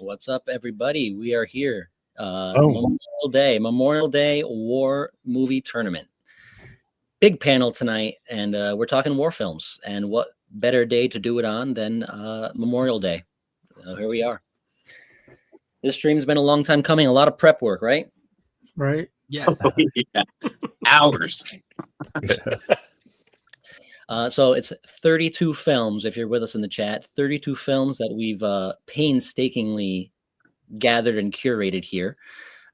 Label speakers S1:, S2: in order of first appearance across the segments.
S1: What's up, everybody? We are here.
S2: Oh,
S1: Memorial Day War Movie Tournament. Big panel tonight, and we're talking war films. And what better day to do it on than Memorial Day? Here we are. This stream's been a long time coming. A lot of prep work, right?
S3: Right.
S4: Yes.
S2: oh, yeah. Hours.
S1: So it's 32 films, if you're with us in the chat, 32 films that we've painstakingly gathered and curated here.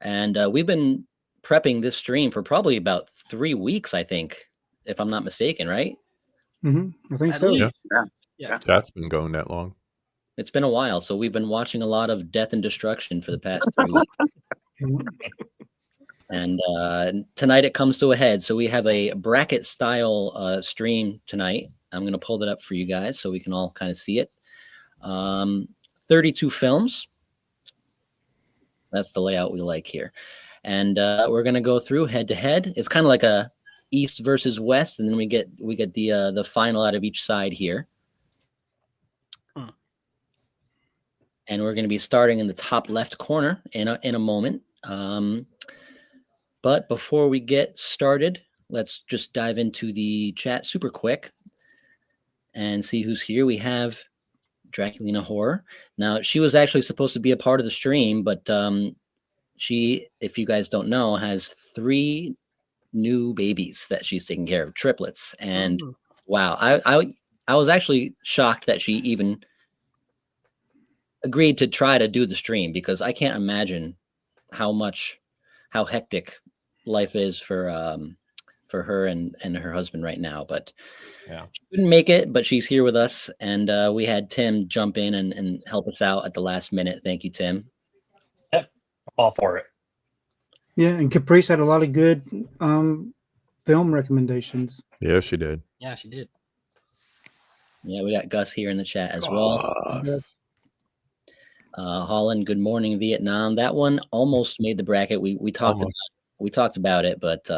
S1: And we've been prepping this stream for probably about 3 weeks, I think, if I'm not mistaken, right?
S3: I think
S4: At
S3: so.
S4: least.
S2: Yeah.
S5: That's been going that long.
S1: It's been a while. So we've been watching a lot of death and destruction for the past 3 weeks.
S3: Mhm.
S1: And tonight it comes to a head. So we have a bracket style stream tonight. I'm going to pull that up for you guys so we can all kind of see it. 32 films. That's the layout we like here. And we're going to go through head to head. It's kind of like a East versus West, and then we get the final out of each side here. And we're going to be starting in the top left corner in a moment. But before we get started, let's just dive into the chat super quick and see who's here. We have Draculina Horror. Now, she was actually supposed to be a part of the stream, but she, if you guys don't know, has 3 new babies that she's taking care of, triplets. And wow, I was actually shocked that she even agreed to try to do the stream, because I can't imagine how hectic life is for her and her husband right now. But
S2: Yeah.
S1: she couldn't make it, but she's here with us, and we had Tim jump in and help us out at the last minute. Thank you, Tim.
S6: All for it.
S3: Yeah, and Caprice had a lot of good film recommendations.
S5: Yeah, she did.
S4: Yeah, she did.
S1: Yeah, we got Gus here in the chat as well. Holland, good morning, Vietnam. That one almost made the bracket. We talked about it, but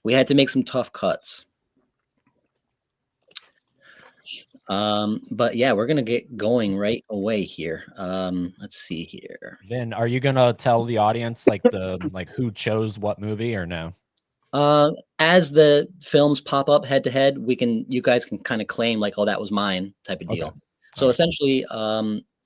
S1: we had to make some tough cuts. But yeah, we're gonna get going right away here. Let's see here.
S2: Vin, are you gonna tell the audience like who chose what movie or no?
S1: As the films pop up head to head, you guys can kind of claim like, oh, that was mine type of deal.
S2: Okay.
S1: So essentially,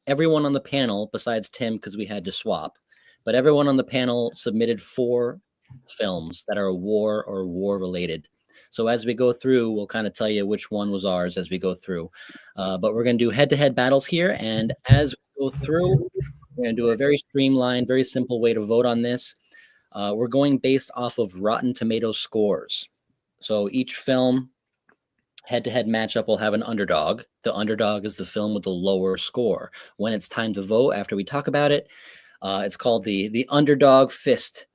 S1: everyone on the panel besides Tim, because we had to swap, but everyone on the panel submitted 4 films that are war or war related. So as we go through, we'll kind of tell you which one was ours as we go through. But we're going to do head-to-head battles here. And as we go through, we're going to do a very streamlined, very simple way to vote on this. We're going based off of Rotten Tomatoes scores. So each film head-to-head matchup will have an underdog. The underdog is the film with the lower score. When it's time to vote, after we talk about it, it's called the underdog fist.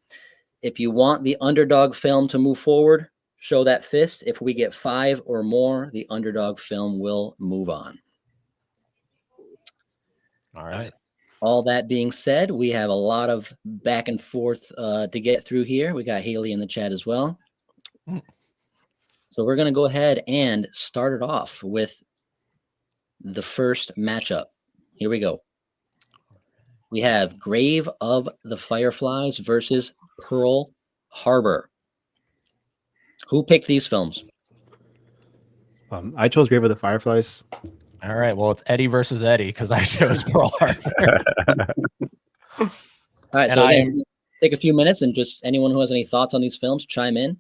S1: If you want the underdog film to move forward, show that fist. If we get 5 or more, the underdog film will move on.
S2: All right.
S1: All that being said, we have a lot of back and forth to get through here. We got Haley in the chat as well. So we're going to go ahead and start it off with the first matchup. Here we go. We have Grave of the Fireflies versus Pearl Harbor. Who picked these films?
S7: I chose Grave of the Fireflies.
S2: All right. Well, it's Eddie versus Eddie because I chose Pearl Harbor.
S1: All right,
S2: And
S1: so
S2: I
S1: again,
S2: am-
S1: take a few minutes and just anyone who has any thoughts on these films, chime in.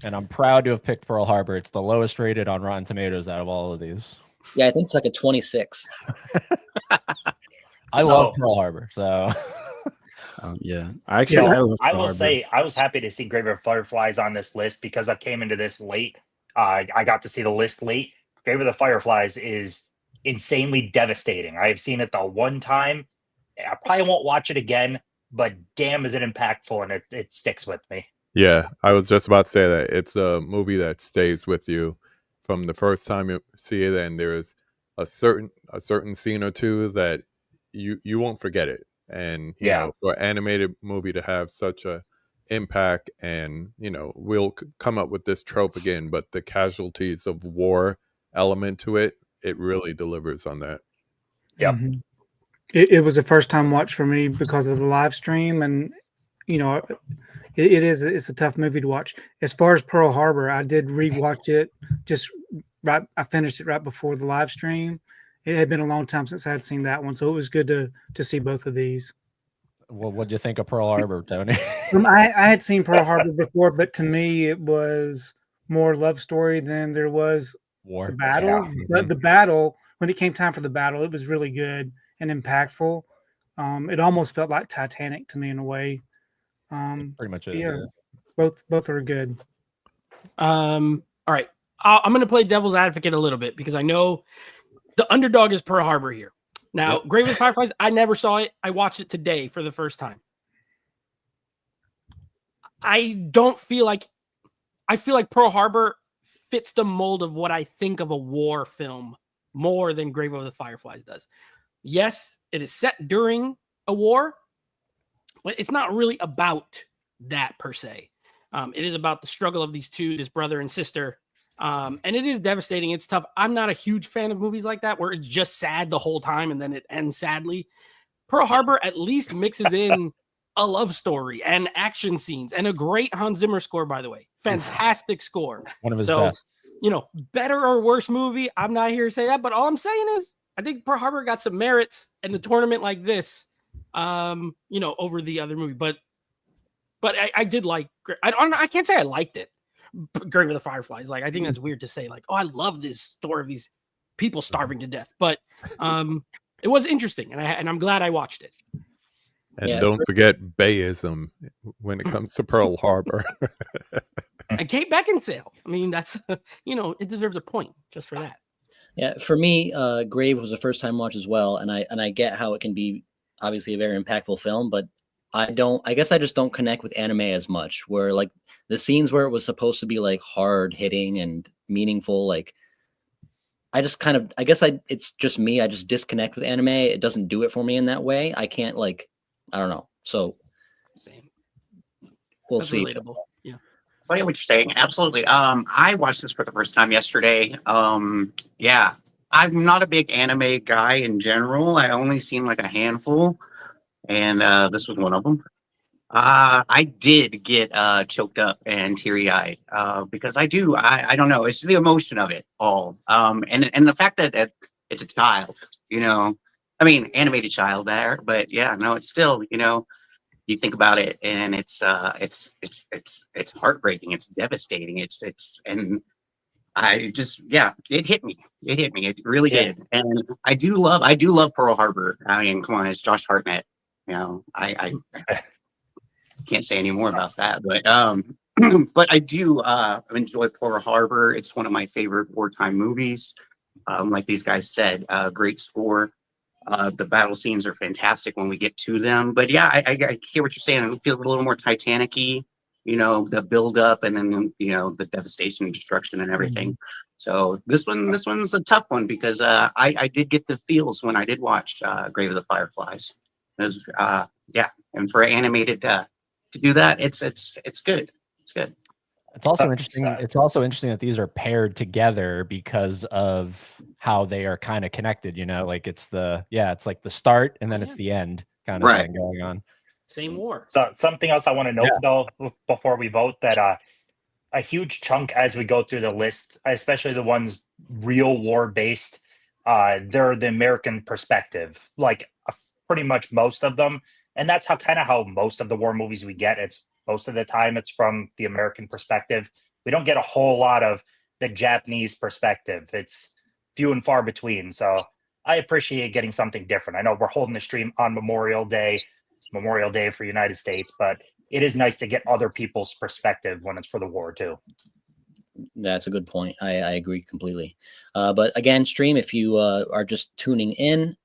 S2: And I'm proud to have picked Pearl Harbor. It's the lowest rated on Rotten Tomatoes out of all of these.
S1: Yeah, I think it's like a 26.
S2: I love Pearl Harbor. So
S7: Yeah, I actually I, love
S6: I
S7: Pearl
S6: will
S7: Harbor.
S6: say I was happy to see Grave of Fireflies on this list because I came into this late. I got to see the list late. Grave of the Fireflies is insanely devastating. I've seen it the one time. I probably won't watch it again, but damn, is it impactful and it sticks with me.
S5: Yeah, I was just about to say that it's a movie that stays with you from the first time you see it, and there is a certain scene or two that you won't forget it. And you know, for an animated movie to have such a impact, and we'll come up with this trope again, but the casualties of war element to it really delivers on that.
S6: Yep.
S3: It was a first time watch for me because of the live stream, and you know, it's a tough movie to watch. As far as Pearl Harbor, I did rewatch it just right. I finished it right before the live stream. It had been a long time since I had seen that one, so it was good to see both of these.
S2: Well, what'd you think of Pearl Harbor, Tony?
S3: I had seen Pearl Harbor before, but to me, it was more love story than there was
S2: War.
S3: the battle. But the battle, when it came time for the battle, it was really good and impactful. It almost felt like Titanic to me in a way.
S2: Pretty much it.
S3: Yeah, both are good.
S4: All right. I'm going to play devil's advocate a little bit because I know the underdog is Pearl Harbor here. Now,
S2: Yep.
S4: Grave of the Fireflies, I never saw it. I watched it today for the first time. I feel like Pearl Harbor fits the mold of what I think of a war film more than Grave of the Fireflies does. Yes, it is set during a war, but it's not really about that per se. It is about the struggle of this brother and sister. And it is devastating. It's tough. I'm not a huge fan of movies like that where it's just sad the whole time and then it ends sadly. Pearl Harbor at least mixes in a love story and action scenes and a great Hans Zimmer score, by the way. Fantastic score.
S2: One of his
S4: So,
S2: best.
S4: Better or worse movie. I'm not here to say that, but all I'm saying is I think Pearl Harbor got some merits in the tournament like this, over the other movie. But I did like. I can't say I liked it. Grave of the Fireflies. Like I think that's weird to say. Like, oh, I love this story of these people starving to death. But it was interesting, and I'm glad I watched it.
S5: And
S1: Yeah,
S5: don't forget Bayism when it comes to Pearl Harbor.
S4: And Kate Beckinsale. I mean, that's it deserves a point just for that.
S1: Yeah, for me, Grave was a first time watch as well, and I get how it can be obviously a very impactful film, but I guess I just don't connect with anime as much. Where like the scenes where it was supposed to be like hard hitting and meaningful, like I just kind of it's just me. I just disconnect with anime. It doesn't do it for me in that way. I can't I don't know. So
S4: Same.
S1: we'll
S4: That's
S1: see.
S4: relatable. Yeah.
S8: I get what you're saying. Absolutely. I watched this for the first time yesterday. Yeah, I'm not a big anime guy in general. I only seen like a handful, and this was one of them. I did get choked up and teary eyed because I don't know. It's the emotion of it all, and the fact that it's a child. I mean, animated child there, but yeah, no, it's still you think about it and it's heartbreaking, it's devastating, and it hit me, it really did. And I do love Pearl Harbor. I mean, come on, it's Josh Hartnett. I can't say any more about that, but but I do enjoy Pearl Harbor. It's one of my favorite wartime movies. Like these guys said, great score. The battle scenes are fantastic when we get to them. But yeah, I hear what you're saying. It feels a little more Titanic-y, the build up and then the devastation and destruction and everything. So this one's a tough one because I did get the feels when I did watch Grave of the Fireflies. It was, and for animated to do that, it's good. It's good.
S2: It's also
S6: So-
S2: interesting. It's also interesting that these are paired together because of how they are kind of connected. Like it's like the start and then it's the end kind of
S8: Right.
S2: thing going on.
S4: Same war.
S6: So something else I want to note though before we vote that a huge chunk as we go through the list, especially the ones real war based, they're the American perspective, like pretty much most of them, and that's how most of the war movies we get. It's most of the time it's from the American perspective. We don't get a whole lot of the Japanese perspective. It's few and far between. So I appreciate getting something different. I know we're holding the stream on Memorial Day for United States, but it is nice to get other people's perspective when it's for the war too.
S1: That's a good point. I agree completely. But again, stream, if you are just tuning in,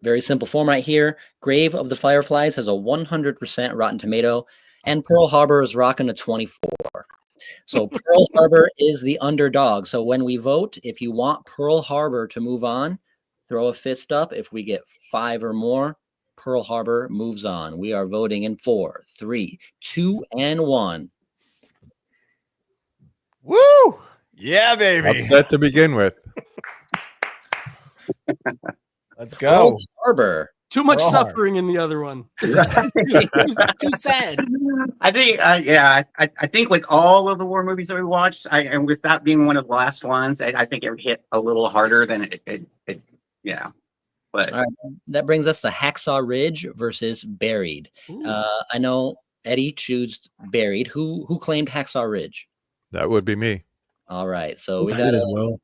S1: very simple format here. Grave of the Fireflies has a 100% Rotten Tomato, and Pearl Harbor is rocking a 24. So Pearl Harbor is the underdog. So when we vote, if you want Pearl Harbor to move on, throw a fist up. If we get 5 or more, Pearl Harbor moves on. We are voting in 4, 3, 2, and 1.
S2: Woo! Yeah, baby.
S5: Upset to begin with.
S2: Let's
S1: Pearl
S2: go.
S1: Harbor
S4: Too much
S2: Pearl Harbor.
S4: suffering in the other one. It's too sad.
S8: I think, I think with all of the war movies that we watched, and with that being one of the last ones, I think it hit a little harder than it yeah. But
S1: All right, that brings us to Hacksaw Ridge versus Buried.
S4: Ooh.
S1: I know Eddie chose Buried. Who claimed Hacksaw Ridge?
S5: That would be me.
S1: All right, so we
S7: I
S1: got
S7: did as well.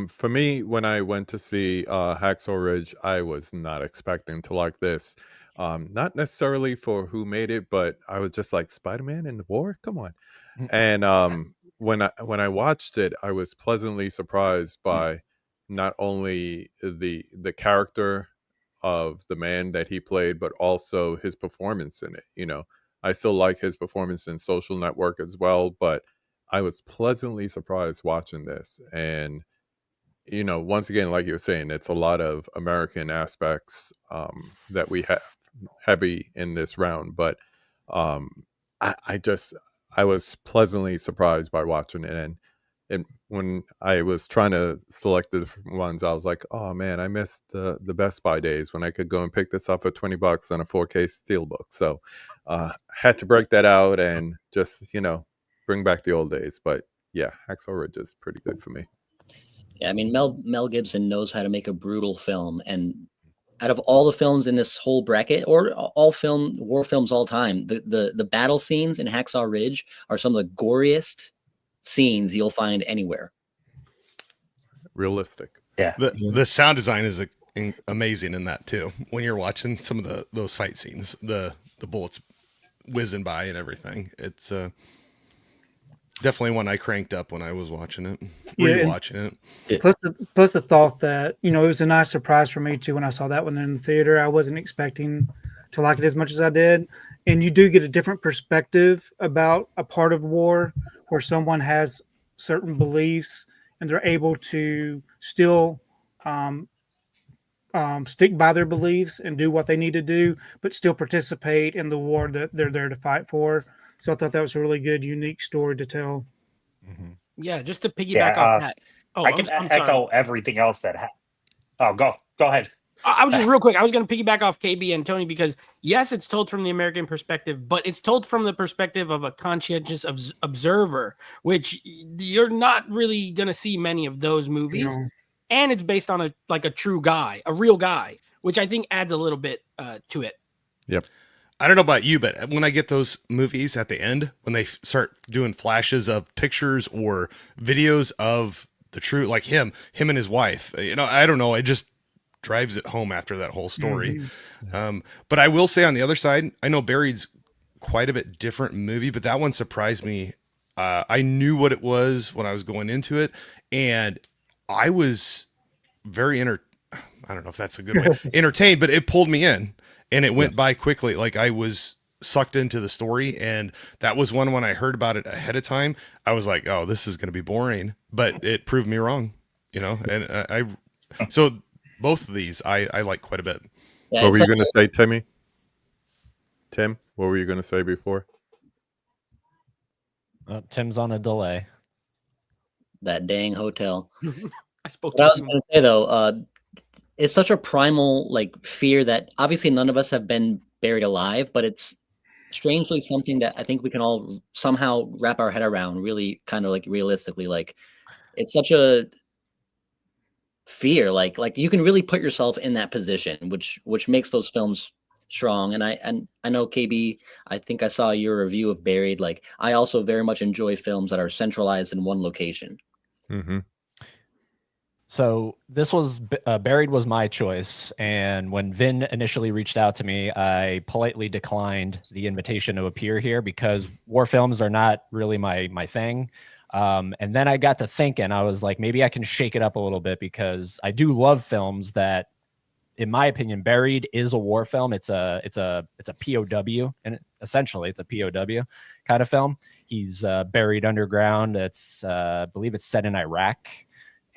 S5: For me, when I went to see Hacksaw Ridge, I was not expecting to like this. Not necessarily for who made it, but I was just like, Spider-Man in the war? Come on. And when I watched it, I was pleasantly surprised by not only the character of the man that he played, but also his performance in it. You know, I still like his performance in Social Network as well, but I was pleasantly surprised watching this. And you know, once again, like you were saying, it's a lot of American aspects that we have heavy in this round. But I was pleasantly surprised by watching it. And when I was trying to select the different ones, I was like, oh man, I missed the Best Buy days when I could go and pick this up for $20 on a 4K Steelbook. So had to break that out and just, you know, bring back the old days. But yeah, Hacksaw Ridge is pretty good for me.
S1: Yeah, I mean Mel Gibson knows how to make a brutal film, and out of all the films in this whole bracket, or all war films all time, the battle scenes in Hacksaw Ridge are some of the goriest scenes you'll find anywhere.
S5: Realistic.
S6: Yeah.
S9: The sound design is amazing in that too. When you're watching some of those fight scenes, the bullets whizzing by and everything, it's definitely one I cranked up when I was watching it, rewatching it.
S3: Plus the thought that, you know, it was a nice surprise for me too when I saw that one in the theater. I wasn't expecting to like it as much as I did. And you do get a different perspective about a part of war where someone has certain beliefs and they're able to still stick by their beliefs and do what they need to do, but still participate in the war that they're there to fight for. So I thought that was a really good, unique story to tell.
S2: Mm-hmm.
S4: Yeah, just to piggyback off that. Oh,
S6: I can
S4: I'm
S6: echo
S4: sorry.
S6: everything else that. Go ahead.
S4: I was just real quick. I was going to piggyback off KB and Tony because yes, it's told from the American perspective, but it's told from the perspective of a conscientious observer, which you're not really going to see many of those movies.
S3: You know,
S4: And it's based on a true guy, a real guy, which I think adds a little bit to it.
S5: Yep.
S9: I don't know about you, but when I get those movies at the end, when they start doing flashes of pictures or videos of the true, like him and his wife, you know, I don't know. It just drives it home after that whole story.
S3: Mm-hmm.
S9: But I will say on the other side, I know Buried's quite a bit different movie, but that one surprised me. I knew what it was when I was going into it, and I was very I don't know if that's a good way, entertained, but it pulled me in. And it went by quickly. Like I was sucked into the story. And that was one when I heard about it ahead of time, I was like, oh, this is going to be boring, but it proved me wrong, you know? And so both of these I like quite a bit.
S1: Yeah,
S5: What were you going to say, Timmy? Tim, what were you going to say before?
S2: Tim's on a delay.
S1: that dang hotel.
S4: I spoke
S1: What I
S4: too
S1: was
S4: soon.
S1: going to say though, it's such a primal like fear that obviously none of us have been buried alive, but it's strangely something that I think we can all somehow wrap our head around really kind of like realistically. Like it's such a fear, like you can really put yourself in that position, which makes those films strong. And I know KB, I think I saw your review of Buried. Like I also very much enjoy films that are centralized in one location.
S5: Mm-hmm.
S2: So this was Buried was my choice, and when Vin initially reached out to me, I politely declined the invitation to appear here because war films are not really my thing. And then I got to thinking, I was like, maybe I can shake it up a little bit because I do love films that, in my opinion, Buried is a war film. It's a POW, and essentially it's a POW kind of film. He's buried underground. It's I believe it's set in Iraq.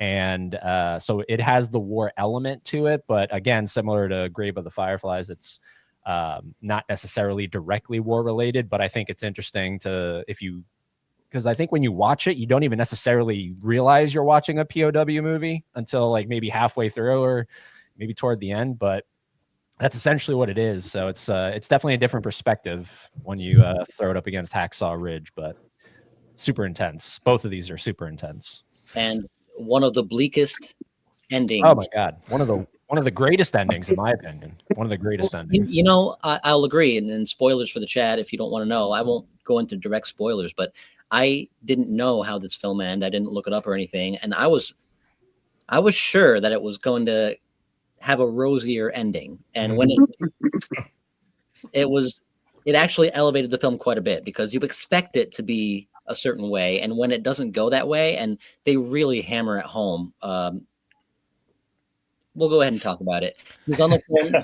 S2: And so it has the war element to it, but again, similar to Grave of the Fireflies, it's not necessarily directly war related, but I think it's interesting because I think when you watch it, you don't even necessarily realize you're watching a POW movie until like maybe halfway through, or maybe toward the end, but that's essentially what it is. So it's definitely a different perspective when you throw it up against Hacksaw Ridge, but super intense. Both of these are super intense.
S1: And one of the bleakest endings.
S2: Oh my God. One of the greatest endings, in my opinion. One of the greatest endings.
S1: You know, I'll agree. And then spoilers for the chat if you don't want to know. I won't go into direct spoilers, but I didn't know how this film ended. I didn't look it up or anything. And I was sure that it was going to have a rosier ending. And when it actually elevated the film quite a bit, because you expect it to be a certain way. And when it doesn't go that way, and they really hammer it home, we'll go ahead and talk about it. He's on the phone.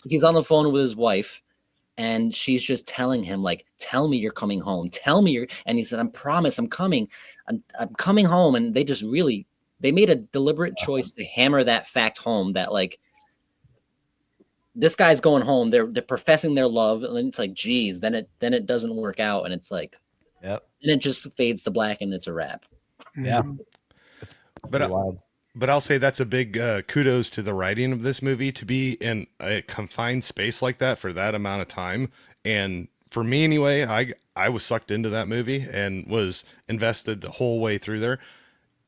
S1: He's on the phone with his wife, and she's just telling him, like, tell me you're coming home. Tell me you're, and he said, I promise I'm coming. I'm coming home. And they just really, they made a deliberate choice to hammer that fact home that, like, this guy's going home. They're professing their love. And it's like, geez, then it doesn't work out. And it's like,
S2: yep.
S1: And it just fades to black and it's a wrap.
S2: Yeah.
S9: But I'll say that's a big kudos to the writing of this movie to be in a confined space like that for that amount of time. And for me anyway, I was sucked into that movie and was invested the whole way through there.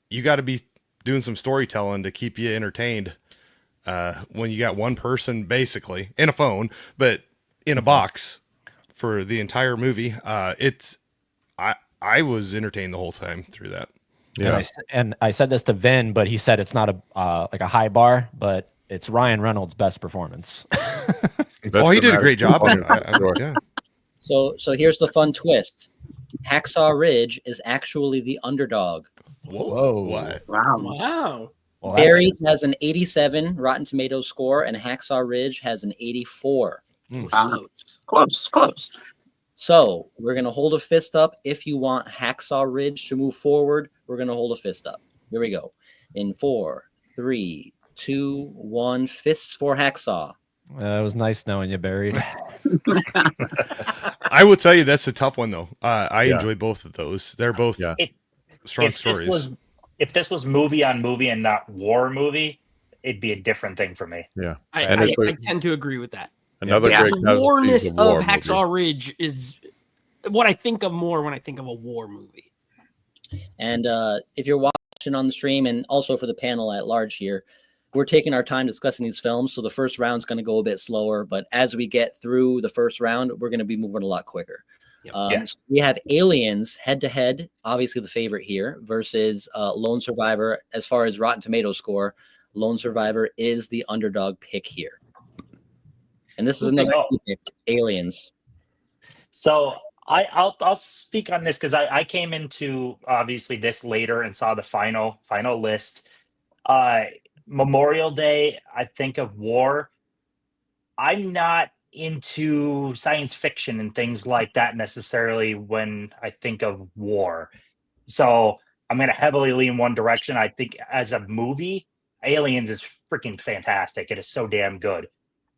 S9: You got to be doing some storytelling to keep you entertained when you got one person basically in a phone, but in a box for the entire movie. I was entertained the whole time through that.
S5: Yeah.
S2: And I said this to Vin, but he said it's not a like a high bar, but it's Ryan Reynolds' best performance.
S9: Oh, he did a great job. Yeah.
S1: So here's the fun twist. Hacksaw Ridge is actually the underdog.
S2: Whoa.
S9: What?
S8: Wow.
S4: Wow.
S2: Well,
S1: Buried has an 87 Rotten Tomatoes score, and Hacksaw Ridge has an 84.
S8: Wow. Close.
S1: So we're going to hold a fist up. If you want Hacksaw Ridge to move forward, we're going to hold a fist up. Here we go. In 4, 3, 2, 1, fists for Hacksaw.
S2: It was nice knowing you, Buried.
S9: I will tell you that's a tough one though. I enjoy both of those. They're both strong stories.
S6: If this was movie on movie and not war movie, it'd be a different thing for me.
S5: Yeah.
S4: I tend to agree with that.
S5: Another
S4: The
S5: great
S4: warness
S5: of war
S4: of Hacksaw Ridge is what I think of more when I think of a war movie.
S1: And if you're watching on the stream, and also for the panel at large here, we're taking our time discussing these films. So the first round's going to go a bit slower, but as we get through the first round, we're going to be moving a lot quicker.
S4: Yep.
S1: So we have Aliens head to head, obviously the favorite here, versus Lone Survivor. As far as Rotten Tomatoes score, Lone Survivor is the underdog pick here. And this is another pick, Aliens.
S6: So I'll speak on this because I came into obviously this later and saw the final list. Memorial Day, I think of war. I'm not into science fiction and things like that necessarily when I think of war. So I'm going to heavily lean one direction. I think as a movie, Aliens is freaking fantastic. It is so damn good.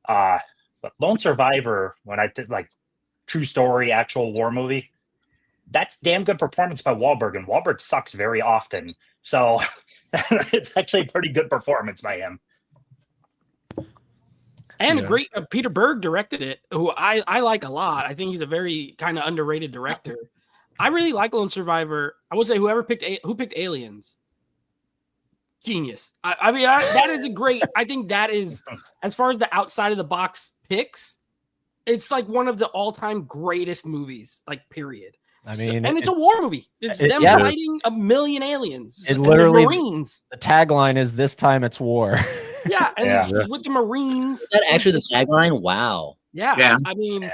S6: But Lone Survivor, when I did like true story, actual war movie, that's damn good performance by Wahlberg, and Wahlberg sucks very often. So it's actually a pretty good performance by him.
S4: And a great Peter Berg directed it, who I like a lot. I think he's a very kind of underrated director. I really like Lone Survivor. I would say who picked Aliens, genius. I mean, that is a great. I think that is, as far as the outside of the box picks, it's like one of the all-time greatest movies, like period.
S2: I mean,
S4: and it's a war movie. It's them fighting a million aliens.
S2: It literally,
S4: Marines.
S2: The tagline is "This time it's war."
S4: Yeah, and it's with the Marines.
S1: Is that actually the tagline? Wow.
S4: Yeah. I mean,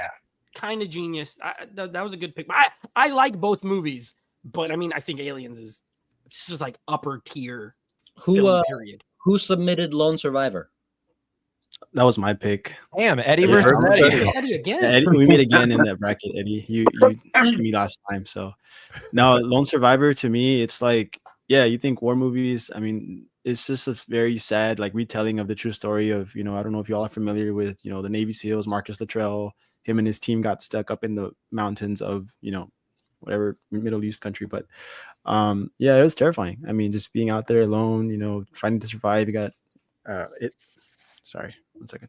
S4: kind of genius. That was a good pick. I like both movies, but I mean, I think Aliens is just like upper tier. Period.
S1: Who submitted Lone Survivor?
S7: That was my pick.
S2: Damn, Eddie versus Eddie.
S4: Eddie again.
S7: Yeah, Eddie, we meet again in that bracket, Eddie. You beat me last time. So now Lone Survivor, to me, it's like, you think war movies. I mean, it's just a very sad like retelling of the true story of, I don't know if y'all are familiar with, the Navy SEALs, Marcus Luttrell. Him and his team got stuck up in the mountains of, whatever Middle East country. But it was terrifying. I mean, just being out there alone, fighting to survive. You got it. Sorry, 1 second.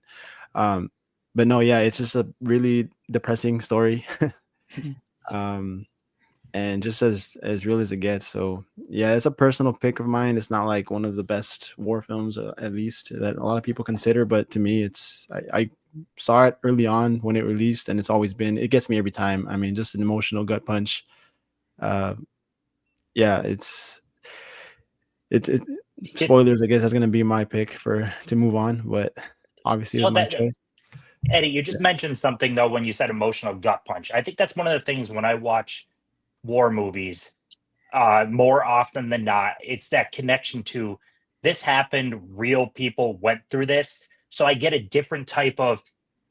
S7: But no, yeah, it's just a really depressing story. And just as real as it gets. So yeah, it's a personal pick of mine. It's not like one of the best war films, at least that a lot of people consider, but to me, it's I saw it early on when it released, and it gets me every time. I mean, just an emotional gut punch. Yeah, it's spoilers. I guess that's gonna be my pick to move on, but obviously
S6: So
S7: it's my
S6: that,
S7: choice.
S6: Eddie, you just mentioned something though when you said emotional gut punch. I think that's one of the things when I watch war movies, more often than not, it's that connection to this happened, real people went through this. So I get a different type of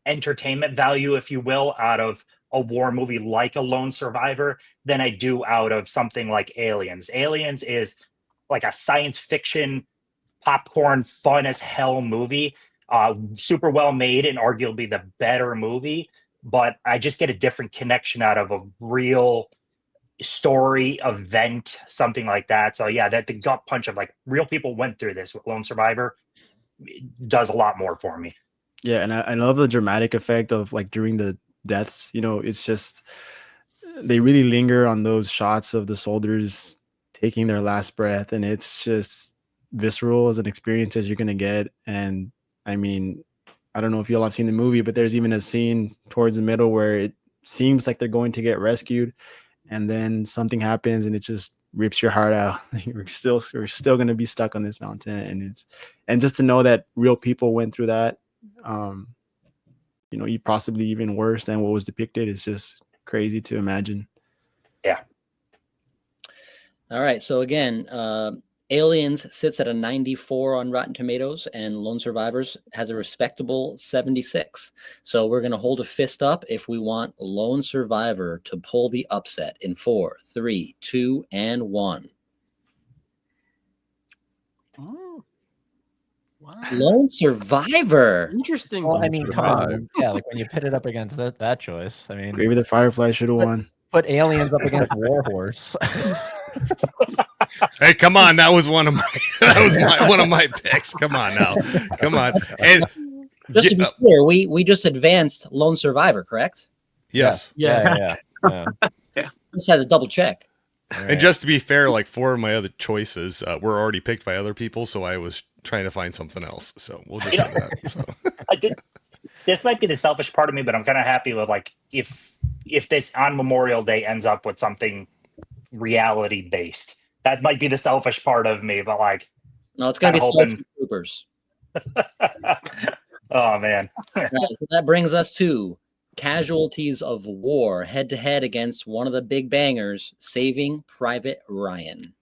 S6: entertainment value, if you will, out of a war movie like a Lone Survivor than I do out of something like Aliens. Aliens is like a science fiction, popcorn, fun as hell movie. Super well made and arguably the better movie, but I just get a different connection out of a real story event, something like that. So yeah, that the gut punch of like real people went through this with Lone Survivor does a lot more for me.
S7: Yeah, and I love the dramatic effect of like during the deaths. It's just they really linger on those shots of the soldiers taking their last breath, and it's just visceral as an experience as you're gonna get. And I mean, I don't know if you all have seen the movie, but there's even a scene towards the middle where it seems like they're going to get rescued, and then something happens and it just rips your heart out. we're still going to be stuck on this mountain, and just to know that real people went through that, possibly even worse than what was depicted, is just crazy to imagine.
S6: Yeah.
S1: All right. So again, Aliens sits at a 94 on Rotten Tomatoes, and Lone Survivors has a respectable 76. So we're going to hold a fist up if we want Lone Survivor to pull the upset in 4, 3, 2, and 1.
S4: Oh. Wow.
S1: Lone Survivor.
S4: Interesting.
S2: Well, I mean, come on.
S5: Survive.
S2: Yeah, like when you pit it up against that choice. I mean,
S7: Maybe the Firefly should have won.
S2: put Aliens up against Warhorse.
S9: Hey, come on! That was one of my picks. Come on now, come on. And
S1: Just to be clear, we just advanced Lone Survivor, correct?
S9: yes,
S4: Yes.
S2: Yeah.
S1: Just had to double check.
S9: and just to be fair, like 4 of my other choices were already picked by other people, so I was trying to find something else. So we'll just say that. So.
S6: I did. This might be the selfish part of me, but I'm kind of happy with like if this on Memorial Day ends up with something reality based. That might be the selfish part of me, but like,
S1: No, it's going to be
S6: Kinda
S1: Starship Troopers.
S6: oh man.
S1: Right, so that brings us to Casualties of War, head to head against one of the big bangers, Saving Private Ryan.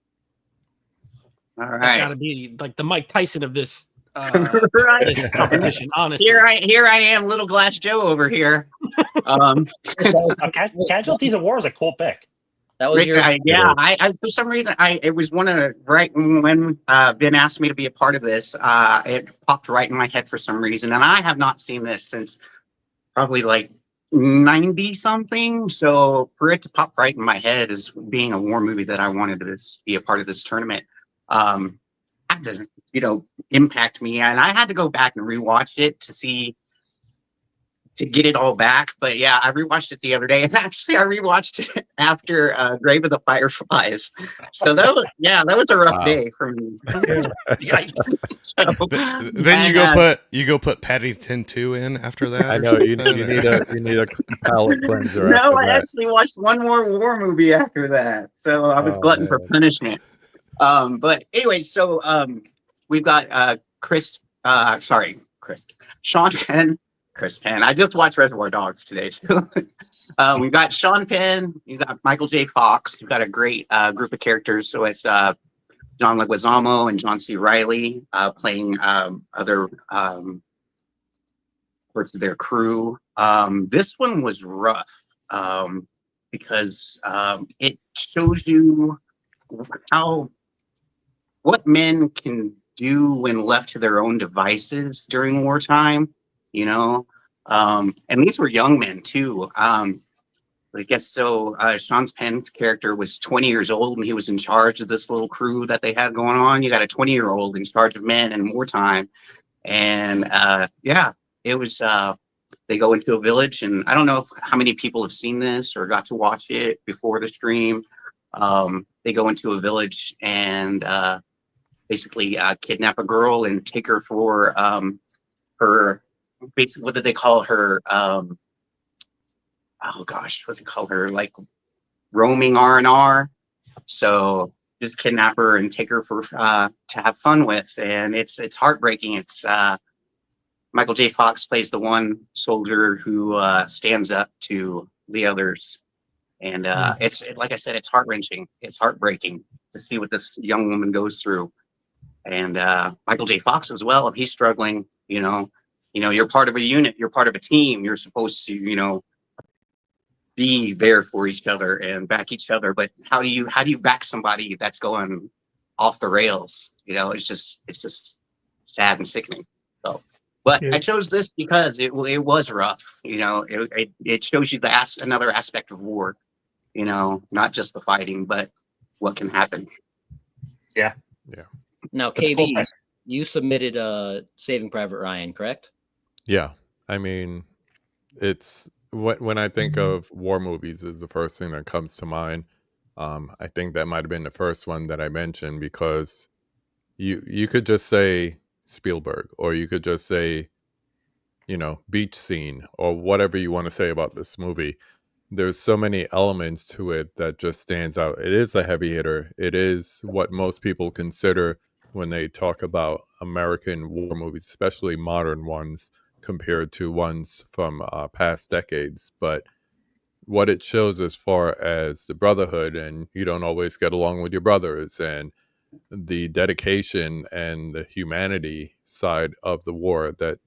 S8: All
S4: That
S8: right.
S4: gotta be like the Mike Tyson of this,
S8: Right.
S4: this competition, honestly.
S8: Here I am, Little Glass Joe over here.
S6: Casualties of War is a cool pick.
S1: That was
S8: Rick,
S1: your
S8: I for some reason it was one of right when Ben asked me to be a part of this. It popped right in my head for some reason, and I have not seen this since probably like 90 something. So for it to pop right in my head as being a war movie that I wanted to be a part of this tournament, that doesn't impact me, and I had to go back and rewatch it to get it all back. But yeah, I rewatched it the other day, and actually I rewatched it after Grave of the Fireflies. So that was a rough day for me.
S9: Then you go put Paddington 2 in after that.
S5: I
S9: or
S5: know you
S9: something,
S5: need a palate cleanser.
S8: No,
S5: after
S8: I
S5: that.
S8: actually watched one more war movie after that, so I was glutton for punishment. But anyway, so we've got Sean Penn. Chris Penn. I just watched Reservoir Dogs today. So we've got Sean Penn, you've got Michael J. Fox, you've got a great group of characters. So it's John Leguizamo and John C. Reilly playing other parts of their crew. This one was rough because it shows you what men can do when left to their own devices during wartime. And these were young men too. I guess so. Sean Penn's character was 20 years old, and he was in charge of this little crew that they had going on. You got a 20-year-old in charge of men in wartime, and yeah, it was. They go into a village, and I don't know how many people have seen this or got to watch it before the stream. They go into a village and basically kidnap a girl and take her for her. Basically, what did they call her? Oh gosh, what do they call her? Like roaming R&R. So just kidnap her and take her for to have fun with, and it's heartbreaking. It's Michael J. Fox plays the one soldier who stands up to the others, and like I said, it's heart-wrenching. It's heartbreaking to see what this young woman goes through, and Michael J. Fox as well. If he's struggling, you're part of a unit, you're part of a team. You're supposed to, be there for each other and back each other. But how do you back somebody that's going off the rails? It's just sad and sickening. So, but
S3: Yeah.
S8: I chose this because it was rough. It shows you another aspect of war. Not just the fighting, but what can happen.
S1: Now,
S6: It's full
S1: KB,
S6: text.
S1: you submitted Saving Private Ryan, correct?
S5: Yeah, I mean, it's when I think of war movies is the first thing that comes to mind. I think that might have been the first one that I mentioned because you could just say Spielberg, or you could just say, beach scene, or whatever you want to say about this movie. There's so many elements to it that just stands out. It is a heavy hitter. It is what most people consider when they talk about American war movies, especially modern ones, compared to ones from past decades. But what it shows as far as the brotherhood, and you don't always get along with your brothers, and the dedication and the humanity side of the war that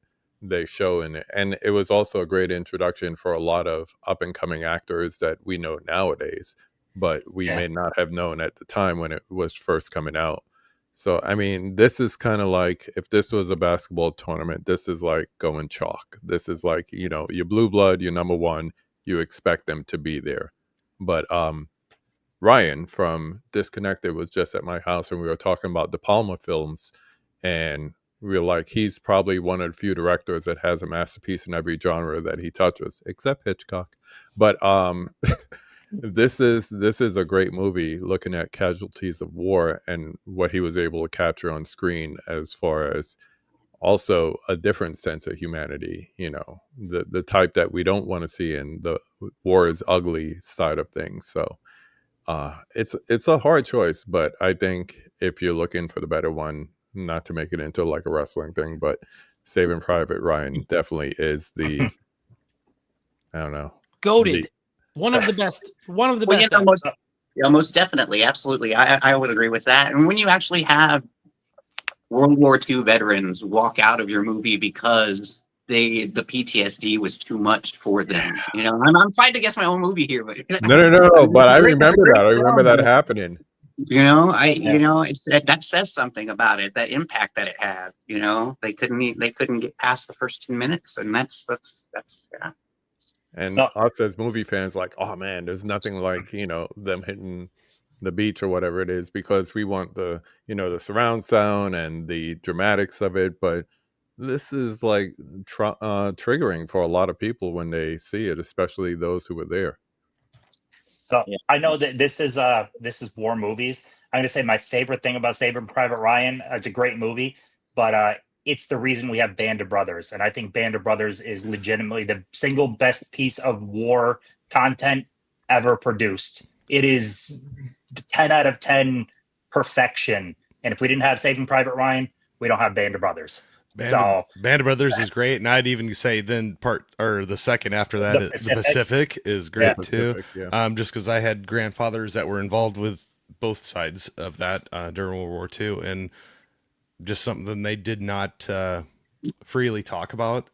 S5: they show in it. And it was also a great introduction for a lot of up and coming actors that we know nowadays, but we may not have known at the time when it was first coming out. So, I mean, this is kind of like if this was a basketball tournament, this is like going chalk. This is like, your blue blood, your number one, you expect them to be there. But Ryan from Disconnected was just at my house, and we were talking about De Palma films, and we were like, he's probably one of the few directors that has a masterpiece in every genre that he touches, except Hitchcock. But this is a great movie looking at casualties of war and what he was able to capture on screen, as far as also a different sense of humanity, the type that we don't want to see in the war is ugly side of things. So it's a hard choice, but I think if you're looking for the better one, not to make it into like a wrestling thing, but Saving Private Ryan definitely is the, I don't know,
S4: Goated. One of the best. One of the
S8: Well,
S4: best.
S8: most definitely, absolutely. I would agree with that. And when you actually have World War II veterans walk out of your movie because the PTSD was too much for them, I'm trying to guess my own movie here, but
S5: no, but I remember that. I
S8: film,
S5: remember that happening.
S8: it's that says something about it, that impact that it had. They couldn't get past the first 10 minutes, and that's yeah.
S5: And
S6: So-
S5: us as movie fans, like, oh man, there's nothing like them hitting the beach or whatever it is, because we want the the surround sound and the dramatics of it. But this is like triggering for a lot of people when they see it, especially those who were there.
S6: So
S1: Yeah.
S6: I know that this is war movies. I'm gonna say my favorite thing about Saving Private Ryan. It's a great movie, but it's the reason we have Band of Brothers, and I think Band of Brothers is legitimately the single best piece of war content ever produced. It is 10 out of 10 perfection. And if we didn't have Saving Private Ryan, we don't have Band of Brothers.
S9: Band of Brothers is great, and I'd even say then the second after that, the Pacific is great too.
S5: Pacific, yeah.
S9: Just because I had grandfathers that were involved with both sides of that during World War II, and just something they did not freely talk about,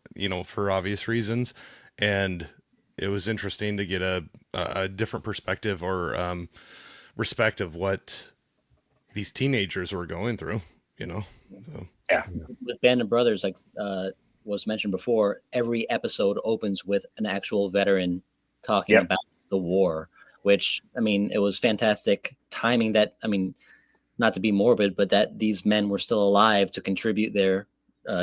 S9: for obvious reasons. And it was interesting to get a different perspective or respect of what these teenagers were going through, So.
S1: With Band of Brothers, like was mentioned before, every episode opens with an actual veteran talking
S6: Yep.
S1: about the war, which, I mean, it was fantastic timing that, I mean, not to be morbid, but that these men were still alive to contribute their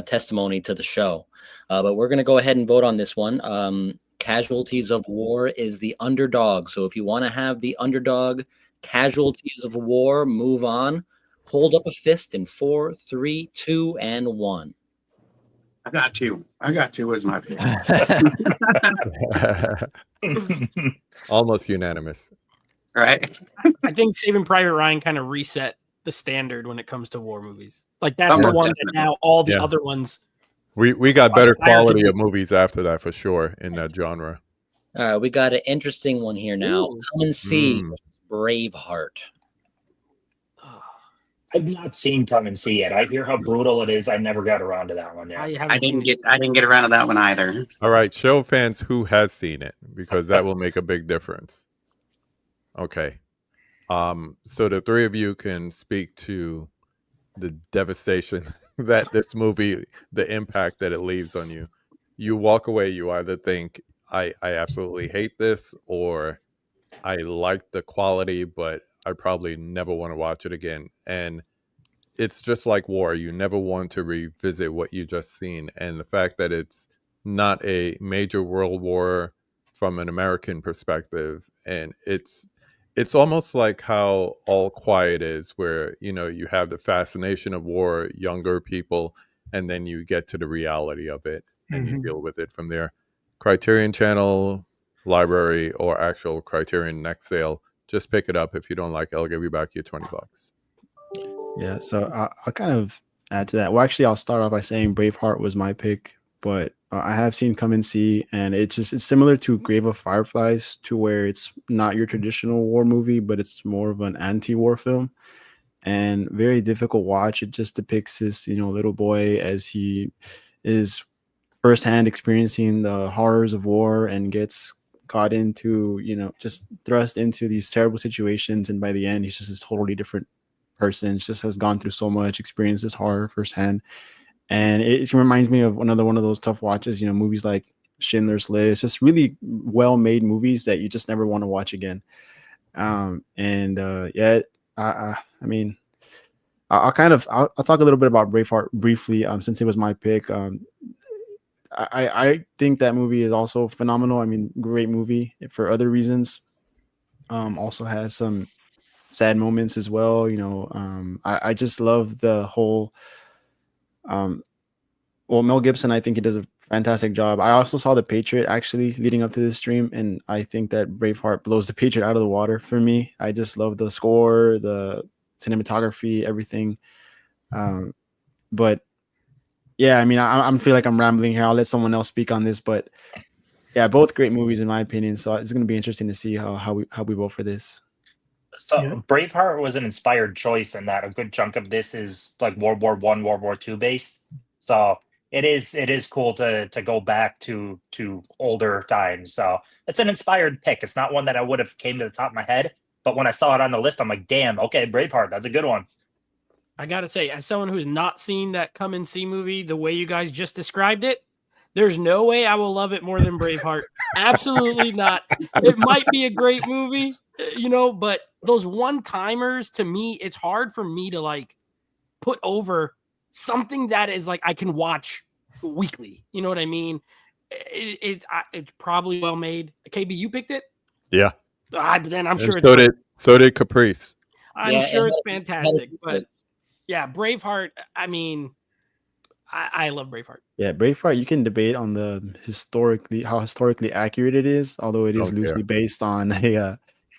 S1: testimony to the show. But we're going to go ahead and vote on this one. Casualties of War is the underdog. So if you want to have the underdog casualties of war move on, hold up a fist in 4, 3, 2, and 1.
S8: I got two. I got two as my pick.
S5: Almost unanimous.
S8: Right?
S4: I think Saving Private Ryan kind of reset the standard when it comes to war movies. Like that's the
S8: Most
S4: one that
S8: definitely.
S4: now all the
S5: Yeah.
S4: other ones.
S5: We got better
S4: Aspire to
S5: quality
S4: be-
S5: of movies after that for sure in that genre.
S1: All right, we got an interesting one here now.
S4: Ooh.
S1: Come and see
S5: Mm.
S1: Braveheart.
S6: I've not seen Come and See it. I hear how brutal it is. I never got around to that one yet.
S4: I haven't
S8: I didn't
S4: seen it.
S8: get around to that one either.
S5: All right, show fans who has seen it because that will make a big difference. Okay. So the three of you can speak to the devastation that this movie, the impact that it leaves on you. You walk away, you either think I absolutely hate this, or I like the quality, but I probably never want to watch it again. And it's just like war. You never want to revisit what you just seen. And the fact that it's not a major world war from an American perspective, and it's almost like how All Quiet is, where you have the fascination of war, younger people, and then you get to the reality of it and you
S3: Mhm.
S5: deal with it from there. Criterion Channel, library, or actual Criterion next sale, just pick it up. If you don't like it, I'll give you back your $20.
S7: Yeah, so I'll kind of add to that. Well, actually, I'll start off by saying Braveheart was my pick, but I have seen Come and See, and it's similar to Grave of Fireflies, to where it's not your traditional war movie, but it's more of an anti-war film, and very difficult watch. It just depicts this, little boy as he is firsthand experiencing the horrors of war and gets caught into, just thrust into these terrible situations, and by the end, he's just this totally different person. Just has gone through so much, experienced this horror firsthand, and it reminds me of another one of those tough watches. Movies like Schindler's List, just really well-made movies that you just never want to watch again. Yeah, I mean, I'll talk a little bit about Braveheart briefly, since it was my pick. I think that movie is also phenomenal. I mean, great movie for other reasons. Also has some sad moments as well. I just love the whole. Well, Mel Gibson, I think he does a fantastic job. I also saw The Patriot actually leading up to this stream, and I think that Braveheart blows The Patriot out of the water for me. I just love the score, the cinematography, everything. But yeah, I mean, I feel like I'm rambling here. I'll let someone else speak on this, but yeah, both great movies in my opinion. So it's going to be interesting to see how we vote for this.
S6: So
S3: Yeah.
S6: Braveheart was an inspired choice in that a good chunk of this is like World War I, World War II based. So it is cool to go back to older times. So it's an inspired pick. It's not one that I would have came to the top of my head, but when I saw it on the list, I'm like, damn, okay, Braveheart, that's a good one.
S4: I gotta say, as someone who's not seen that Come and See movie the way you guys just described it, there's no way I will love it more than Braveheart. Absolutely not. It might be a great movie, but those one-timers, to me, it's hard for me to like put over something that is like I can watch weekly. You know what I mean? It's probably well made. KB, you picked it?
S5: Yeah.
S4: Then I'm
S5: And
S4: sure
S5: so did Caprice.
S4: I'm
S1: Yeah,
S4: sure
S1: and
S4: it's
S1: that is
S4: fantastic. But
S1: good.
S4: yeah, Braveheart, I mean, I love Braveheart.
S7: Yeah, Braveheart, you can debate on how historically accurate it is, although it is
S5: Don't care.
S7: loosely based on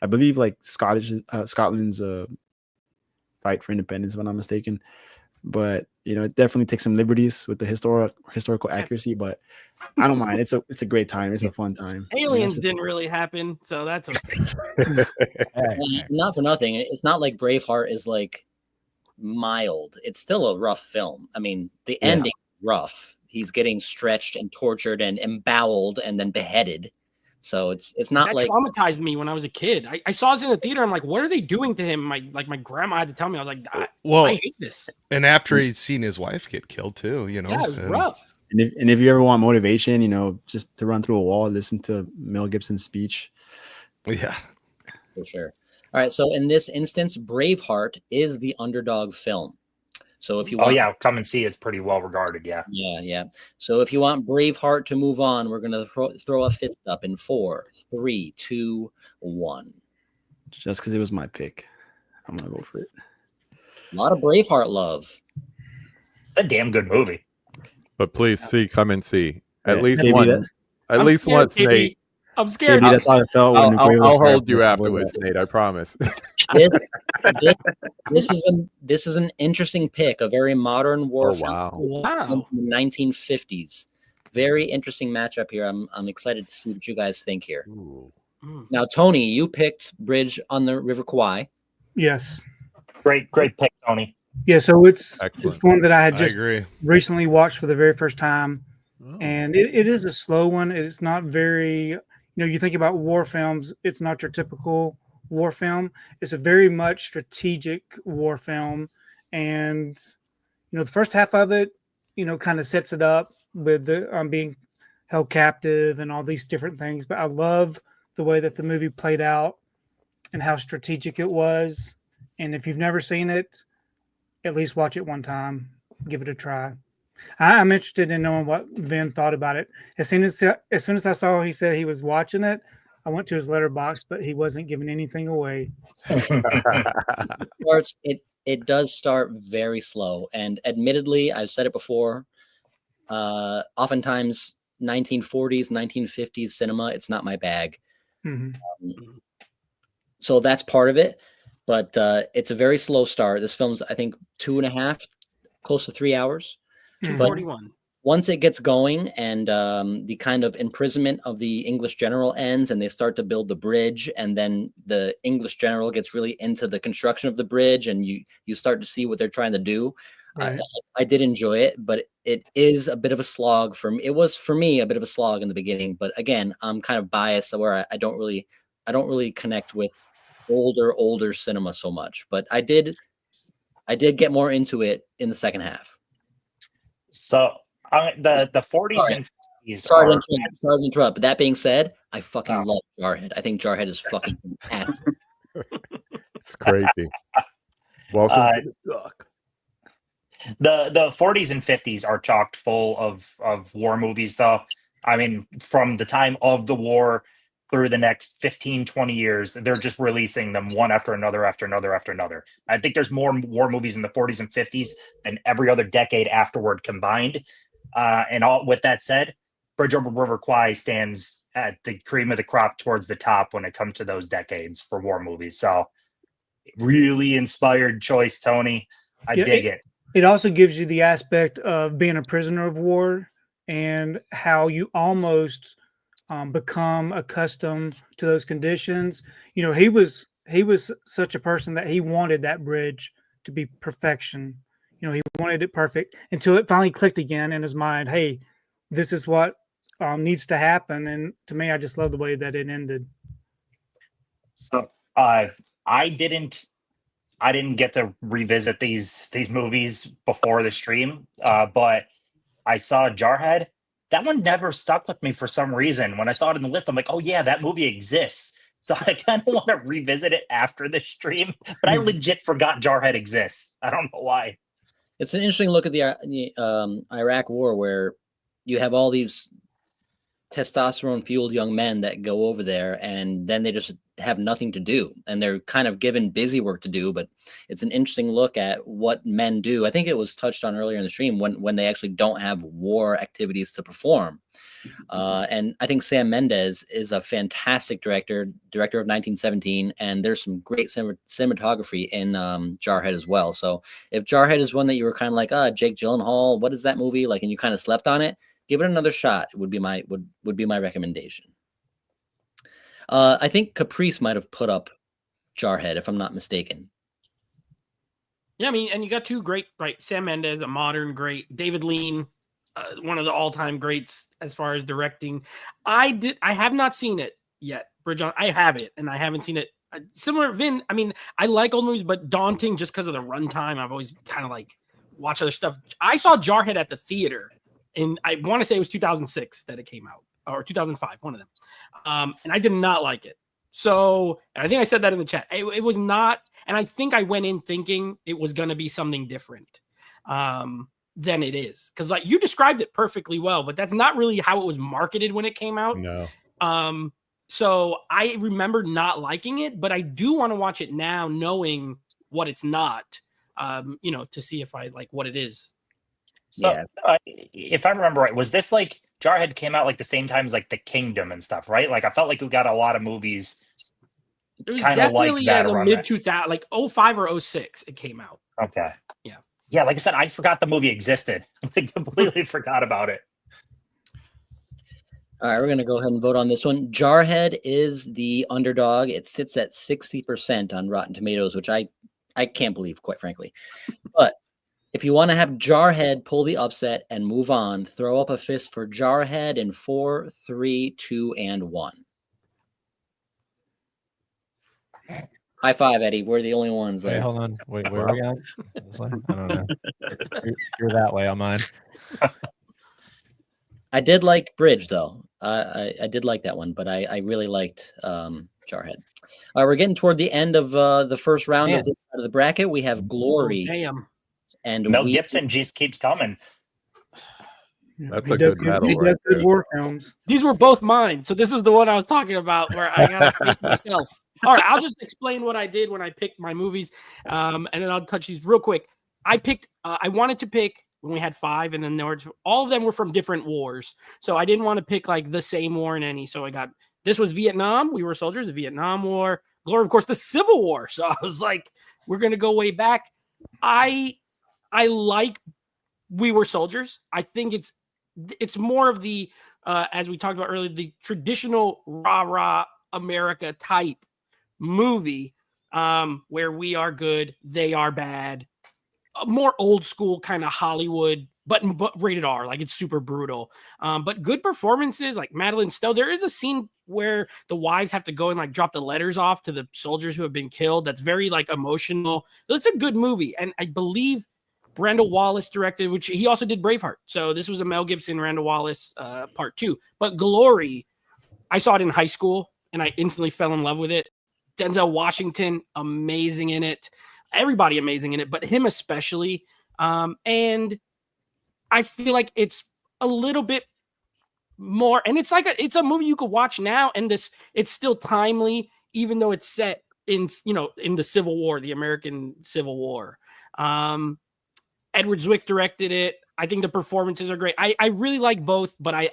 S7: I believe like Scotland's fight for independence, if I'm not mistaken. But it definitely takes some liberties with the historical accuracy, but I don't mind. It's a great time. It's a fun time. I mean, that's
S4: Aliens
S7: just-
S4: didn't really happen, so that's okay.
S1: And not for nothing, it's not like Braveheart is like mild. It's still a rough film. I mean, the
S7: Yeah.
S1: ending is rough. He's getting stretched and tortured and emboweled and then beheaded. So it's not
S4: That
S1: like
S4: traumatized me when I was a kid. I saw this in the theater. I'm like, what are they doing to him? My grandma had to tell me. I was like, I
S9: Well,
S4: hate this.
S9: and after he'd seen his wife get killed too,
S4: Yeah, it was
S9: and-
S4: rough.
S7: And if you ever want motivation, just to run through a wall, listen to Mel Gibson's speech.
S9: Yeah.
S1: For sure. All right. So in this instance, Braveheart is the underdog film. So if you
S6: Oh
S1: want,
S6: yeah, Come and See is pretty well regarded. Yeah.
S1: yeah. So if you want Braveheart to move on, we're gonna throw a fist up in 4, 3, 2, 1.
S7: Just because it was my pick, I'm gonna go for it.
S1: A lot of Braveheart love.
S6: It's a damn good movie.
S5: But please come and see at
S7: Yeah,
S5: least
S7: KB,
S5: one.
S7: that-
S5: At
S4: I'm
S5: least
S4: scared,
S5: once,
S4: KB.
S5: Nate.
S4: I'm scared.
S7: KB, that's how I felt when
S5: I'll hold you afterwards, Nate. I promise.
S1: This this is an interesting pick, a very modern war
S5: Oh
S1: film
S5: wow.
S4: Wow.
S1: from the 1950s. Very interesting matchup here. I'm excited to see what you guys think here.
S5: Ooh.
S1: Now, Tony, you picked Bridge on the River Kwai.
S3: Yes.
S6: Great pick, Tony.
S3: Yeah. So it's
S5: Excellent.
S3: one that I had
S9: I
S3: just
S9: agree.
S3: recently watched for the very first time.
S5: Oh.
S3: And it is a slow one. It's not very, you think about war films, it's not your typical war film. It's a very much strategic war film. And, the first half of it, kind of sets it up with the being held captive and all these different things. But I love the way that the movie played out and how strategic it was. And if you've never seen it, at least watch it one time, give it a try. I'm interested in knowing what Vin thought about it. As soon as I saw he said he was watching it, I went to his letterbox, but he wasn't giving anything away.
S1: It does start very slow, and admittedly, I've said it before. Oftentimes, 1940s, 1950s cinema, it's not my bag.
S3: Mhm.
S1: So that's part of it, but it's a very slow start. This film's, I think, 2.5, close to 3 hours.
S4: 241.
S1: Once it gets going and the kind of imprisonment of the English general ends and they start to build the bridge, and then the English general gets really into the construction of the bridge, and you start to see what they're trying to do.
S3: Right.
S1: I did enjoy it, but it is a bit of a slog for me. It was for me a bit of a slog in the beginning, but again, I'm kind of biased where I don't really connect with older cinema so much. But I did get more into it in the second half.
S6: So the 40s
S1: Sorry.
S6: and 50s
S1: Sorry
S6: are
S1: to interrupt. But that being said, I fucking
S6: Oh.
S1: love Jarhead. I think Jarhead is fucking fantastic.
S5: It's crazy. Welcome to the duck.
S6: the 40s and 50s are chocked full of war movies, though. I mean, from the time of the war through the next 15, 20 years, they're just releasing them one after another, after another, after another. I think there's more war movies in the 40s and 50s than every other decade afterward combined. And all with that said, Bridge over River Kwai stands at the cream of the crop towards the top when it comes to those decades for war movies. So really inspired choice, Tony. I
S3: Yeah,
S6: dig it.
S3: It also gives you the aspect of being a prisoner of war and how you almost become accustomed to those conditions. He was such a person that he wanted that bridge to be perfection. He wanted it perfect until it finally clicked again in his mind. Hey, this is what needs to happen. And to me, I just love the way that it ended.
S6: So I didn't get to revisit these movies before the stream, but I saw Jarhead. That one never stuck with me for some reason. When I saw it in the list, I'm like, oh yeah, that movie exists. So I kind of want to revisit it after the stream, but I legit forgot Jarhead exists. I don't know why.
S1: It's an interesting look at the Iraq War, where you have all these testosterone-fueled young men that go over there, and then they just have nothing to do, and they're kind of given busy work to do. But it's an interesting look at what men do. I think it was touched on earlier in the stream when they actually don't have war activities to perform. And I think Sam Mendes is a fantastic director of 1917, and there's some great cinematography in Jarhead as well. So if Jarhead is one that you were kind of like, Jake Gyllenhaal, what is that movie like, and you kind of slept on it, give it another shot. Would be my recommendation. I think Caprice might have put up Jarhead, if I'm not mistaken.
S4: Yeah, I mean, and you got two great, right? Sam Mendes, a modern great. David Lean, one of the all-time greats as far as directing. I have not seen it yet, Bridge on. I have it, and I haven't seen it. Similar, Vin. I mean, I like old movies, but daunting just because of the runtime. I've always kind of like watch other stuff. I saw Jarhead at the theater, and I want to say it was 2006 that it came out, or 2005, one of them. And I did not like it. So, and I think I said that in the chat. It was not, and I think I went in thinking it was going to be something different than it is. Because like you described it perfectly well, but that's not really how it was marketed when it came out.
S5: No.
S4: So I remember not liking it, but I do want to watch it now, knowing what it's not. To see if I like what it is.
S6: So, if I remember right, was this like Jarhead came out like the same time as like The Kingdom and stuff, right? Like I felt like we got a lot of movies
S4: It was
S6: kind of like
S4: definitely
S6: that
S4: in the
S6: around
S4: mid
S6: that.
S4: 2000, like 05 or 06, it came out.
S6: Okay.
S4: Yeah.
S6: Yeah, like I said, I forgot the movie existed. I completely forgot about it.
S1: All right, we're going to go ahead and vote on this one. Jarhead is the underdog. It sits at 60% on Rotten Tomatoes, which I can't believe, quite frankly. But if you want to have Jarhead pull the upset and move on, throw up a fist for Jarhead in 4, 3, 2, and 1. High five, Eddie. We're the only ones
S2: Wait,
S1: there.
S2: hold on. Wait, where are we on? This way? I don't know. You're that way on mine.
S1: I did like Bridge, though. I did like that one, but I really liked Jarhead. All right, we're getting toward the end of the first round of this side of the bracket. We have Glory.
S4: Damn.
S1: And
S6: Mel Gibson just keeps coming.
S5: That's
S3: He
S5: a
S3: does
S5: good battle
S3: He
S5: right
S3: does good
S5: there.
S3: war films.
S4: These were both mine. So this was the one I was talking about where I got to face myself. All right, I'll just explain what I did when I picked my movies, and then I'll touch these real quick. I wanted to pick when we had 5, and then there were all of them were from different wars. So I didn't want to pick like the same war in any. So this was Vietnam. We were soldiers, the Vietnam War. Glory, of course, the Civil War. So I was like, we're gonna go way back. I like We Were Soldiers. I think it's more of the as we talked about earlier, the traditional rah-rah America type movie where we are good, they are bad, a more old school kind of Hollywood, but rated R, like it's super brutal. But good performances, like Madeline Stowe. There is a scene where the wives have to go and like drop the letters off to the soldiers who have been killed. That's very like emotional. It's a good movie, and I believe Randall Wallace directed, which he also did Braveheart. So this was a Mel Gibson, Randall Wallace part 2. But Glory, I saw it in high school, and I instantly fell in love with it. Denzel Washington, amazing in it. Everybody amazing in it, but him especially. And I feel like it's a little bit more, and it's like it's a movie you could watch now, and it's still timely, even though it's set in the Civil War, the American Civil War. Edward Zwick directed it. I think the performances are great. I really like both, but I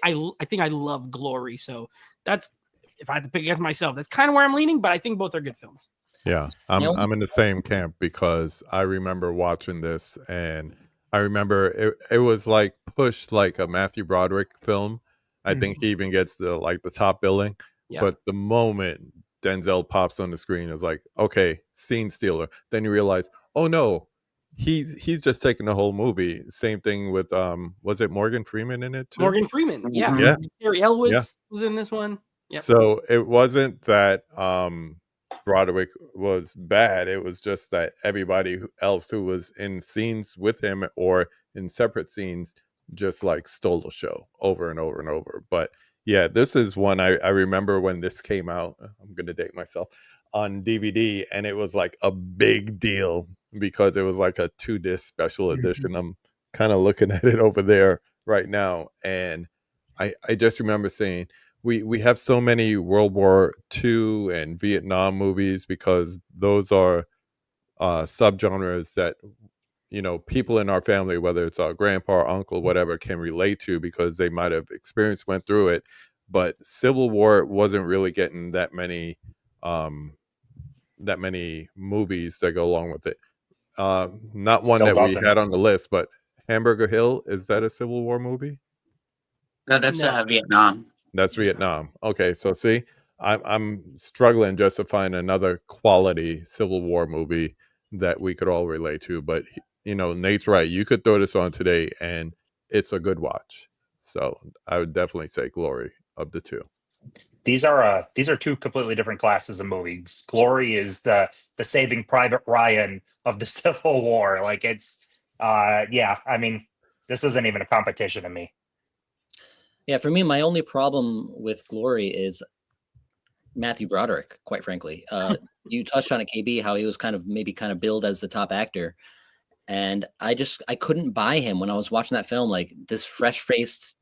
S4: think I love Glory. So that's, if I had to pick against myself, that's kind of where I'm leaning, but I think both are good films.
S5: Yeah, I'm in the same camp because I remember watching this, and I remember it was like pushed like a Matthew Broderick film. I think he even gets the top billing.
S4: Yeah.
S5: But the moment Denzel pops on the screen, is like, okay, scene stealer. Then you realize, oh no, he's just taking the whole movie. Same thing with was it Morgan Freeman in it too?
S4: Morgan Freeman, yeah.
S5: Yeah.
S4: Gary Elwes was in this one. Yep.
S5: So it wasn't that Broderick was bad. It was just that everybody else who was in scenes with him or in separate scenes just like stole the show over and over and over. But yeah, this is one I remember when this came out. I'm going to date myself, on DVD, and it was like a big deal because it was like a 2-disc special edition. I'm kind of looking at it over there right now, and I just remember saying, we have so many World War II and Vietnam movies because those are subgenres that people in our family, whether it's our grandpa or uncle, whatever, can relate to because they might have went through it. But Civil War wasn't really getting that many movies that go along with it. Not one
S6: Still
S5: that
S6: doesn't.
S5: we had on the list, but Hamburger Hill, is that a Civil War movie?
S8: No, that's Vietnam.
S5: That's Vietnam. Okay, so see, I'm struggling just to find another quality Civil War movie that we could all relate to. But Nate's right. You could throw this on today, and it's a good watch. So I would definitely say Glory of the two.
S6: These are two completely different classes of movies. Glory is the Saving Private Ryan of the Civil War. Like it's I mean, this isn't even a competition to me.
S1: Yeah, for me, my only problem with Glory is Matthew Broderick, quite frankly. You touched on it, KB, how he was kind of billed as the top actor. And I couldn't buy him when I was watching that film. Like this fresh faced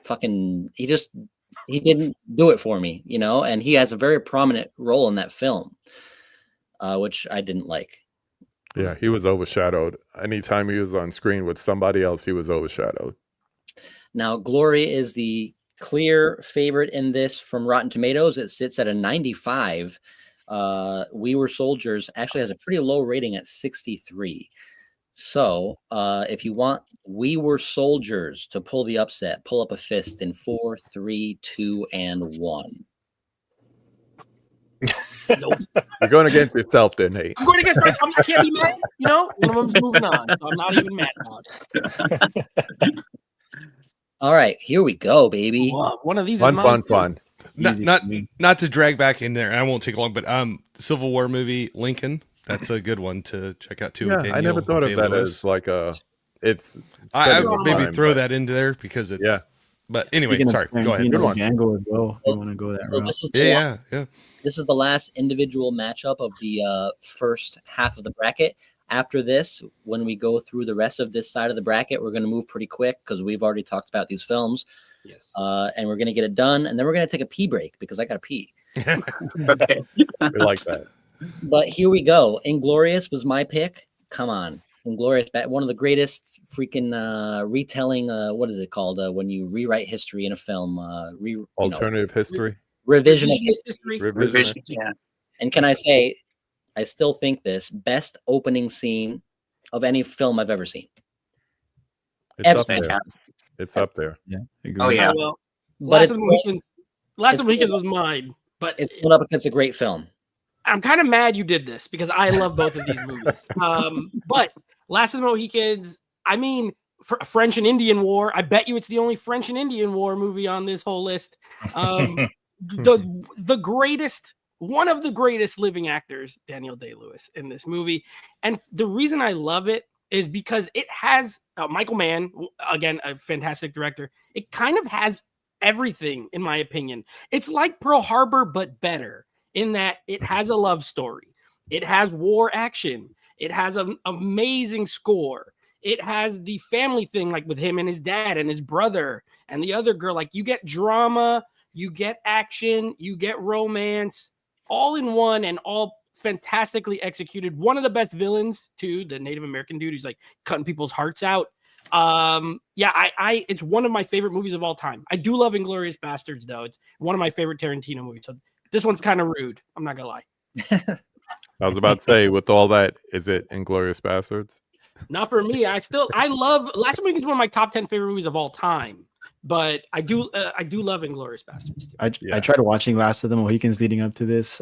S1: fucking, he didn't do it for me, you know, and he has a very prominent role in that film, which I didn't like.
S5: Yeah, he was overshadowed. Anytime he was on screen with somebody else, he was overshadowed.
S1: Now, Glory is the clear favorite in this from Rotten Tomatoes. It sits at a 95. We Were Soldiers actually has a pretty low rating at 63. So if you want We Were Soldiers to pull the upset, pull up a fist in 4, 3, 2, and 1.
S4: Nope.
S5: You're going against yourself there, Nate.
S4: I'm going against myself. I can't be mad. You know, one of them's moving on, so I'm not even mad about it.
S1: All right, here we go, baby.
S4: One of these
S5: Fun,
S4: is
S5: fun,
S4: mine.
S5: fun.
S9: Not to drag back in there. I won't take long, but Civil War movie Lincoln. That's a good one to check out too.
S5: Yeah,
S9: with
S5: I never
S9: Daniel
S5: thought of that
S9: Day-Lewis.
S5: as like a. It's.
S9: I
S5: set in
S9: would
S5: the
S9: maybe
S5: time,
S9: throw
S5: but-
S9: that into there because it's.
S5: Yeah.
S9: But anyway,
S7: Speaking of
S9: sorry. Go ahead.
S7: Tarantino,
S5: Good one.
S7: Django as well. You want to go that
S1: Well,
S7: route?
S1: this is the last,
S9: Yeah.
S1: this is the last individual matchup of the first half of the bracket. After this, when we go through the rest of this side of the bracket, we're going to move pretty quick because we've already talked about these films.
S4: Yes.
S1: And we're going to get it done, and then we're going to take a pee break because I got to pee.
S8: Okay.
S5: We like that.
S1: But here we go. Inglorious was my pick. Come on. Inglorious, one of the greatest freaking retelling. What is it called when you rewrite history in a film?
S5: Alternative history.
S1: Revision.
S4: History.
S5: Revision.
S8: Yeah.
S1: And can I say, I still think this best opening scene of any film I've ever seen.
S5: It's up
S1: Absolutely.
S5: there. It's up there.
S7: Yeah. Agree.
S8: Oh, yeah.
S4: Well,
S1: But
S4: Last
S1: it's
S4: of the Mohicans. Last
S1: it's
S4: of the Mohicans
S1: going
S4: was mine, but
S1: it's going up against a great film.
S4: I'm kind of mad you did this because I love both of these movies. But Last of the Mohicans, I mean, French and Indian War. I bet you it's the only French and Indian War movie on this whole list. The greatest, one of the greatest living actors, Daniel Day-Lewis, in this movie. And the reason I love it is because it has Michael Mann, again, a fantastic director. It kind of has everything, in my opinion. It's like Pearl Harbor, but better in that it has a love story. It has war action. It has an amazing score. It has the family thing, like with him and his dad and his brother and the other girl. Like you get drama, you get action, you get romance, all in one and all fantastically executed. One of the best villains, too, the Native American dude who's like cutting people's hearts out. It's one of my favorite movies of all time. I do love Inglourious Bastards, though. It's one of my favorite Tarantino movies. So this one's kind of rude. I'm not gonna lie.
S5: I was about to say, with all that, is it Inglourious Bastards?
S4: Not for me. I love Last Week is one of my top 10 favorite movies of all time. But I do love Inglourious Bastards too.
S7: I tried watching Last of the Mohicans leading up to this.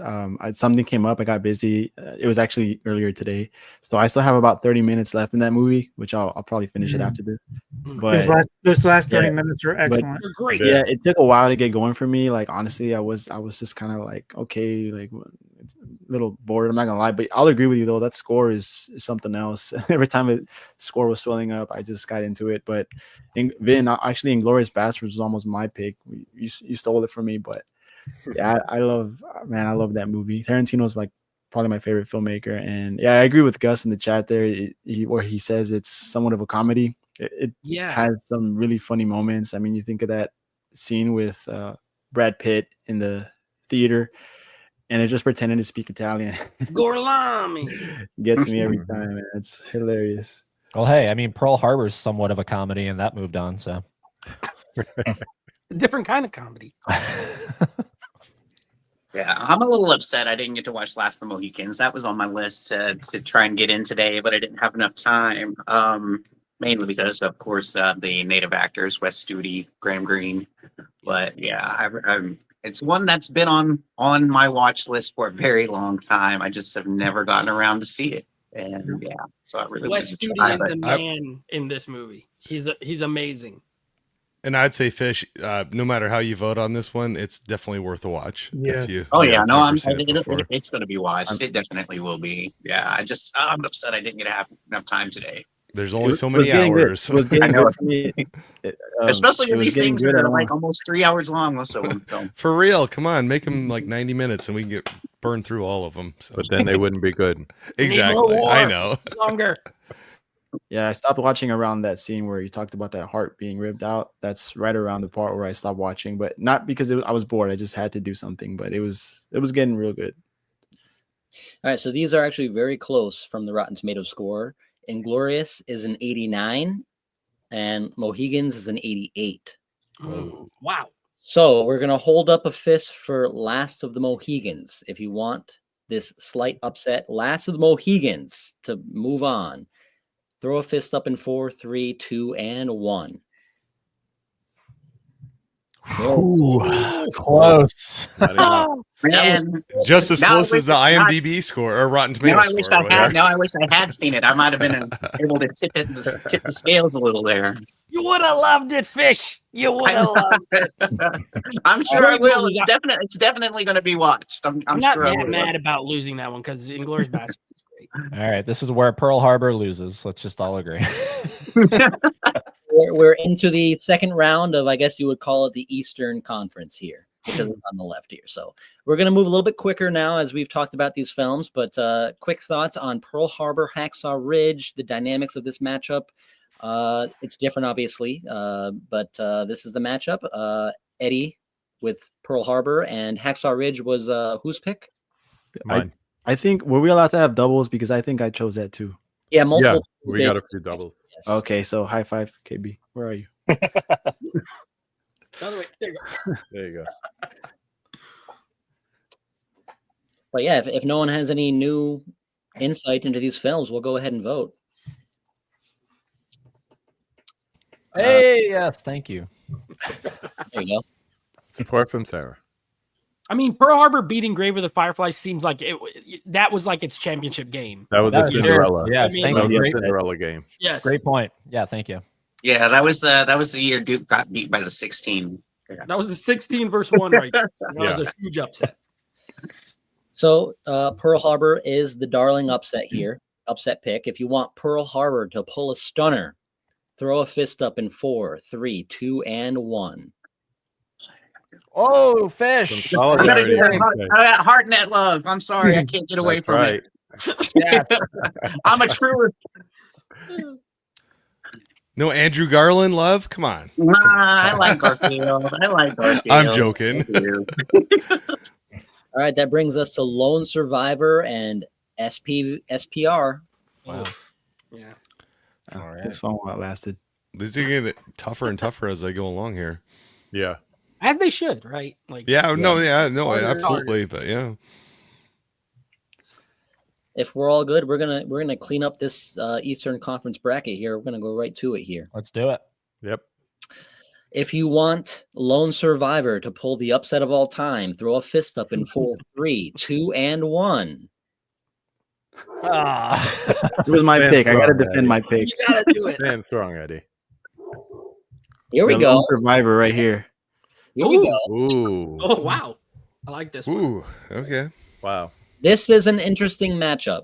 S7: Something came up. I got busy. It was actually earlier today, so I still have about 30 minutes left in that movie, which I'll probably finish it after this. But
S3: Those last 30 minutes are excellent.
S4: They're great.
S7: yeah, it took a while to get going for me. Like honestly, I was just kind of like, okay, like it's a little bored. I'm not gonna lie, but I'll agree with you though. That score is something else. Every time the score was swelling up, I just got into it. But Vin, actually, Inglourious Bastards was almost my pick. You stole it from me, but yeah, I love that movie. Tarantino's like probably my favorite filmmaker, and yeah, I agree with Gus in the chat there, where he says it's somewhat of a comedy. It has some really funny moments. I mean, you think of that scene with Brad Pitt in the theater, and they're just pretending to speak Italian.
S4: Gorlami
S7: Gets me every time, man. It's hilarious.
S2: Well, hey, I mean, Pearl Harbor is somewhat of a comedy, and that moved on. So,
S4: different kind of comedy.
S8: Yeah, I'm a little upset I didn't get to watch Last of the Mohicans. That was on my list to try and get in today, but I didn't have enough time. Mainly because, of course, the native actors, Wes Studi, Graham Greene. But yeah, it's one that's been on my watch list for a very long time. I just have never gotten around to see it. And yeah, so I really
S4: Wes
S8: wanted to
S4: Studi
S8: try,
S4: is
S8: but-
S4: the man in this movie. He's amazing.
S9: And I'd say Fish, no matter how you vote on this one, it's definitely worth a watch.
S3: Yeah.
S9: If you,
S8: Oh
S9: if
S8: yeah,
S9: you've
S8: no,
S9: never seen it before.
S8: it's going to be watched. It definitely will be. Yeah, I'm upset I didn't get enough time today.
S9: There's
S7: It
S9: only
S7: was-
S9: so
S7: it
S9: many
S7: was getting good.
S9: hours.
S7: It was getting
S8: know.
S7: good for me.
S8: Especially
S7: it
S8: with
S7: was
S8: these
S7: getting
S8: things
S7: good.
S8: that
S7: I
S8: are
S7: don't
S8: like
S7: know.
S8: almost 3 hours long, most of them. So
S9: For real, come on, make them like 90 minutes and we can get burned through all of them. So
S5: But then they wouldn't be good.
S4: We need more
S9: exactly, I
S4: war.
S9: know.
S4: Longer.
S7: Yeah, I stopped watching around that scene where you talked about that heart being ripped out. That's right around the part where I stopped watching, but not because I was bored. I just had to do something. But it was getting real good.
S1: All right, so these are actually very close from the Rotten Tomatoes score. Inglorious is an 89, and Mohegans is an 88.
S4: Wow.
S1: So we're going to hold up a fist for Last of the Mohegans. If you want this slight upset, Last of the Mohegans to move on, throw a fist up in 4, 3, 2, and 1.
S2: Ooh, close.
S5: Not enough.
S8: man,
S9: Just as
S8: Now I
S9: close
S8: wish
S9: as the
S8: I had-
S9: IMDb score or Rotten
S8: now
S9: Tomatoes
S8: I wish
S9: score. or
S8: I had.
S9: whatever.
S8: Now I wish I had seen it. I might have been able to tip the scales a little there.
S4: You would have loved it, Fish. You would have loved it.
S8: I'm sure I
S4: Great
S8: will.
S4: movies.
S8: It's definitely going to be watched. I'm
S4: I'm not
S8: sure I
S4: that
S8: will.
S4: mad about losing that one because Inglourious Basterds is great.
S2: All right, this is where Pearl Harbor loses. Let's just all agree.
S1: We're into the second round of, I guess you would call it the Eastern Conference here, because it's on the left here. So we're going to move a little bit quicker now as we've talked about these films, but quick thoughts on Pearl Harbor, Hacksaw Ridge, the dynamics of this matchup. It's different, obviously, but this is the matchup. Eddie with Pearl Harbor, and Hacksaw Ridge was whose pick?
S5: Mine.
S7: I think were we allowed to have doubles because I think I chose that too.
S1: Yeah,
S5: Yeah,
S1: multiple.
S5: we got a few doubles.
S1: Yes.
S7: Okay, so high five, KB. Where are you?
S4: Another way. There you go.
S5: There you go.
S1: But yeah, if no one has any new insight into these films, we'll go ahead and vote.
S2: Hey, yes, thank you.
S1: There you go.
S5: Support from Sarah.
S4: I mean, Pearl Harbor beating Grave of the Fireflies seems like that was like its championship game.
S5: That was
S2: That
S5: a
S2: was
S5: Cinderella.
S2: Yes,
S4: I mean,
S2: thank
S5: That was
S2: you.
S5: a
S2: Great,
S5: Cinderella game.
S4: Yes.
S2: great point. Yeah, thank you.
S8: Yeah, that was the year Duke got beat by the 16.
S4: That was the 16 versus 1 right there. That was a huge upset.
S1: So Pearl Harbor is the darling upset here, upset pick. If you want Pearl Harbor to pull a stunner, throw a fist up in 4, 3, 2, and 1.
S2: Oh, Fish.
S5: Some
S8: I gotta
S5: solidarity.
S8: do that Heartnet love. I'm sorry, I can't get away
S5: That's
S8: from
S5: right.
S8: it. I'm a true.
S9: No Andrew Garland love? Come on.
S8: Nah, I like Garfield.
S9: I'm joking.
S8: Thank you.
S1: All right, that brings us to Lone Survivor and SPR.
S4: Wow. Yeah.
S2: All right.
S7: This one while it lasted.
S9: These are getting tougher and tougher as I go along here.
S5: Yeah.
S4: As they should, right? Like
S9: Yeah, no,
S4: Harder,
S9: absolutely. But yeah.
S1: If we're all good, we're gonna clean up this Eastern Conference bracket here. We're gonna go right to it here.
S2: Let's do it.
S5: Yep.
S1: If you want Lone Survivor to pull the upset of all time, throw a fist up in 4, 3, 2, and 1.
S7: It was my
S5: Stand
S7: pick. I gotta
S5: strong,
S7: defend
S5: Eddie.
S7: my pick.
S4: you gotta do it.
S5: Stand strong, Eddie.
S1: Here we
S7: The
S1: go.
S7: lone survivor right here.
S1: Here we go.
S5: Ooh.
S4: Oh wow. I like this one.
S9: Ooh, okay.
S5: Wow.
S1: This is an interesting matchup.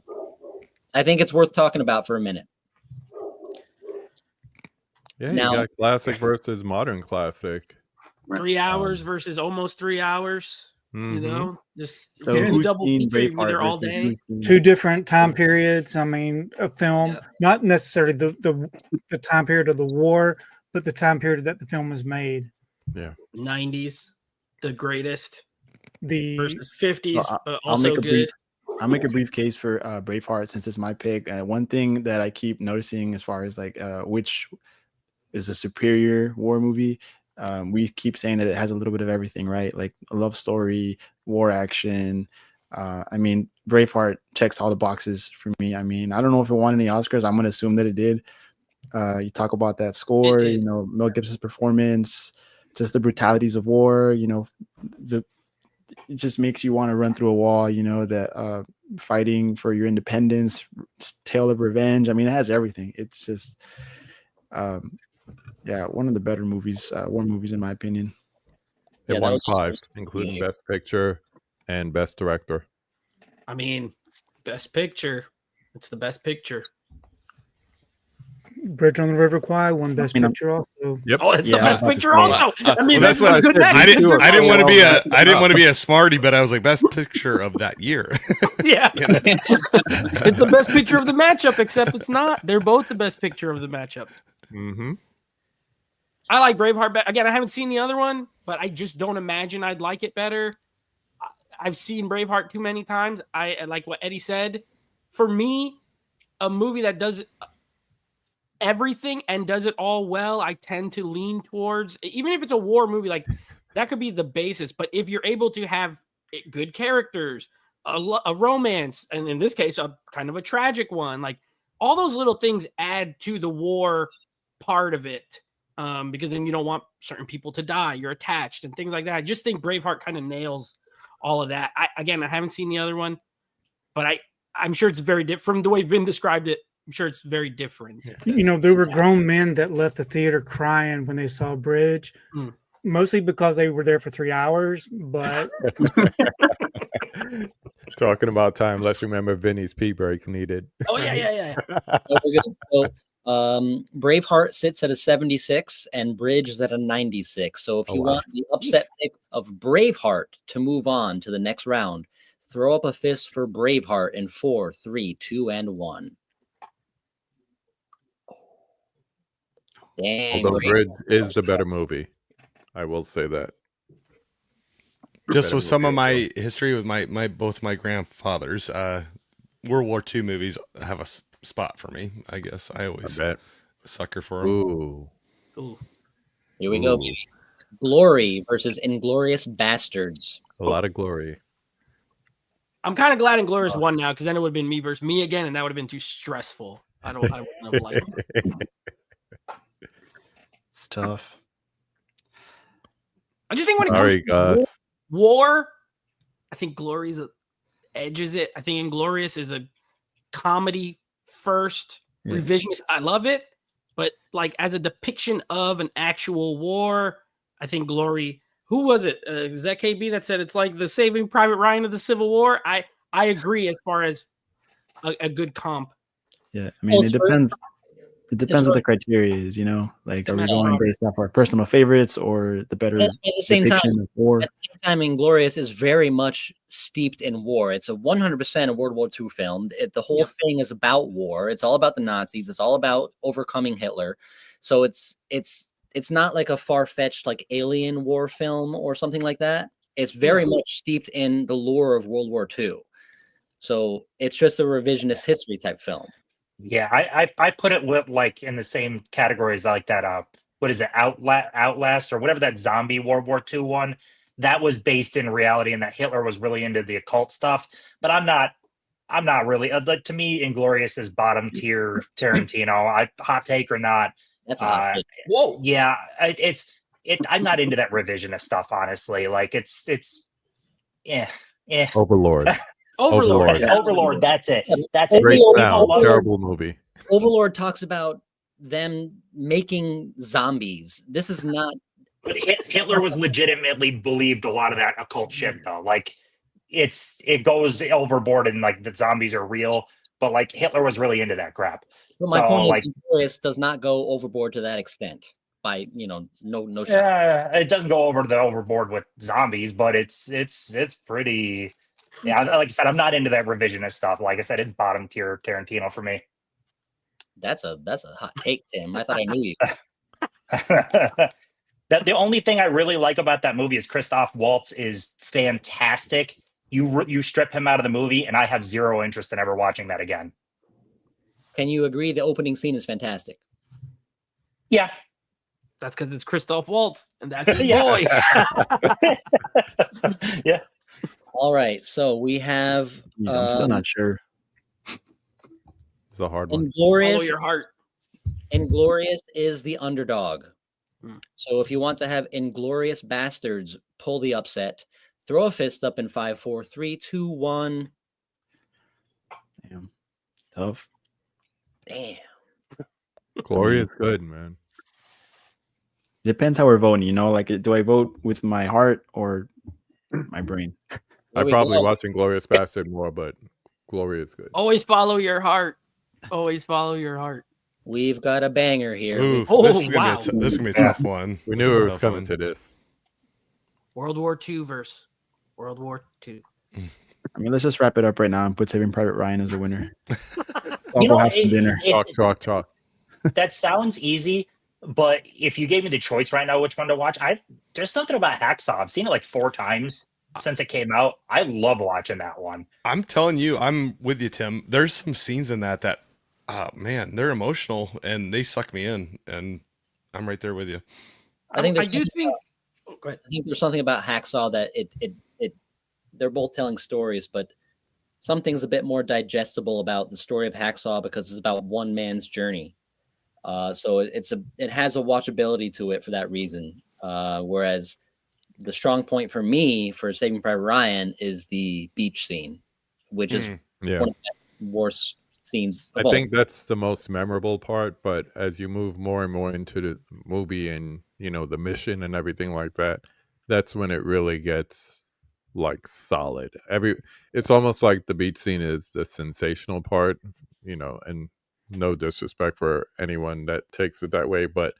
S1: I think it's worth talking about for a minute.
S5: Yeah,
S1: Now-
S5: you got classic versus modern classic.
S4: 3 hours versus almost 3 hours.
S5: Mhm.
S4: You know, just
S7: So
S4: do
S7: who's
S4: double
S7: seen
S4: feature. You can be
S7: Braveheart
S4: there all
S7: versus
S4: day.
S7: who's seen-
S3: Two different time periods. I mean, a film,
S4: Yeah.
S3: not necessarily the time period of the war, but the time period that the film was made.
S4: 90s, the greatest
S3: The
S4: versus 50s,
S7: Well,
S4: but
S7: I'll
S4: also
S7: make a
S4: good.
S7: brief. I'll make a brief case for Braveheart since it's my pick. One thing that I keep noticing as far as like which is a superior war movie, we keep saying that it has a little bit of everything, right? Like a love story, war action. I mean, Braveheart checks all the boxes for me. I mean, I don't know if it won any Oscars. I'm going to assume that it did. You talk about that score,
S4: did.
S7: you know, Mel Gibson's performance, just the brutalities of war, you know, it just makes you want to run through a wall, you know, that fighting for your independence, tale of revenge. I mean, it has everything. It's just, yeah, one of the better movies, war movies, in my opinion.
S5: It
S1: Yeah, that
S5: won
S1: was
S5: 5, including
S1: Yeah.
S5: Best Picture and Best Director.
S4: I mean, best picture. It's the best picture.
S3: Bridge on the River Kwai won Best
S7: You know-
S3: Picture also.
S5: Yep.
S4: Oh, it's
S7: Yeah,
S4: the
S7: I was
S4: best
S7: about to
S4: picture
S7: say-
S4: also. I mean,
S5: Well, that's what I
S4: good
S5: said.
S4: match.
S9: I didn't. I didn't want to be a.
S5: Well,
S9: I didn't want to be a smarty, but I was like best picture of that year.
S4: Yeah. It's the best picture of the matchup, except it's not. They're both the best picture of the matchup.
S5: Mm-hmm.
S4: I like Braveheart better. Again, I haven't seen the other one, but I just don't imagine I'd like it better. I've seen Braveheart too many times. I like what Eddie said. For me, a movie that does everything and does it all well, I tend to lean towards, even if it's a war movie, like that could be the basis. But if you're able to have good characters, a romance, and in this case, a kind of a tragic one, like all those little things add to the war part of it. Because then you don't want certain people to die. You're attached and things like that. I just think Braveheart kind of nails all of that. I haven't seen the other one, but I'm sure it's very different from the way Vin described it. I'm sure it's very different.
S3: You know, there were grown men that left the theater crying when they saw Bridge, mostly because they were there for 3 hours. But
S5: Talking about time. Let's remember Vinny's pee break needed.
S4: Oh yeah.
S1: So, Braveheart sits at a 76 and Bridge is at a 96. So if you want the upset pick of Braveheart to move on to the next round, throw up a fist for Braveheart in 4, 3, 2, and 1. Dang,
S5: Although
S1: Braveheart.
S5: Bridge is the better movie. I will say that.
S9: Just
S5: Better
S9: with some of
S5: movie.
S9: my history with my both my grandfathers, World War II movies have a spot for me. I guess I
S5: I
S9: always
S5: bet.
S9: sucker for them.
S5: Ooh.
S4: Ooh.
S1: Here we go,
S5: Ooh.
S1: baby. Glory versus Inglorious Bastards.
S5: A lot of glory.
S4: I'm kind of glad Inglourious won now, because then it would have been me versus me again, and that would have been too stressful. I wouldn't have liked it.
S7: It's tough.
S4: I just think when it comes
S5: Sorry,
S4: to
S5: Gus.
S4: war, I think Glory edges it. I think Inglorious is a comedy first,
S7: Yeah.
S4: revisionist. I love it, but like as a depiction of an actual war, I think Glory. Who was it? Was that KB that said it's like the Saving Private Ryan of the Civil War? I agree as far as a good comp.
S7: Yeah, I mean,
S1: it's
S7: it
S1: for-
S7: depends. It depends what
S1: for-
S7: the criteria is, you know. Like, are we
S4: Matt
S7: going
S4: Roberts.
S7: based off our personal favorites or the better
S1: At the same time,
S7: depiction of war?
S1: At the same time, Inglorious is very much steeped in war. It's a 100% a World War II film. The whole thing is about war. It's all about the Nazis. It's all about overcoming Hitler. So it's not like a far-fetched like alien war film or something like that. It's very much steeped in the lore of World War II. So it's just a revisionist history type film.
S6: Yeah, I put it with like in the same categories like that. What is it, Outlast or whatever that zombie World War II one? That was based in reality, and that Hitler was really into the occult stuff. But I'm not really. Like, to me, Inglorious is bottom tier Tarantino. Hot take or not.
S1: That's a hot take.
S4: Whoa.
S6: Yeah, I'm not into that revisionist stuff, honestly. Like it's
S5: Overlord.
S4: Overlord.
S5: Overlord.
S6: Overlord. That's it. That's
S1: Overlord.
S6: it.
S5: Great
S6: People
S5: sound.
S6: love it.
S5: Terrible movie.
S1: Overlord talks about them making zombies. This is not.
S6: But Hitler was legitimately believed a lot of that occult shit, though. Like it goes overboard, and like the zombies are real. But like Hitler was really into that crap.
S1: But my
S6: So,
S1: point
S6: like-
S1: is, Inglorious does not go overboard to that extent. By no shot.
S6: Yeah, it doesn't go overboard with zombies, but it's pretty. Yeah, like I said, I'm not into that revisionist stuff. Like I said, it's bottom tier Tarantino for me.
S1: That's a hot take, Tim. I thought I knew you.
S6: The only thing I really like about that movie is Christoph Waltz is fantastic. You strip him out of the movie, and I have zero interest in ever watching that again.
S1: Can you agree the opening scene is fantastic?
S6: Yeah,
S4: That's because it's Christoph Waltz, and that's his
S6: Yeah.
S4: boy.
S6: yeah.
S1: All right, so we have
S7: Yeah, I'm still not sure.
S5: It's a hard one.
S4: Follow
S1: Inglorious.
S4: your heart.
S1: Inglorious is the underdog.
S4: Hmm.
S1: So if you want to have Inglorious Bastards pull the upset, throw a fist up in 5, 4, 3, 2, 1.
S7: Damn. Tough.
S1: Damn.
S5: Glory is good, man.
S7: Depends how we're voting, you know. Like, do I vote with my heart or my brain?
S5: I
S1: There we
S5: probably
S1: go.
S5: watch Inglorious Bastard more, but Glory is good.
S4: Always follow your heart. Always follow your heart.
S1: we've got a banger here.
S9: Ooh,
S4: Oh,
S9: this is gonna
S4: wow.
S9: be this is gonna be a tough one.
S5: We
S9: This
S5: knew
S9: is a
S5: it was
S9: tough
S5: coming
S9: one.
S5: to this.
S4: World War II versus World War II.
S7: I mean, let's just wrap it up right now and put Saving Private Ryan as a winner. Let's all
S6: You
S7: go
S6: know,
S7: have some dinner.
S5: Talk.
S6: that sounds easy, but if you gave me the choice right now which one to watch, there's something about Hacksaw. I've seen it like 4 times since it came out. I love watching that one.
S9: I'm telling you, I'm with you, Tim. There's some scenes in that man, they're emotional and they suck me in, and I'm right there with you.
S1: I think
S4: I
S1: there's
S4: do
S1: something
S4: think.
S1: about-
S4: Oh, go ahead.
S1: I think there's something about Hacksaw that it they're both telling stories, but something's a bit more digestible about the story of Hacksaw because it's about one man's journey. So it has a watchability to it for that reason. Whereas the strong point for me for Saving Private Ryan is the beach scene, which is
S5: Yeah.
S1: one of the best worst scenes.
S5: I
S1: of all.
S5: think that's the most memorable part, but as you move more and more into the movie and, you know, the mission and everything like that, that's when it really gets like solid. It's almost like the beach scene is the sensational part, you know, and no disrespect for anyone that takes it that way, but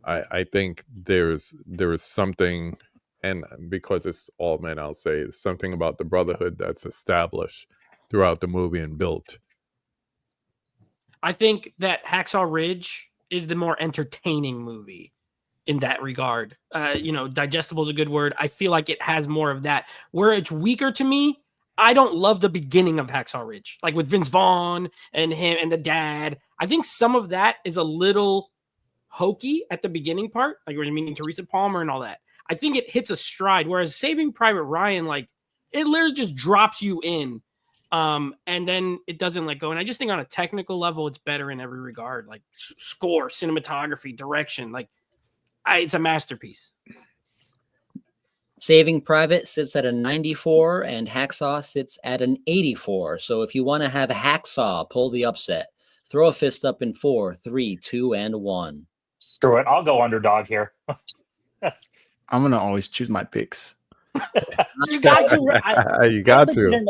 S5: I think there's something, and because it's all men, I'll say something about the brotherhood that's established throughout the movie and built.
S4: I think that Hacksaw Ridge is the more entertaining movie in that regard. Digestible is a good word. I feel like it has more of that. Where it's weaker to me, I don't love the beginning of Hacksaw Ridge, like with Vince Vaughn and him and the dad. I think some of that is a little hokey at the beginning part, like we're meeting Teresa Palmer and all that. I think it hits a stride, whereas Saving Private Ryan, like it literally just drops you in. And then it doesn't let go. And I just think on a technical level, it's better in every regard, like score, cinematography, direction. Like it's a masterpiece.
S1: Saving Private sits at a 94 and Hacksaw sits at an 84. So if you want to have Hacksaw pull the upset, throw a fist up in 4, 3, 2, and 1.
S6: Screw it. I'll go underdog here.
S7: I'm gonna always choose my picks.
S6: You got to.
S5: You got to.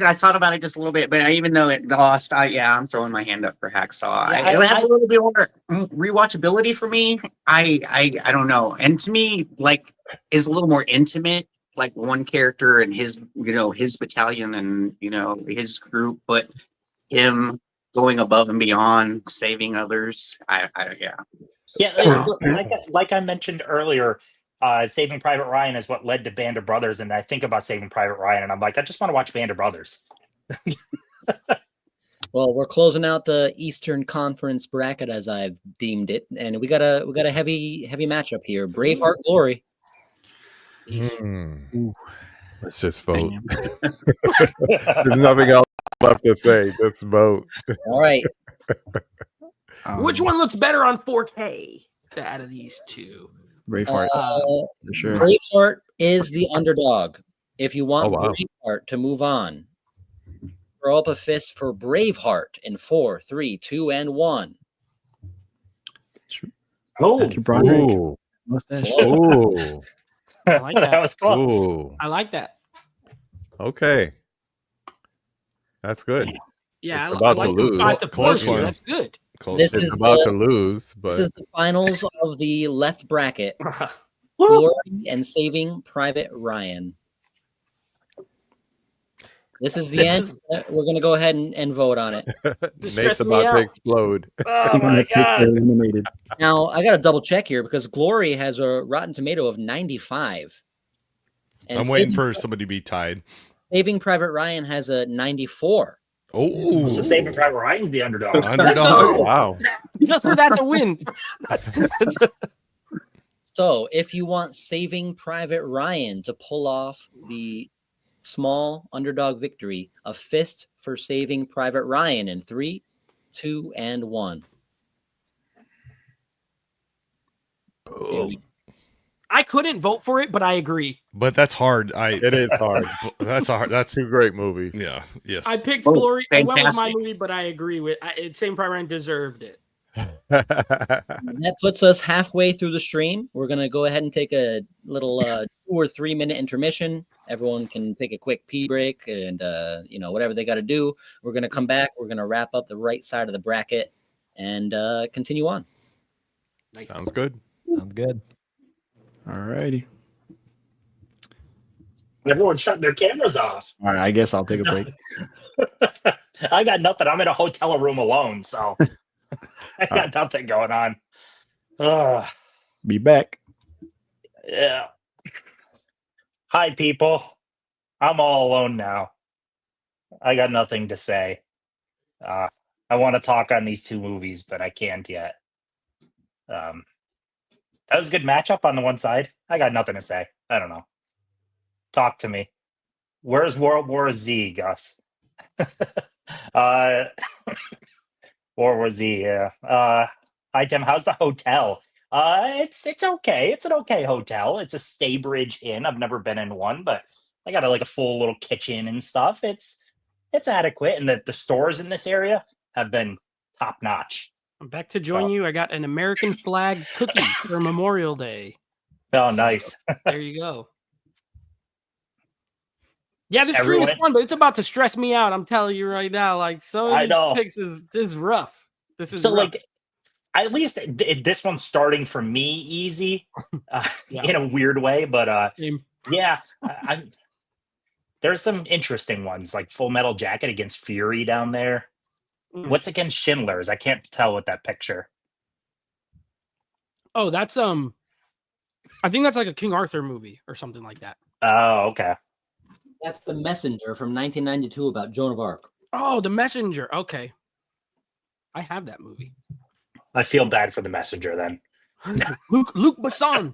S8: I thought about it just a little bit, but even though it lost, I'm throwing my hand up for Hacksaw.
S6: Yeah,
S8: It has a little bit more rewatchability for me. I don't know, and to me, like, is a little more intimate. Like one character and his battalion and his group, but him going above and beyond, saving others.
S6: Yeah, like I mentioned earlier, Saving Private Ryan is what led to Band of Brothers, and I think about Saving Private Ryan, and I'm like, I just want to watch Band of Brothers.
S1: Well, we're closing out the Eastern Conference bracket as I've deemed it, and we got a heavy matchup here. Braveheart Glory.
S5: Let's just vote. There's nothing else left to say. Just vote.
S1: All right.
S4: Which one looks better on 4K out of these two?
S7: Braveheart, for sure.
S1: Braveheart is the underdog. If you want
S5: wow.
S1: Braveheart to move on, throw up a fist for Braveheart in 4, 3, 2, and 1.
S6: Oh,
S7: Matthew Broderick,
S5: Ooh.
S7: mustache.
S5: Ooh.
S4: I like that.
S6: that was close.
S5: Ooh.
S4: I like that.
S5: Okay. That's good.
S4: Yeah,
S5: It's
S4: I
S5: about
S4: like
S5: to
S4: the
S5: lose.
S4: 5 to 4
S9: Close
S4: here.
S9: one.
S4: That's good.
S9: Close.
S1: This
S5: It's
S1: is
S5: about
S1: the-
S5: to lose,
S1: This
S5: but
S1: is the finals of the left bracket. Glory and Saving Private Ryan. This is the end. We're going to go ahead and vote on it.
S5: Nate's
S4: stressing me
S5: about to
S4: out.
S5: explode.
S4: Oh my god.
S7: Eliminated.
S1: Now, I got to double check here because Glory has a Rotten Tomato of 95. And
S9: I'm waiting for somebody to be tied.
S1: Saving Private Ryan has a 94.
S9: Oh,
S6: So Saving Private Ryan's the underdog.
S9: underdog.
S5: Wow.
S4: Just for that's a win.
S1: So, if you want Saving Private Ryan to pull off the small underdog victory, a fist for Saving Private Ryan in 3, 2, and 1.
S4: I couldn't vote for it, but I agree.
S9: But that's hard.
S5: It is hard.
S9: That's hard. That's
S5: Two great movies.
S9: yeah. Yes.
S4: I picked
S8: Oh,
S4: Glory. I went with my
S8: fantastic.
S4: movie, but I agree with Saving Private Ryan deserved it.
S1: That puts us halfway through the stream. We're going to go ahead and take a little 2 or 3 minute intermission. Everyone can take a quick pee break and, whatever they got to do. We're going to come back. We're going to wrap up the right side of the bracket. and continue on.
S4: Nice.
S5: Sounds good.
S2: Sounds good.
S7: All righty.
S6: Everyone shut their cameras off.
S7: All right. I guess I'll take a break.
S6: I got nothing. I'm in a hotel room alone, so I got nothing going on.
S7: Be back.
S6: Yeah. Hi, people. I'm all alone now. I got nothing to say. I want to talk on these two movies, but I can't yet. That was a good matchup on the one side. I got nothing to say. I don't know. Talk to me. Where's World War Z, Gus? World War Z, yeah. Hi, Tim. How's the hotel? It's okay. It's an okay hotel. It's a Staybridge Inn. I've never been in one, but I got a full little kitchen and stuff. It's adequate, and the stores in this area have been top notch.
S4: I'm back to join you. I got an American flag cookie for Memorial Day.
S6: Oh, nice.
S4: There you go. Yeah, this stream is fun, but it's about to stress me out. I'm telling you right now. Like, so
S6: I know.
S4: picks is rough. This is
S6: so
S4: rough.
S6: like. At least this one's starting for me easy, in a weird way. But yeah, there's some interesting ones like Full Metal Jacket against Fury down there. What's against Schindler's? I can't tell with that picture.
S4: Oh, that's I think that's like a King Arthur movie or something like that.
S6: Oh, okay.
S1: That's The Messenger from 1992 about Joan of Arc.
S4: Oh, The Messenger. Okay, I have that movie.
S6: I feel bad for The Messenger then.
S4: Luc Besson.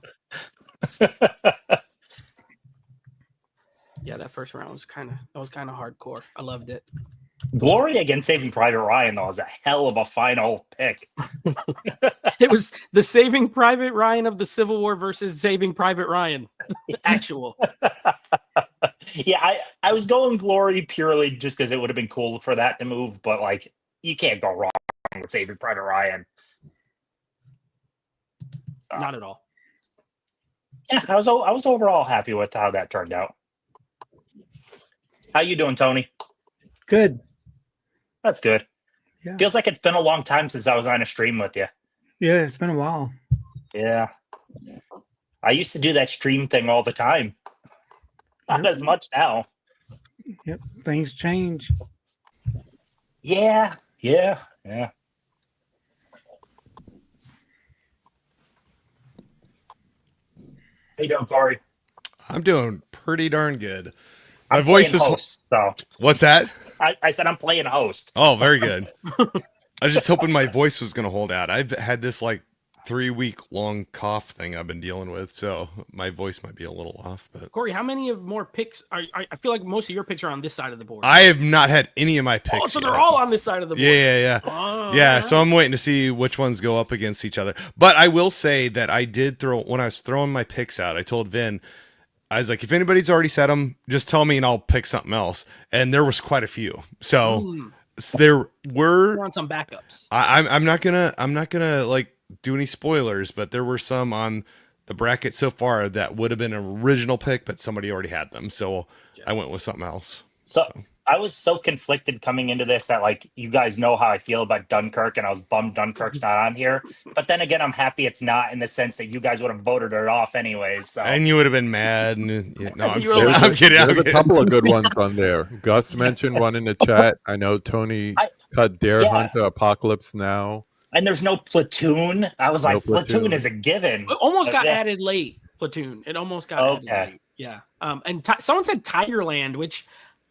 S4: Yeah, that first round was kind of hardcore. I loved it.
S6: Glory against Saving Private Ryan though is a hell of a final pick.
S4: It was the Saving Private Ryan of the Civil War versus Saving Private Ryan. Actual.
S6: Yeah, I was going Glory purely just because it would have been cool for that to move, but like you can't go wrong with Saving Private Ryan.
S4: Not at all.
S6: Yeah, I was overall happy with how that turned out. How you doing, Tony?
S3: Good.
S6: That's good.
S3: Yeah.
S6: Feels like it's been a long time since I was on a stream with you.
S3: Yeah, it's been a while.
S6: Yeah. I used to do that stream thing all the time. Not as much now.
S3: Yep. Things change.
S6: Yeah. How you doing, Corey?
S9: I'm doing pretty darn good. My
S6: I'm
S9: voice
S6: playing
S9: is.
S6: host, so
S9: What's that?
S6: I said I'm playing host.
S9: Oh, very good. I was just hoping my voice was going to hold out. I've had this like 3-week long cough thing I've been dealing with, so my voice might be a little off. But
S4: Corey, how many of more picks I feel like most of your picks are on this side of the board.
S9: I have not had any of my picks.
S4: Oh, so
S9: yet.
S4: they're all on this side of the board.
S9: Yeah.
S4: Oh,
S9: Yeah, so I'm waiting to see which ones go up against each other. But I will say that I did when I was throwing my picks out, I told Vin, I was like, if anybody's already set them, just tell me and I'll pick something else. And there was quite a few. So there were
S4: on some backups.
S9: I'm not gonna like do any spoilers, but there were some on the bracket so far that would have been an original pick, but somebody already had them. So I went with something else.
S6: So I was so conflicted coming into this that like you guys know how I feel about Dunkirk, and I was bummed Dunkirk's not on here. But then again, I'm happy it's not in the sense that you guys would have voted it off anyways. So.
S9: And you would have been mad. And, no, I'm
S5: There's
S9: kidding.
S5: There's a couple of good ones on there. Gus mentioned one in the chat. I know Tony cut Dare Hunt to Apocalypse Now.
S6: And there's no Platoon. I was like, Platoon is a given.
S4: It almost got added late. Platoon. It almost got added late. Yeah. And someone said Tigerland, which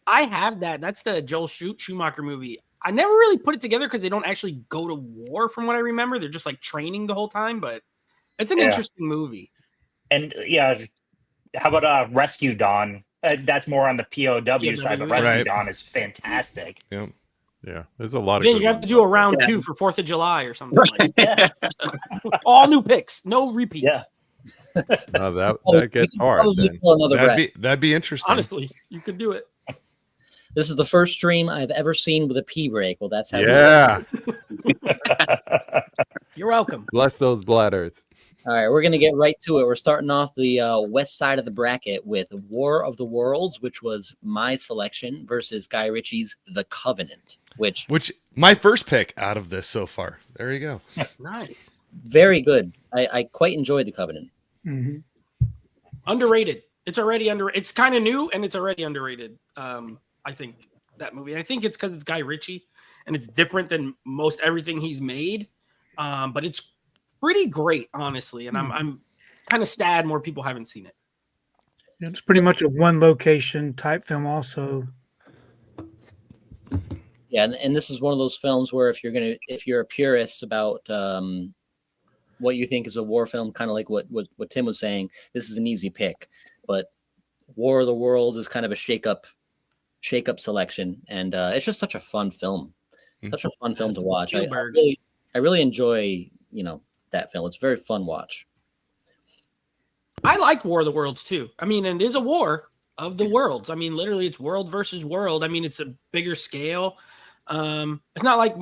S4: I have that. That's the Joel Schumacher movie. I never really put it together because they don't actually go to war, from what I remember. They're just like training the whole time, but it's an interesting movie.
S6: And how about Rescue Dawn? That's more on the POW side, but Rescue Dawn is fantastic.
S5: Yeah, there's a lot of.
S4: Then you have to do a round 2 for 4th of July or something like that. All new picks, no repeats.
S5: Yeah. No, that gets hard. Then.
S9: That'd be interesting.
S4: Honestly, you could do it.
S1: This is the first stream I've ever seen with a pee break. Well, that's how.
S5: Yeah.
S4: You're welcome.
S5: Bless those bladders.
S1: All right, we're going to get right to it. We're starting off the west side of the bracket with War of the Worlds, which was my selection, versus Guy Ritchie's The Covenant, which
S9: my first pick out of this so far. There you go.
S4: Nice.
S1: very good. I quite enjoyed The Covenant.
S3: Hmm.
S4: Underrated. It's already It's kind of new and it's already underrated. I think that movie. I think it's because it's Guy Ritchie and it's different than most everything he's made. But it's pretty great, honestly. And I'm kind of sad more people haven't seen it.
S3: It's pretty much a one location type film, also.
S1: Yeah, and this is one of those films where if you're a purist about what you think is a war film, kind of like what Tim was saying, this is an easy pick. But War of the Worlds is kind of a shake up selection, and it's just such a fun film, such a fun film to watch. I really enjoy that film. It's a very fun watch.
S4: I like War of the Worlds too. I mean, and it is a war of the worlds. I mean, literally, it's world versus world. I mean, it's a bigger scale. It's not like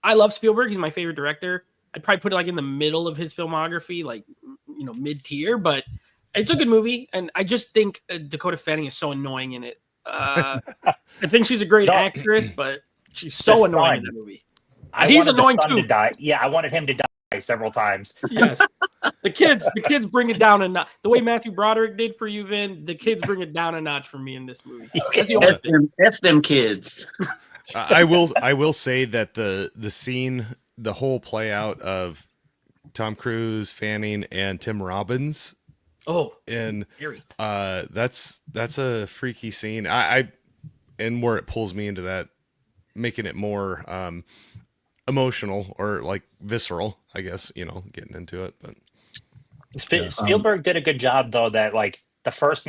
S4: I love Spielberg. He's my favorite director. I'd probably put it like in the middle of his filmography, like mid tier. But it's a good movie, and I just think Dakota Fanning is so annoying in it. I think she's a great actress, but she's so annoying in the movie. He's annoying too.
S6: Yeah, I wanted him to die several times.
S4: Yes, the kids bring it down a notch. The way Matthew Broderick did for you, Vin, the kids bring it down a notch for me in this movie. That's the only thing.
S8: F them kids.
S9: I will say that the scene, the whole play out of Tom Cruise, Fanning, and Tim Robbins.
S4: Oh,
S9: and
S4: scary.
S9: That's a freaky scene. And where it pulls me into that, making it more emotional or like visceral, I guess, getting into it. But
S6: Spielberg did a good job though, that like the first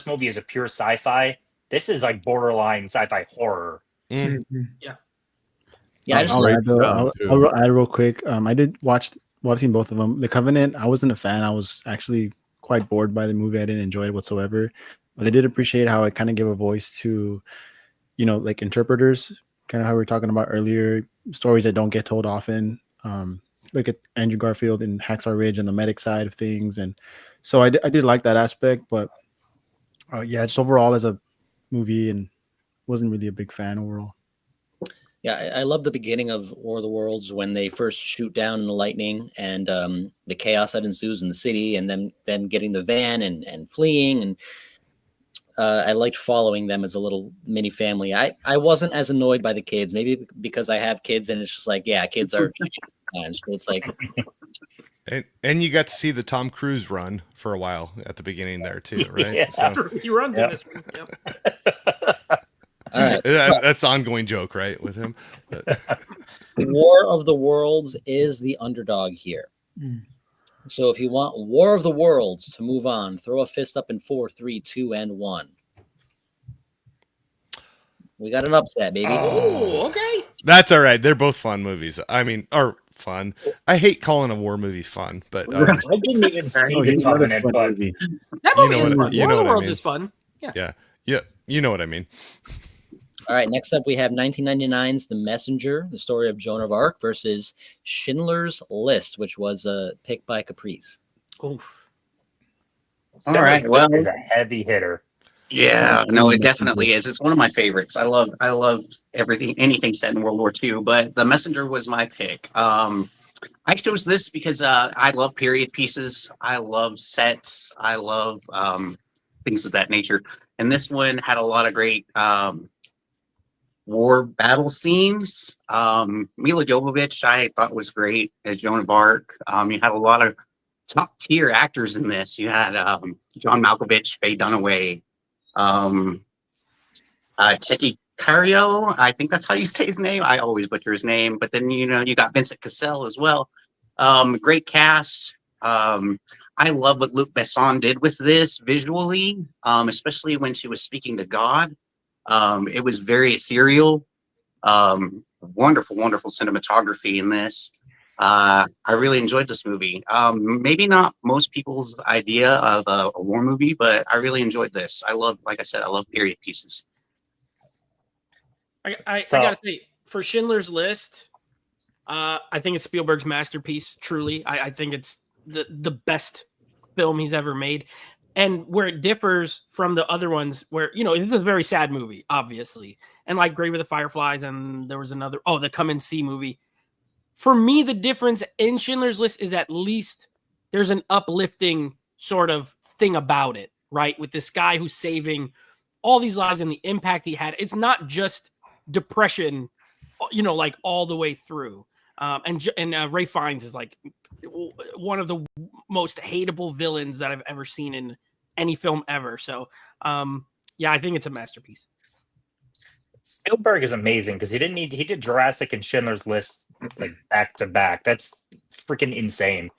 S6: movie is a pure sci-fi. This is like borderline sci-fi horror.
S3: Mm-hmm.
S1: Yeah,
S7: I'll add real quick. I did watch. Well, I've seen both of them. The Covenant, I wasn't a fan. I was actually quite bored by the movie. I didn't enjoy it whatsoever. But I did appreciate how it kind of gave a voice to, like interpreters, kind of how we were talking about earlier, stories that don't get told often. Look at Andrew Garfield in Hacksaw Ridge and the medic side of things. And so I did like that aspect. But just overall as a movie, and wasn't really a big fan overall.
S1: Yeah, I love the beginning of War of the Worlds when they first shoot down the lightning and the chaos that ensues in the city, and them getting the van and fleeing. And I liked following them as a little mini family. I wasn't as annoyed by the kids, maybe because I have kids, and it's just like, yeah, kids are. It's like,
S9: and you got to see the Tom Cruise run for a while at the beginning there too, right?
S6: Yeah.
S9: So,
S4: He runs in this one. Yep.
S1: all right.
S9: That's the ongoing joke, right, with him.
S1: War of the Worlds is the underdog here. So if you want War of the Worlds to move on, throw a fist up in 4, 3, 2, and 1. We got an upset, baby.
S4: Oh, okay.
S9: That's all right. They're both fun movies. I mean, or fun. I hate calling a war movie fun, but
S6: I didn't even see the Covenant, but
S4: That movie is fun. War of
S9: what
S4: the
S9: I
S4: Worlds
S9: mean.
S4: is fun.
S9: yeah, you know what I mean.
S1: All right, next up we have 1999's The Messenger, the story of Joan of Arc, versus Schindler's List, which was picked by Caprice.
S4: Oof.
S8: All right, well,
S6: it's a heavy hitter.
S8: Yeah, no, it definitely is. It's one of my favorites. I love anything set in World War II, but The Messenger was my pick. I chose this because I love period pieces. I love sets. I love things of that nature. And this one had a lot of great war battle scenes. Mila Jovovich, I thought was great as Joan of Arc. You had a lot of top tier actors in this. You had John Malkovich, Faye Dunaway, Checky Cario. I think that's how you say his name. I always butcher his name. But then you got Vincent Cassel as well. Great cast. I love what Luc Besson did with this visually, especially when she was speaking to God. It was very ethereal. Wonderful, wonderful cinematography in this. I really enjoyed this movie. Maybe not most people's idea of a war movie, but I really enjoyed this. Like I said, I love period pieces.
S4: I gotta say, for Schindler's List, I think it's Spielberg's masterpiece. Truly, I think it's the best film he's ever made. And where it differs from the other ones, where, you know, this is a very sad movie, obviously. And like Grave of the Fireflies, and there was another, the Come and See movie. For me, the difference in Schindler's List is at least there's an uplifting sort of thing about it, right? With this guy who's saving all these lives and the impact he had. It's not just depression, you know, like all the way through. And Ray Fiennes is like one of the most hateable villains that I've ever seen in any film ever. So, yeah, I think it's a masterpiece.
S6: Spielberg is amazing because he did Jurassic and Schindler's List like back to back. That's freaking insane.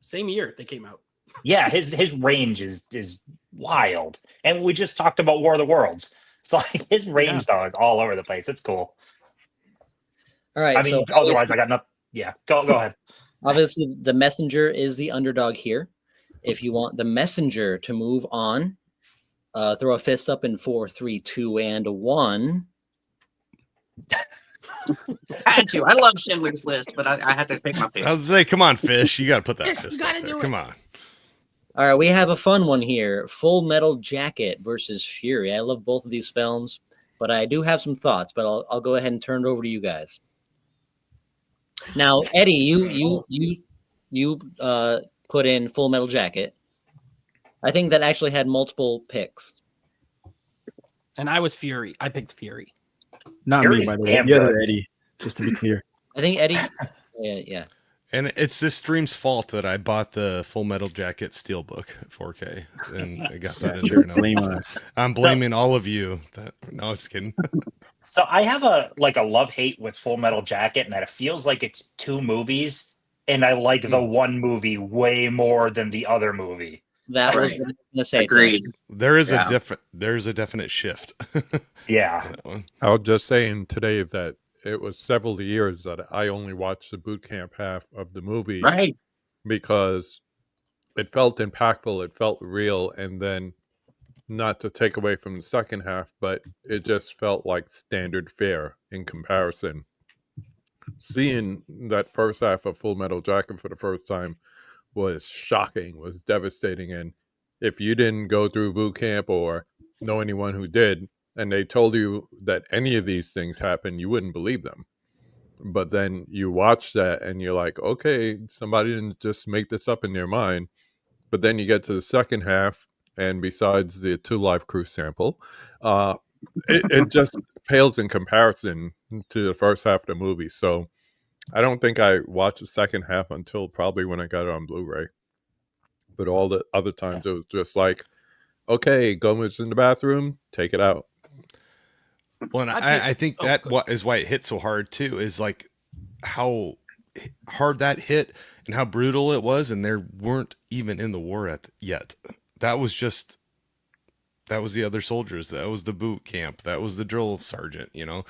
S4: Same year they came out.
S6: Yeah, his range is wild. And we just talked about War of the Worlds. So like his range though is all over the place. It's cool.
S1: All right.
S6: I mean,
S1: so
S6: otherwise I got nothing. Yeah, go ahead.
S1: Obviously, the Messenger is the underdog here. If you want the Messenger to move on, throw a fist up in 4, 3, 2, and 1.
S8: I had to. I love Schindler's List, but I had to pick my pick.
S9: I was say, come on, Fish, you got to put that
S4: Fish,
S9: fist
S4: you
S9: up
S4: gotta
S9: there.
S4: do it.
S9: Come on.
S1: All right, we have a fun one here. Full Metal Jacket versus Fury. I love both of these films, but I do have some thoughts, but I'll go ahead and turn it over to you guys. Now, Eddie, you put in Full Metal Jacket. I think that actually had multiple picks.
S4: And I was Fury. I picked Fury.
S7: Not
S6: Fury's
S7: me, by the way.
S6: damn
S7: The other
S6: good.
S7: Eddie, just to be clear.
S1: I think Eddie, yeah.
S9: And it's this stream's fault that I bought the Full Metal Jacket Steelbook 4K, and I got that in there. Now.
S7: Blame us.
S9: I'm blaming all of you. No, just kidding.
S6: So I have a love-hate with Full Metal Jacket, and that it feels like it's two movies, and I like the one movie way more than the other movie.
S1: That was
S8: Right.
S1: what I was going to say.
S8: Agreed.
S9: There's
S8: Yeah.
S9: a definite shift.
S6: Yeah.
S9: on that one.
S5: I was just saying today that it was several years that I only watched the boot camp half of the movie
S8: Right.
S5: because it felt impactful, it felt real, and then not to take away from the second half, but it just felt like standard fare in comparison. Seeing that first half of Full Metal Jacket for the first time was shocking, was devastating, and if you didn't go through boot camp or know anyone who did, and they told you that any of these things happened, you wouldn't believe them. But then you watch that and you're like, okay, somebody didn't just make this up in their mind. But then you get to the second half, and besides the 2 Live Crew sample, it just pales in comparison to the first half of the movie. So I don't think I watched the second half until probably when I got it on Blu-ray. But all the other times it was just like, okay, Gomez in the bathroom, take it out.
S9: Well, and I think that what is why it hit so hard too, is like how hard that hit and how brutal it was, and there weren't even in the war yet. That was the other soldiers. That was the boot camp. That was the drill sergeant, you know?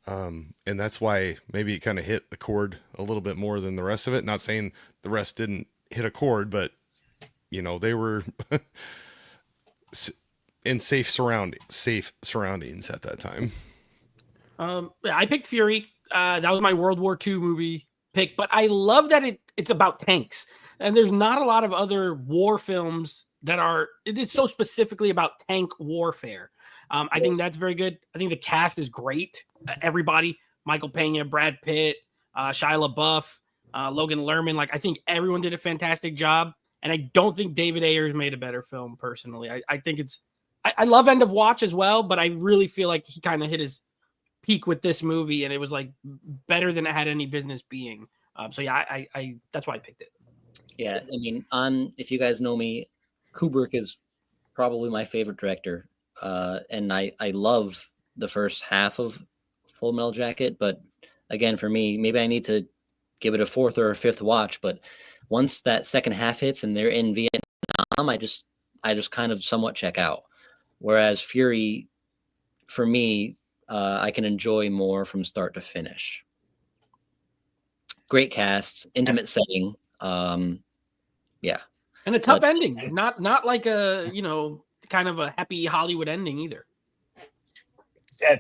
S9: And that's why maybe it kind of hit the chord a little bit more than the rest of it. Not saying the rest didn't hit a chord, but you know, they were in safe surroundings at that time.
S4: I picked Fury. That was my World War II movie pick, but I love that it's about tanks. And there's not a lot of other war films that it's so specifically about tank warfare. I think that's very good. I think the cast is great. Everybody, Michael Pena, Brad Pitt, Shia LaBeouf, Logan Lerman. Like, I think everyone did a fantastic job. And I don't think David Ayers made a better film personally. I think I love End of Watch as well, but I really feel like he kind of hit his peak with this movie, and it was like better than it had any business being. So yeah, I that's why I picked it.
S1: Yeah, I mean, if you guys know me, Kubrick is probably my favorite director, and I love the first half of Full Metal Jacket. But again, for me, maybe I need to give it a 4th or a 5th watch. But once that second half hits and they're in Vietnam, I just kind of somewhat check out. Whereas Fury, for me, I can enjoy more from start to finish. Great cast, intimate setting. Yeah.
S4: And a tough ending. Not like a, kind of a happy Hollywood ending either.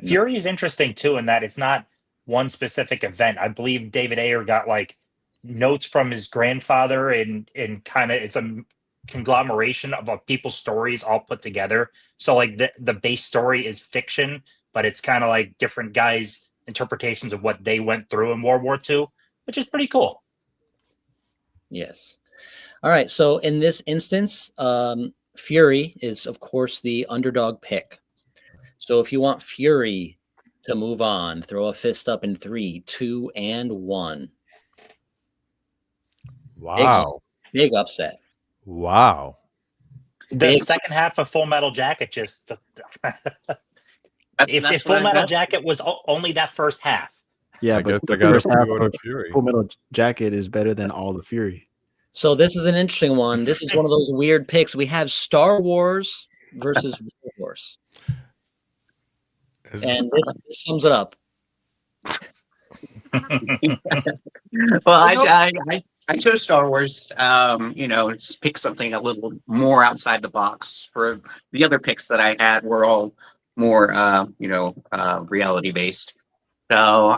S6: Fury is interesting too in that it's not one specific event. I believe David Ayer got like notes from his grandfather, and kind of it's a conglomeration of people's stories all put together. So like the base story is fiction, but it's kind of like different guys' interpretations of what they went through in World War II, which is pretty cool.
S1: Yes. All right. So in this instance, Fury is, of course, the underdog pick. So if you want Fury to move on, throw a fist up in 3, 2, and 1.
S10: Wow.
S1: Big upset.
S10: Wow.
S6: The second half of Full Metal Jacket just if Full Metal Jacket was only that first half.
S7: Yeah,
S5: I
S7: but
S5: guess
S7: the
S5: I gotta
S7: first half
S5: go to
S7: of
S5: Fury.
S7: Full Metal Jacket is better than all the Fury.
S1: So this is an interesting one. This is one of those weird picks. We have Star Wars versus War Horse. And this sums it up.
S8: Well, I chose Star Wars. Just pick something a little more outside the box. For the other picks that I had were all more, reality based. So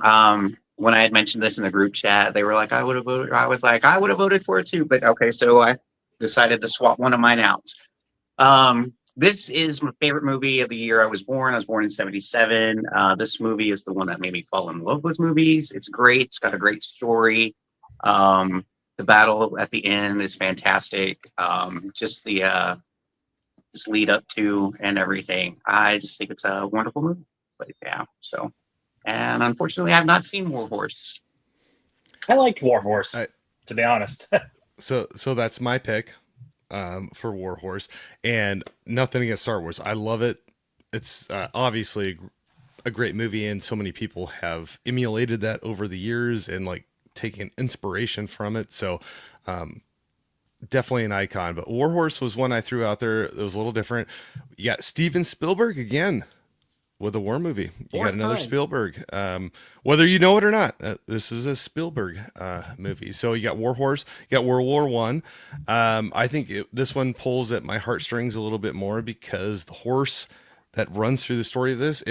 S8: when I had mentioned this in the group chat, they were like, I would have voted. I was like, I would have voted for it too. But okay, so I decided to swap one of mine out. This is my favorite movie of the year I was born. I was born in 1977. This movie is the one that made me fall in love with movies. It's great. It's got a great story. The battle at the end is fantastic. Just the this lead up to and everything. I just think it's a wonderful movie. But yeah, so. And unfortunately, I have not seen War Horse.
S6: I liked War Horse, to be honest.
S9: So that's my pick for War Horse, and nothing against Star Wars. I love it. It's obviously a great movie, and so many people have emulated that over the years and like taken inspiration from it. So definitely an icon. But War Horse was one I threw out there. It was a little different. You got Steven Spielberg again with a war movie. You got another Spielberg. Whether you know it or not, this is a Spielberg movie. So you got War Horse, you got World War One. I think this one pulls at my heartstrings a little bit more because the horse that runs through the story of this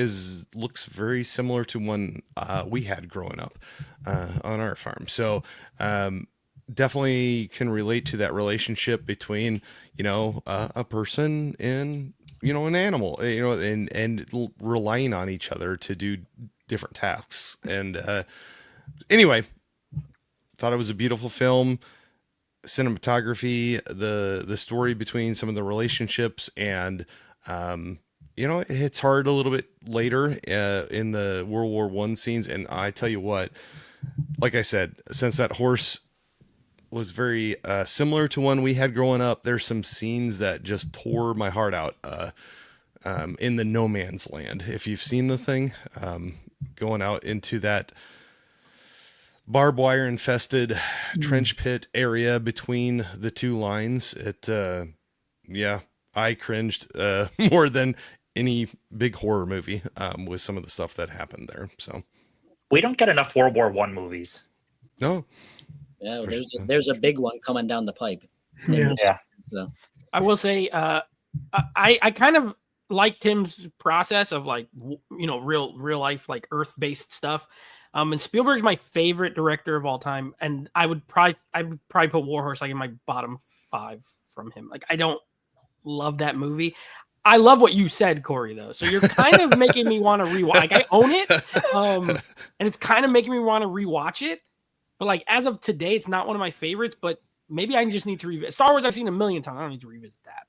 S9: looks very similar to one we had growing up on our farm. So definitely can relate to that relationship between a person and an animal, and relying on each other to do different tasks. And anyway, thought it was a beautiful film. Cinematography, the story between some of the relationships, and it hits hard a little bit later in the World War I scenes. And I tell you what, like I said, since that horse was very similar to one we had growing up, there's some scenes that just tore my heart out in the no man's land. If you've seen the thing, going out into that barbed wire infested trench pit area between the two lines, I cringed more than any big horror movie with some of the stuff that happened there. So
S6: we don't get enough World War I movies.
S9: No.
S1: Yeah, there's a big one coming down the pipe.
S3: Yeah.
S1: So.
S4: I will say, I kind of like Tim's process of like, real life, like Earth based stuff. And Spielberg's my favorite director of all time. And I would probably put War Horse like in my bottom 5 from him. Like, I don't love that movie. I love what you said, Corey, though. So you're kind of making me want to rewatch. Like, I own it. And it's kind of making me want to rewatch it. But like as of today, it's not one of my favorites. But maybe I just need to revisit. Star Wars I've seen a million times. I don't need to revisit that.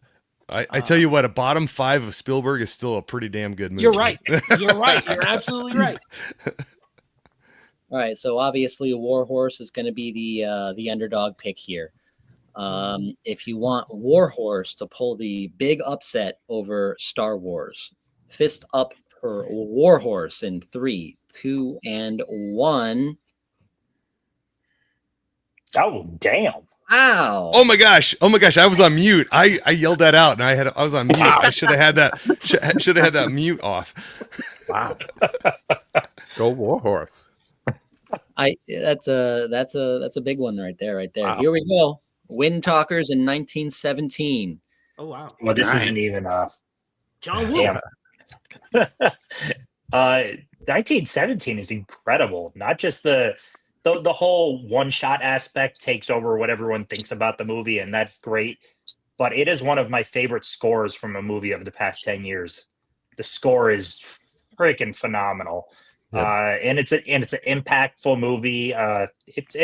S9: I tell you what, a bottom 5 of Spielberg is still a pretty damn good movie.
S4: You're right. You're absolutely right.
S1: All right. So obviously, War Horse is going to be the underdog pick here. If you want War Horse to pull the big upset over Star Wars, fist up for War Horse in 3, 2, and 1.
S6: Oh, damn.
S1: Ow.
S9: Oh my gosh. I was on mute. I yelled that out and I was on mute. I should have had that mute off.
S10: Wow. Go War Horse.
S1: That's a big one right there.
S10: Wow.
S1: Here we go. Wind Talkers in 1917.
S4: Oh wow.
S6: Well, this isn't even
S4: John Woo.
S6: Damn. 1917 is incredible. Not just the the whole one shot aspect takes over what everyone thinks about the movie, and that's great. But it is one of my favorite scores from a movie of the past 10 years. The score is freaking phenomenal.
S5: Yep.
S6: And it's an impactful movie. It's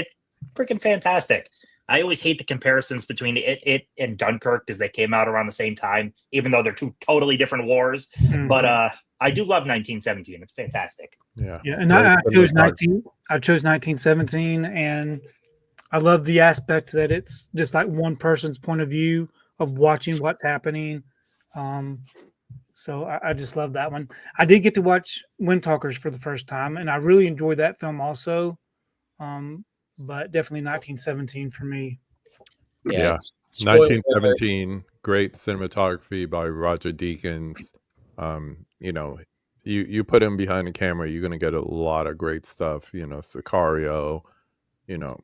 S6: freaking fantastic. I always hate the comparisons between it and Dunkirk because they came out around the same time, even though they're two totally different wars.
S3: Mhm.
S6: But I do love 1917. It's fantastic.
S5: Yeah.
S3: Yeah, and I chose 1917, and I love the aspect that it's just like one person's point of view of watching what's happening. So I just love that one. I did get to watch Wind Talkers for the first time, and I really enjoyed that film also. But definitely 1917 for me.
S5: Yeah.
S1: Spoiler alert.
S5: 1917, great cinematography by Roger Deakins. You know, you put him behind the camera, you're gonna get a lot of great stuff. You know, Sicario, you know,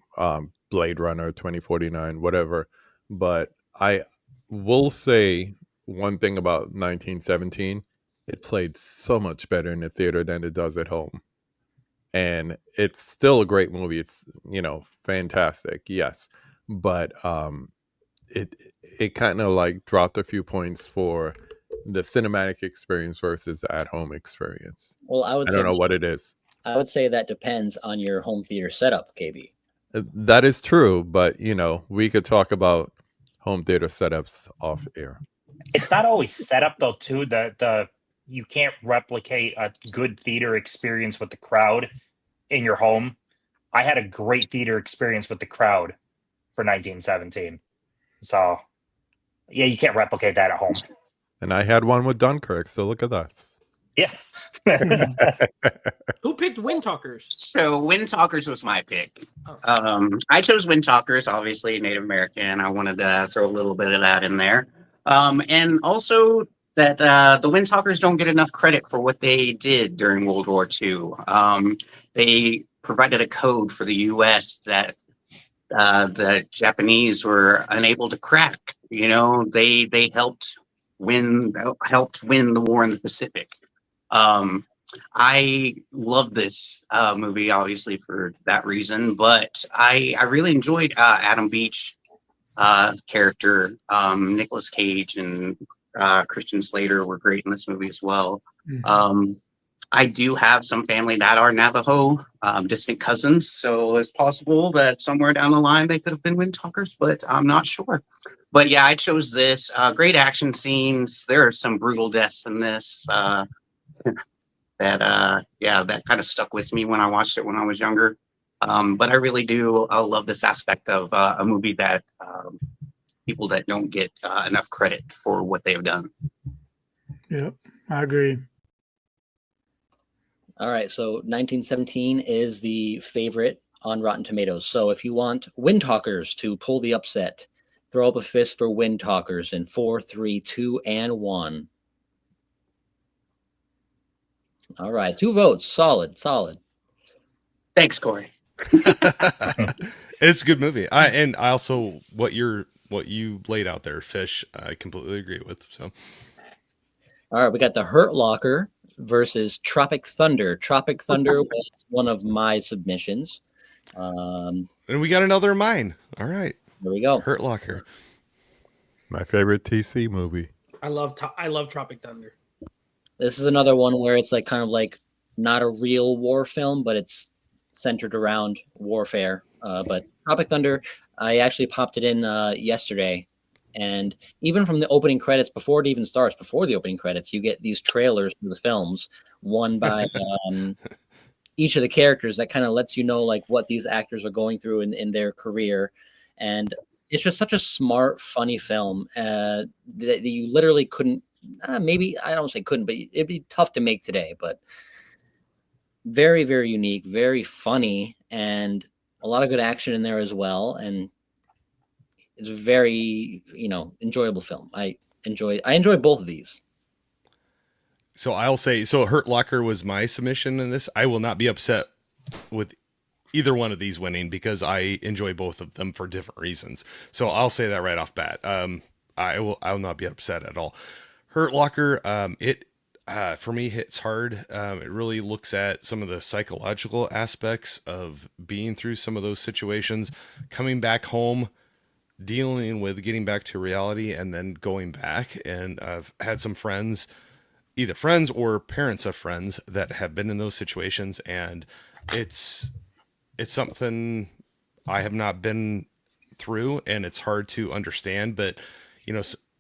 S5: Blade Runner 2049, whatever. But I will say one thing about 1917: it played so much better in the theater than it does at home. And it's still a great movie. It's, you know, fantastic, yes, but it kind of like dropped a few points for the cinematic experience versus the at-home experience.
S1: Well, I would
S5: I
S1: say
S5: don't know what it is.
S1: I would say that depends on your home theater setup, KB.
S5: That is true, but you know, we could talk about home theater setups off air.
S6: It's not always set up though, too. The you can't replicate a good theater experience with the crowd in your home. I had a great theater experience with the crowd for 1917. So yeah, you can't replicate that at home.
S5: And I had one with Dunkirk, so look at us.
S6: Yeah.
S4: Who picked Wind Talkers?
S8: So Wind Talkers was my pick. I chose Wind Talkers, obviously Native American. I wanted to throw a little bit of that in there. And also that the Wind Talkers don't get enough credit for what they did during World War II. They provided a code for the U.S. that the Japanese were unable to crack. You know, they helped win the war in the Pacific. I love this movie, obviously for that reason, but I really enjoyed Adam Beach character. Nicolas Cage and Christian Slater were great in this movie as well. I do have some family that are Navajo, distant cousins, so it's possible that somewhere down the line they could have been Wind Talkers, but I'm not sure. But yeah, I chose this. Great action scenes. There are some brutal deaths in this that kind of stuck with me when I watched it when I was younger. But I really do love this aspect of a movie that people that don't get enough credit for what they've done.
S3: Yep, I agree.
S1: All right, so 1917 is the favorite on Rotten Tomatoes. So if you want Wind Talkers to pull the upset, throw up a fist for Wind Talkers in 4, 3, 2, and 1. All right, 2 votes. Solid.
S8: Thanks, Corey.
S9: It's a good movie. I also what you laid out there, Fish, I completely agree with. So
S1: All right, we got The Hurt Locker versus Tropic Thunder. Tropic Thunder was one of my submissions.
S9: and we got another of mine. All right.
S1: There we go.
S9: Hurt Locker.
S5: My favorite TC movie.
S4: I love Tropic Thunder.
S1: This is another one where it's like kind of like not a real war film, but it's centered around warfare. But Tropic Thunder, I actually popped it in yesterday. And even from the opening credits, before it even starts, before the opening credits, you get these trailers for the films, one by each of the characters that kind of lets you know like what these actors are going through in their career. And it's just such a smart, funny film that you literally couldn't, maybe, I don't say couldn't, but it'd be tough to make today. But very, very unique, very funny, and a lot of good action in there as well. And it's a very, enjoyable film. I enjoy both of these.
S9: So I'll say, so Hurt Locker was my submission in this. I will not be upset with either one of these winning because I enjoy both of them for different reasons. So I'll say that right off bat. I will not be upset at all. Hurt Locker, for me hits hard. It really looks at some of the psychological aspects of being through some of those situations, coming back home, dealing with getting back to reality, and then going back. And I've had some friends, either friends or parents of friends, that have been in those situations, and it's something I have not been through, and it's hard to understand. But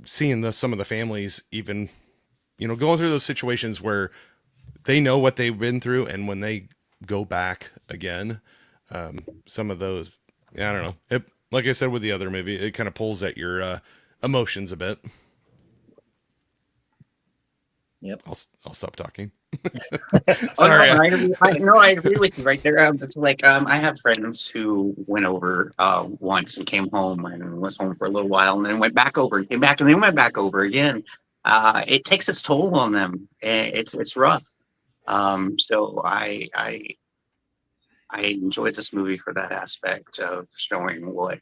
S9: seeing some of the families, even going through those situations where they know what they've been through, and when they go back again, some of those, I don't know, like I said with the other movie, it kind of pulls at your emotions a bit.
S1: Yep.
S9: I'll stop talking.
S8: Sorry.
S9: Sorry.
S8: I agree with you right there. It's like I have friends who went over once and came home and was home for a little while and then went back over and came back and then went back over again. It takes its toll on them. It's rough. So I enjoyed this movie for that aspect of showing what.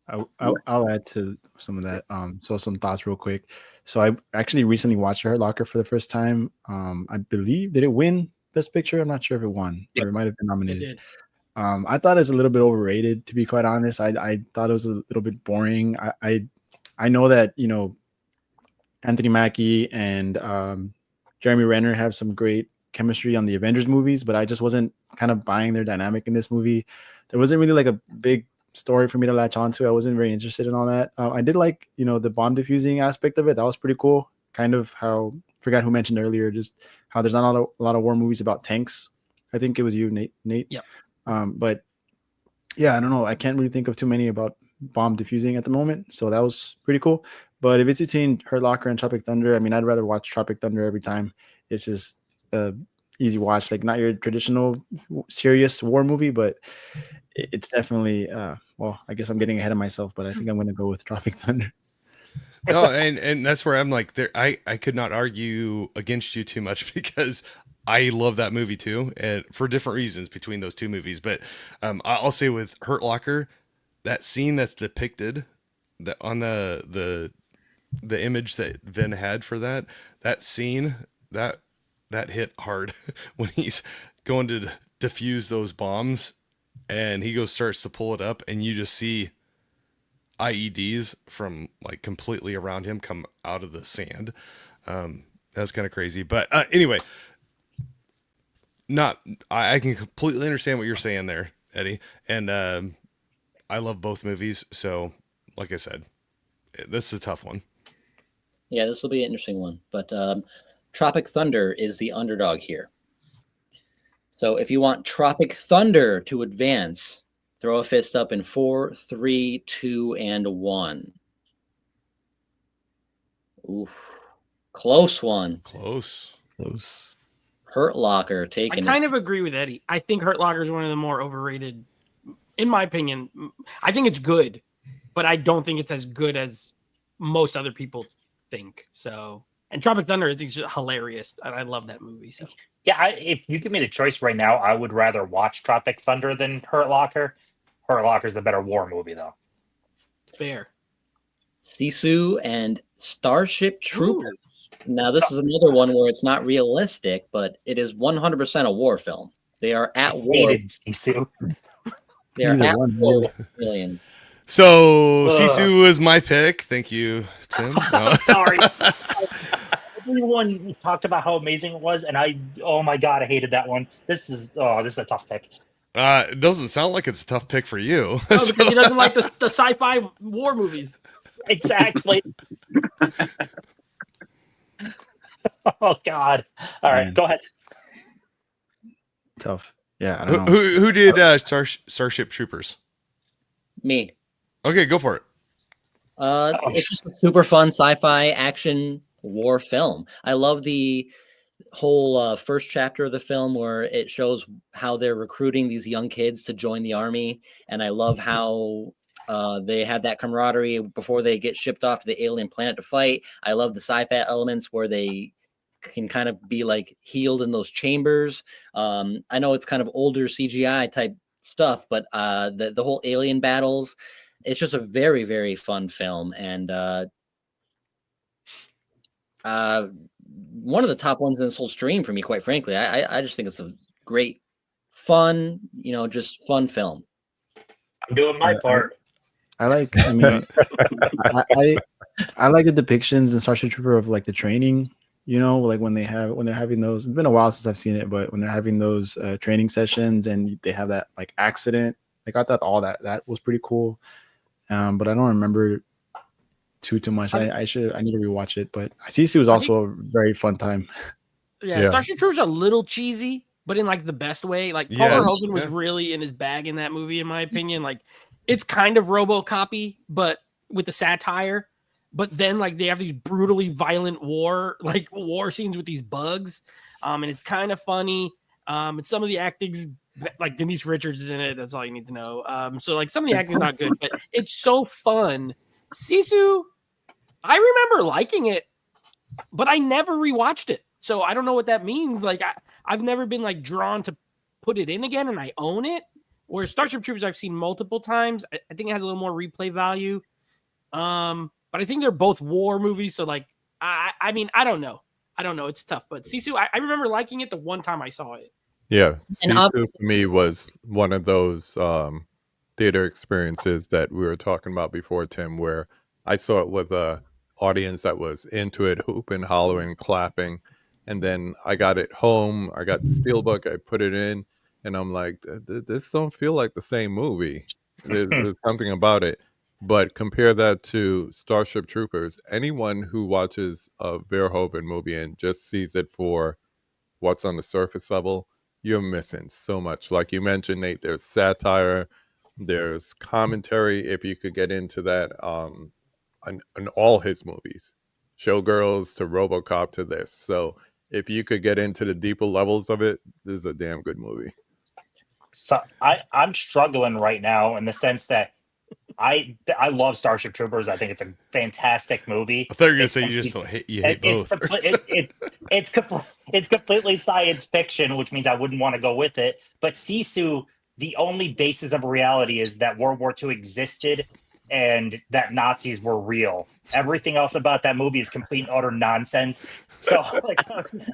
S7: I'll add to some of that. So some thoughts real quick. So I actually recently watched Hurt Locker for the first time. I believe, did it win Best Picture? I'm not sure if it won, but it might have been nominated.
S4: It did.
S7: I thought it was a little bit overrated, to be quite honest. I thought it was a little bit boring. I know that Anthony Mackie and Jeremy Renner have some great chemistry on the Avengers movies, but I just wasn't kind of buying their dynamic in this movie. There wasn't really like a big story for me to latch onto. I wasn't very interested in all that. I did like, the bomb diffusing aspect of it. That was pretty cool. Kind of how, forgot who mentioned earlier, just how there's not a lot of war movies about tanks. I think it was you, Nate.
S4: Yep.
S7: But yeah, I don't know. I can't really think of too many about bomb diffusing at the moment. So that was pretty cool. But if it's between Hurt Locker and Tropic Thunder, I mean, I'd rather watch Tropic Thunder every time. It's just easy watch, like not your traditional serious war movie, but it's definitely well, I guess I'm getting ahead of myself, but I think I'm going to go with Tropic Thunder.
S9: No, and that's where I'm like, I could not argue against you too much, because I love that movie too, and for different reasons between those two movies. But I'll say with Hurt Locker, that scene that's depicted that on the image that Vin had for that scene, that hit hard when he's going to defuse those bombs and he starts to pull it up, and you just see IEDs from like completely around him come out of the sand. That's kind of crazy. But anyway, I can completely understand what you're saying there, Eddie. And I love both movies. So like I said, this is a tough one.
S1: Yeah, this will be an interesting one. But Tropic Thunder is the underdog here. So if you want Tropic Thunder to advance, throw a fist up in 4, 3, 2, and 1. Oof. Close one.
S9: Close.
S1: Hurt Locker
S4: I
S1: taking
S4: kind of agree with Eddie. I think Hurt Locker is one of the more overrated, in my opinion. I think it's good, but I don't think it's as good as most other people think. So, and Tropic Thunder is just hilarious. I love that movie. So,
S6: Yeah, if you give me the choice right now, I would rather watch Tropic Thunder than Hurt Locker. Hurt Locker is the better war movie, though.
S4: fair.
S1: Sisu and Starship Troopers. Now, this is another one where it's not realistic, but it is 100% a war film. They are at war.
S6: Hated Sisu.
S1: They are
S7: Either
S1: at
S7: one,
S1: war
S7: really.
S1: with aliens.
S9: So Sisu was my pick. Thank you, Tim. No.
S6: Sorry. Everyone talked about how amazing it was, and oh my god, I hated that one. This is a tough pick.
S9: It doesn't sound like it's a tough pick for you.
S4: No, because he doesn't like the sci-fi war movies.
S6: Exactly. Oh god. All right,
S7: Man.
S6: go ahead.
S7: Tough. Yeah, I don't know.
S9: Who did Starship Troopers?
S1: Me.
S9: Okay, go for it.
S1: It's just a super fun sci-fi action war film. I love the whole first chapter of the film where it shows how they're recruiting these young kids to join the army, and I love how they have that camaraderie before they get shipped off to the alien planet to fight. I love the sci-fi elements where they can kind of be like healed in those chambers. I know it's kind of older CGI type stuff, but the whole alien battles, it's just a very, very fun film. And one of the top ones in this whole stream for me, quite frankly. I just think it's a great, fun, just fun film.
S6: I'm doing my part.
S7: I like. I mean, I like the depictions in Starship Trooper of like the training. Like when they're having those. It's been a while since I've seen it, but when they're having those training sessions and they have that like accident, like I thought all that was pretty cool. But I don't remember too much. I need to rewatch it. But Sisu was also a very fun time.
S4: Yeah, Starship Troopers are a little cheesy, but in like the best way. Like Paul Verhoeven was really in his bag in that movie, in my opinion. Like it's kind of RoboCop-y, but with the satire. But then like they have these brutally violent war scenes with these bugs. And it's kind of funny. And some of the acting's like Denise Richards is in it. That's all you need to know. So like some of the acting's not good, but it's so fun. Sisu, I remember liking it, but I never rewatched it. So I don't know what that means. Like I've never been like drawn to put it in again, and I own it. Whereas Starship Troopers I've seen multiple times. I think it has a little more replay value. But I think they're both war movies. So like I mean, I don't know. It's tough. But Sisu, I remember liking it the one time I saw it.
S5: Yeah, Sisu for me was one of those theater experiences that we were talking about before, Tim, where I saw it with a audience that was into it, hooping, hollering, clapping. And then I got it home. I got the Steelbook. I put it in, and I'm like, this don't feel like the same movie. There's something about it. But compare that to Starship Troopers. Anyone who watches a Verhoeven movie and just sees it for what's on the surface level, you're missing so much. Like you mentioned, Nate, there's satire, there's commentary, if you could get into that, on all his movies, Showgirls to RoboCop to this. So if you could get into the deeper levels of it, this is a damn good movie.
S6: So I'm struggling right now in the sense that I love Starship Troopers. I think it's a fantastic movie.
S9: I thought you were gonna say you just don't hate both.
S6: It's completely science fiction, which means I wouldn't want to go with it. But Sisu, the only basis of reality is that World War II existed and that Nazis were real. Everything else about that movie is complete and utter nonsense. So,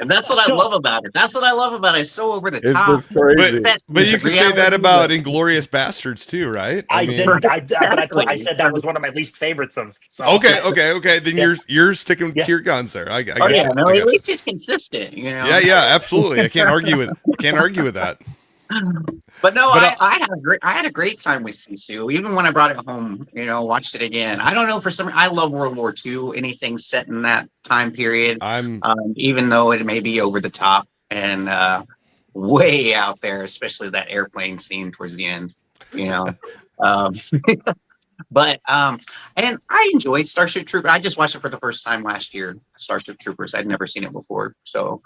S8: and that's what I love about it. That's what I love about it. It's so over the top.
S5: It's crazy.
S9: But you could say that about Inglourious Bastards too, right?
S6: I said that was one of my least favorites of. So.
S9: Okay. Then you're sticking to your guns there. I get you.
S8: No, at least it's consistent.
S9: Yeah, absolutely. I can't argue with that.
S8: But no, I had a great time with Sisu. Even when I brought it home, watched it again. I don't know, for some reason, I love World War II. Anything set in that time period, even though it may be over the top and way out there, especially that airplane scene towards the end. But and I enjoyed Starship Troopers. I just watched it for the first time last year. Starship Troopers. I'd never seen it before, so.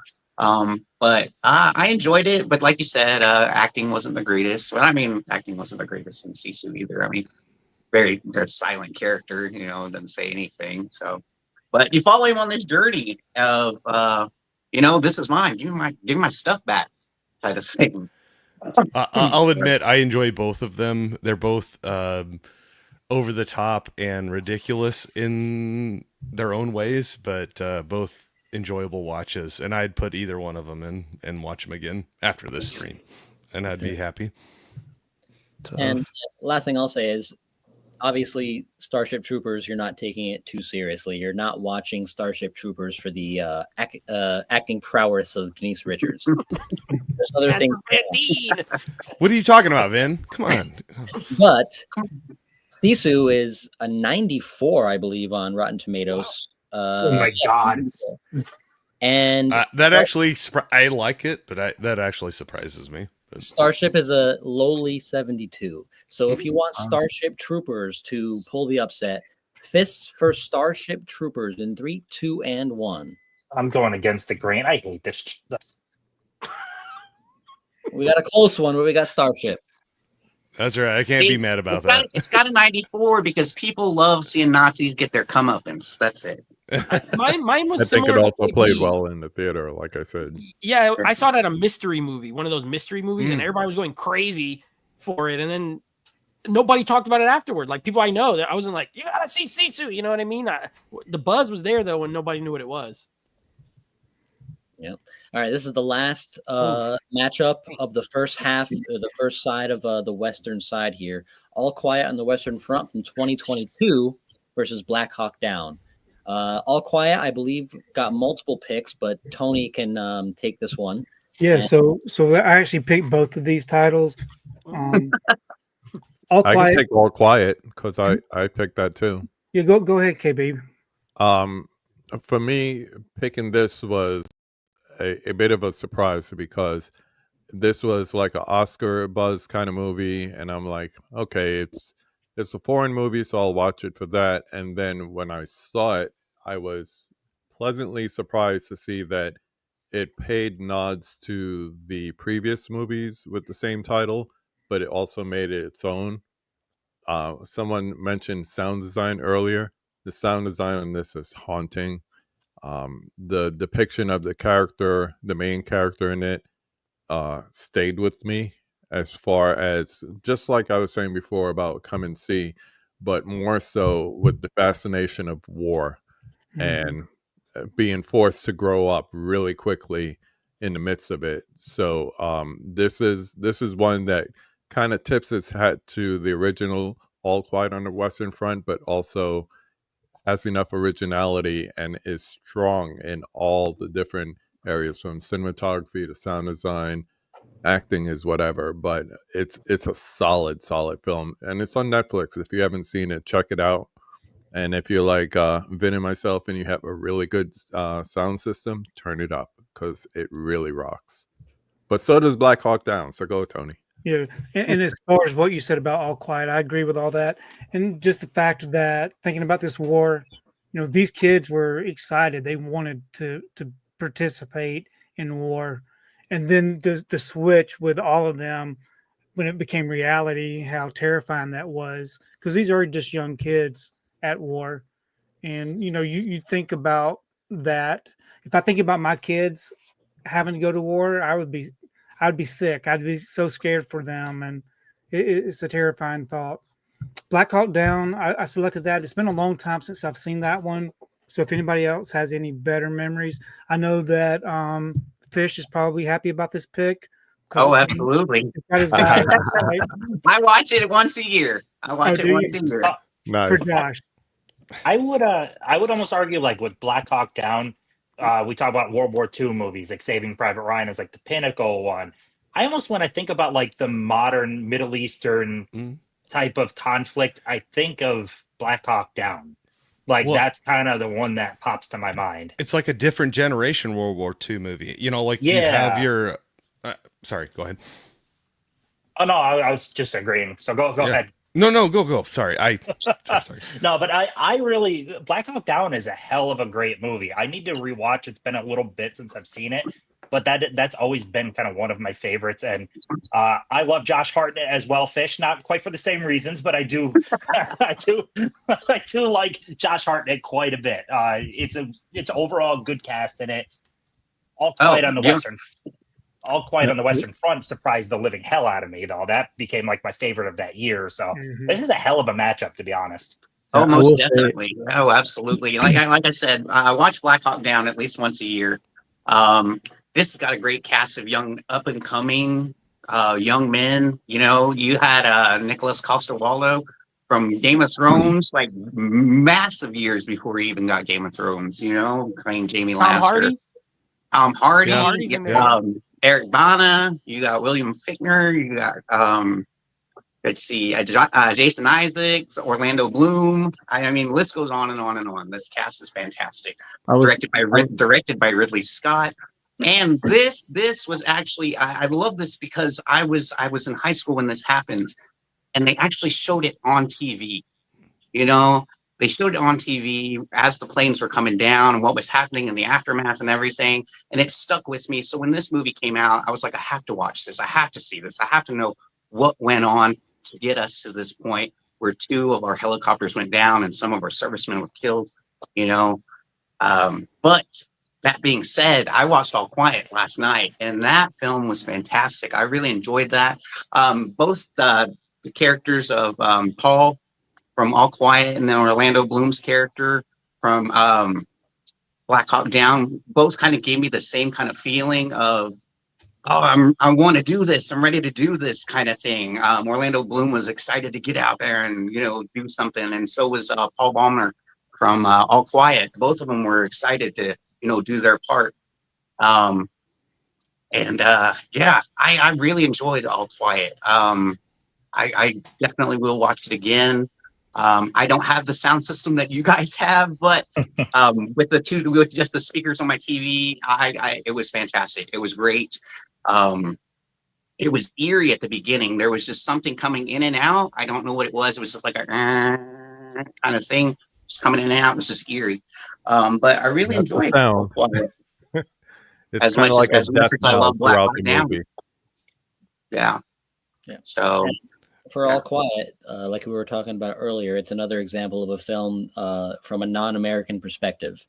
S8: But I enjoyed it, but like you said, acting wasn't the greatest. Well, I mean, acting wasn't the greatest in Sisu either. I mean, very silent character, doesn't say anything. So, but you follow him on this journey of, this is mine. Give me my stuff back, kind of thing.
S9: I'll admit I enjoy both of them. They're both over the top and ridiculous in their own ways, but both enjoyable watches, and I'd put either one of them in and watch them again after this stream, and I'd be happy.
S1: And last thing I'll say is, obviously, Starship Troopers, you're not taking it too seriously. You're not watching Starship Troopers for the acting prowess of Denise Richards. There's other things.
S9: What are you talking about, Vin? Come on.
S1: But Sisu is a 94, I believe, on Rotten Tomatoes.
S6: Oh my God.
S1: And
S9: that actually, I like it, but that actually surprises me.
S1: Starship is a lowly 72. So if you want Starship Troopers to pull the upset, fists for Starship Troopers in 3, 2, and 1.
S6: I'm going against the grain. I hate this.
S1: We got a close one, but we got Starship.
S9: That's right. I can't be mad about that.
S8: It's got a 94 because people love seeing Nazis get their comeuppance. That's it.
S4: Mine was
S5: I think it
S4: similar
S5: also
S4: to
S5: played
S4: AB.
S5: well in the theater, like I said.
S4: Yeah, I saw it at a mystery movie, one of those mystery movies, and
S9: Mm.
S4: everybody was going crazy for it. And then nobody talked about it afterward. Like people I know, that I wasn't like, you gotta see Sisu. You know what I mean? The buzz was there though, when nobody knew what it was.
S1: Yep. All right. This is the last matchup of the first half, or the first side of the Western side here. All Quiet on the Western Front from 2022 versus Black Hawk Down. All Quiet, I believe, got multiple picks, but Tony can take this one.
S3: Yeah,
S1: And-
S3: so I actually picked both of these titles. All
S5: I can
S3: Quiet.
S5: take All Quiet because I picked that too.
S3: Yeah, go ahead, KB.
S5: For me, picking this was a bit of a surprise because this was like an Oscar buzz kind of movie, and I'm like, okay, it's a foreign movie, so I'll watch it for that. And then when I saw it, I was pleasantly surprised to see that it paid nods to the previous movies with the same title, but it also made it its own. Someone mentioned sound design earlier. The sound design on this is haunting. The depiction of the main character in it, stayed with me, as far as, just like I was saying before about Come and See, but more so with the fascination of war and being forced to grow up really quickly in the midst of it. So this is one that kind of tips its hat to the original All Quiet on the Western Front, but also has enough originality and is strong in all the different areas, from cinematography to sound design. Acting is whatever, but it's a solid film, and it's on Netflix. If you haven't seen it, check it out. And if you're like Vin and myself and you have a really good sound system, turn it up because it really rocks. But so does Black Hawk Down. So go, Tony.
S3: Yeah, and as far as what you said about All Quiet, I agree with all that, and just the fact that thinking about this war, these kids were excited; they wanted to participate in war, and then the switch with all of them when it became reality, how terrifying that was, because these are just young kids at war, and you think about that. If I think about my kids having to go to war, I'd be sick. I'd be so scared for them, and it's a terrifying thought. Black Hawk Down, I selected that. It's been a long time since I've seen that one. So if anybody else has any better memories, I know that Fish is probably happy about this pick.
S8: Oh, absolutely.
S3: Right?
S8: I watch it once a year. Once a year.
S5: Nice.
S3: For Josh.
S6: I would almost argue, like, with Black Hawk Down, we talk about World War II movies, like Saving Private Ryan is like the pinnacle one. I almost, when I think about like the modern Middle Eastern type of conflict, I think of Black Hawk Down. Like, that's kind of the one that pops to my mind.
S9: It's like a different generation World War II movie. You have your... sorry, go ahead.
S6: Oh, no, I was just agreeing. So go ahead.
S9: No, go. Sorry. Sorry.
S6: No, but I really, Black Hawk Down is a hell of a great movie. I need to rewatch. It's been a little bit since I've seen it, but that's always been kind of one of my favorites. And I love Josh Hartnett as well. Fish, not quite for the same reasons, but I do, I do like Josh Hartnett quite a bit. It's overall good cast in it. All Quiet on the Western. All Quiet on the Western Front surprised the living hell out of me, though. That became like my favorite of that year. So this is a hell of a matchup, to be honest.
S8: Oh, most definitely. Oh, absolutely. Like I said, I watch Black Hawk Down at least once a year. This has got a great cast of young, up and coming young men. You had Nicholas Coster-Waldau from Game of Thrones, like massive years before he even got Game of Thrones. Playing Jamie Lannister. Tom Hardy. Eric Bana, you got William Fichtner, you got let's see, Jason Isaacs, Orlando Bloom. I mean, the list goes on and on and on. This cast is fantastic. Directed by Ridley Scott. And this was actually, I love this because I was in high school when this happened, and they actually showed it on TV. They showed it on TV as the planes were coming down and what was happening in the aftermath and everything. And it stuck with me. So when this movie came out, I was like, I have to watch this. I have to see this. I have to know what went on to get us to this point where 2 of our helicopters went down and some of our servicemen were killed, But that being said, I watched All Quiet last night, and that film was fantastic. I really enjoyed that. Both the characters of Paul from All Quiet, and then Orlando Bloom's character from Black Hawk Down both kind of gave me the same kind of feeling of, I want to do this. I'm ready to do this kind of thing. Orlando Bloom was excited to get out there and, do something. And so was Paul Baumler from All Quiet. Both of them were excited to, do their part. I really enjoyed All Quiet. I definitely will watch it again. I don't have the sound system that you guys have, but with just the speakers on my TV, it was fantastic. It was great. It was eerie at the beginning. There was just something coming in and out. I don't know what it was. It was just like a kind of thing, just coming in and out. It was just eerie. But I really enjoyed it.
S5: It's
S8: as
S5: kind
S8: much
S5: of like
S8: as
S5: a death
S8: I
S5: knell
S8: love Black
S5: throughout
S8: Hawk
S5: the
S8: Down.
S5: movie.
S8: Yeah. So
S1: For All Quiet, like we were talking about earlier, it's another example of a film from a non-American perspective,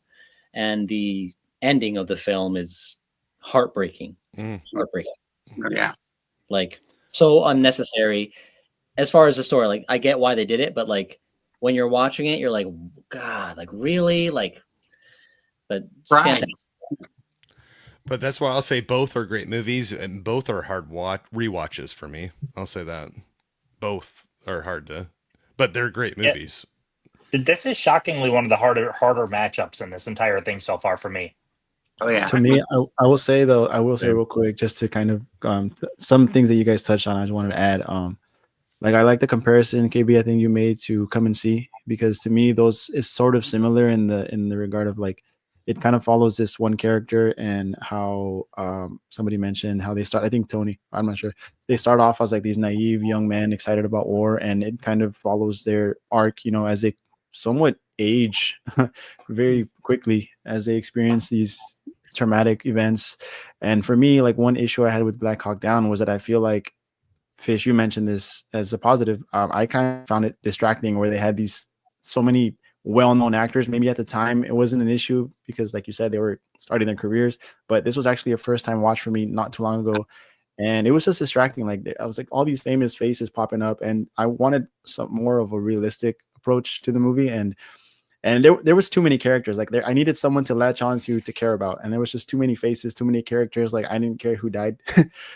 S1: and the ending of the film is heartbreaking. Heartbreaking.
S8: Yeah.
S1: Like, so unnecessary. As far as the story, like, I get why they did it, but like when you're watching it, you're like, God, like really, like, but fantastic.
S9: But that's why I'll say both are great movies and both are hard rewatches for me. I'll say that. Both are but they're great movies.
S6: This is shockingly one of the harder matchups in this entire thing so far for me.
S8: Oh yeah.
S7: To me, I will say real quick, just to kind of some things that you guys touched on, I just wanted to add. Like I like the comparison, KB, I think you made to Come and See, because to me those is sort of similar in the regard of like it kind of follows this one character and how somebody mentioned how they start. I think Tony, I'm not sure. They start off as like these naive young men excited about war, and it kind of follows their arc, as they somewhat age very quickly as they experience these traumatic events. And for me, like one issue I had with Black Hawk Down was that I feel like, Fish, you mentioned this as a positive. I kind of found it distracting where they had so many well-known actors. Maybe at the time it wasn't an issue because, like you said, they were starting their careers. But this was actually a first-time watch for me not too long ago, and it was just distracting. Like I was like all these famous faces popping up, and I wanted some more of a realistic approach to the movie. And there was too many characters. Like I needed someone to latch on to care about, and there was just too many faces, too many characters. Like I didn't care who died.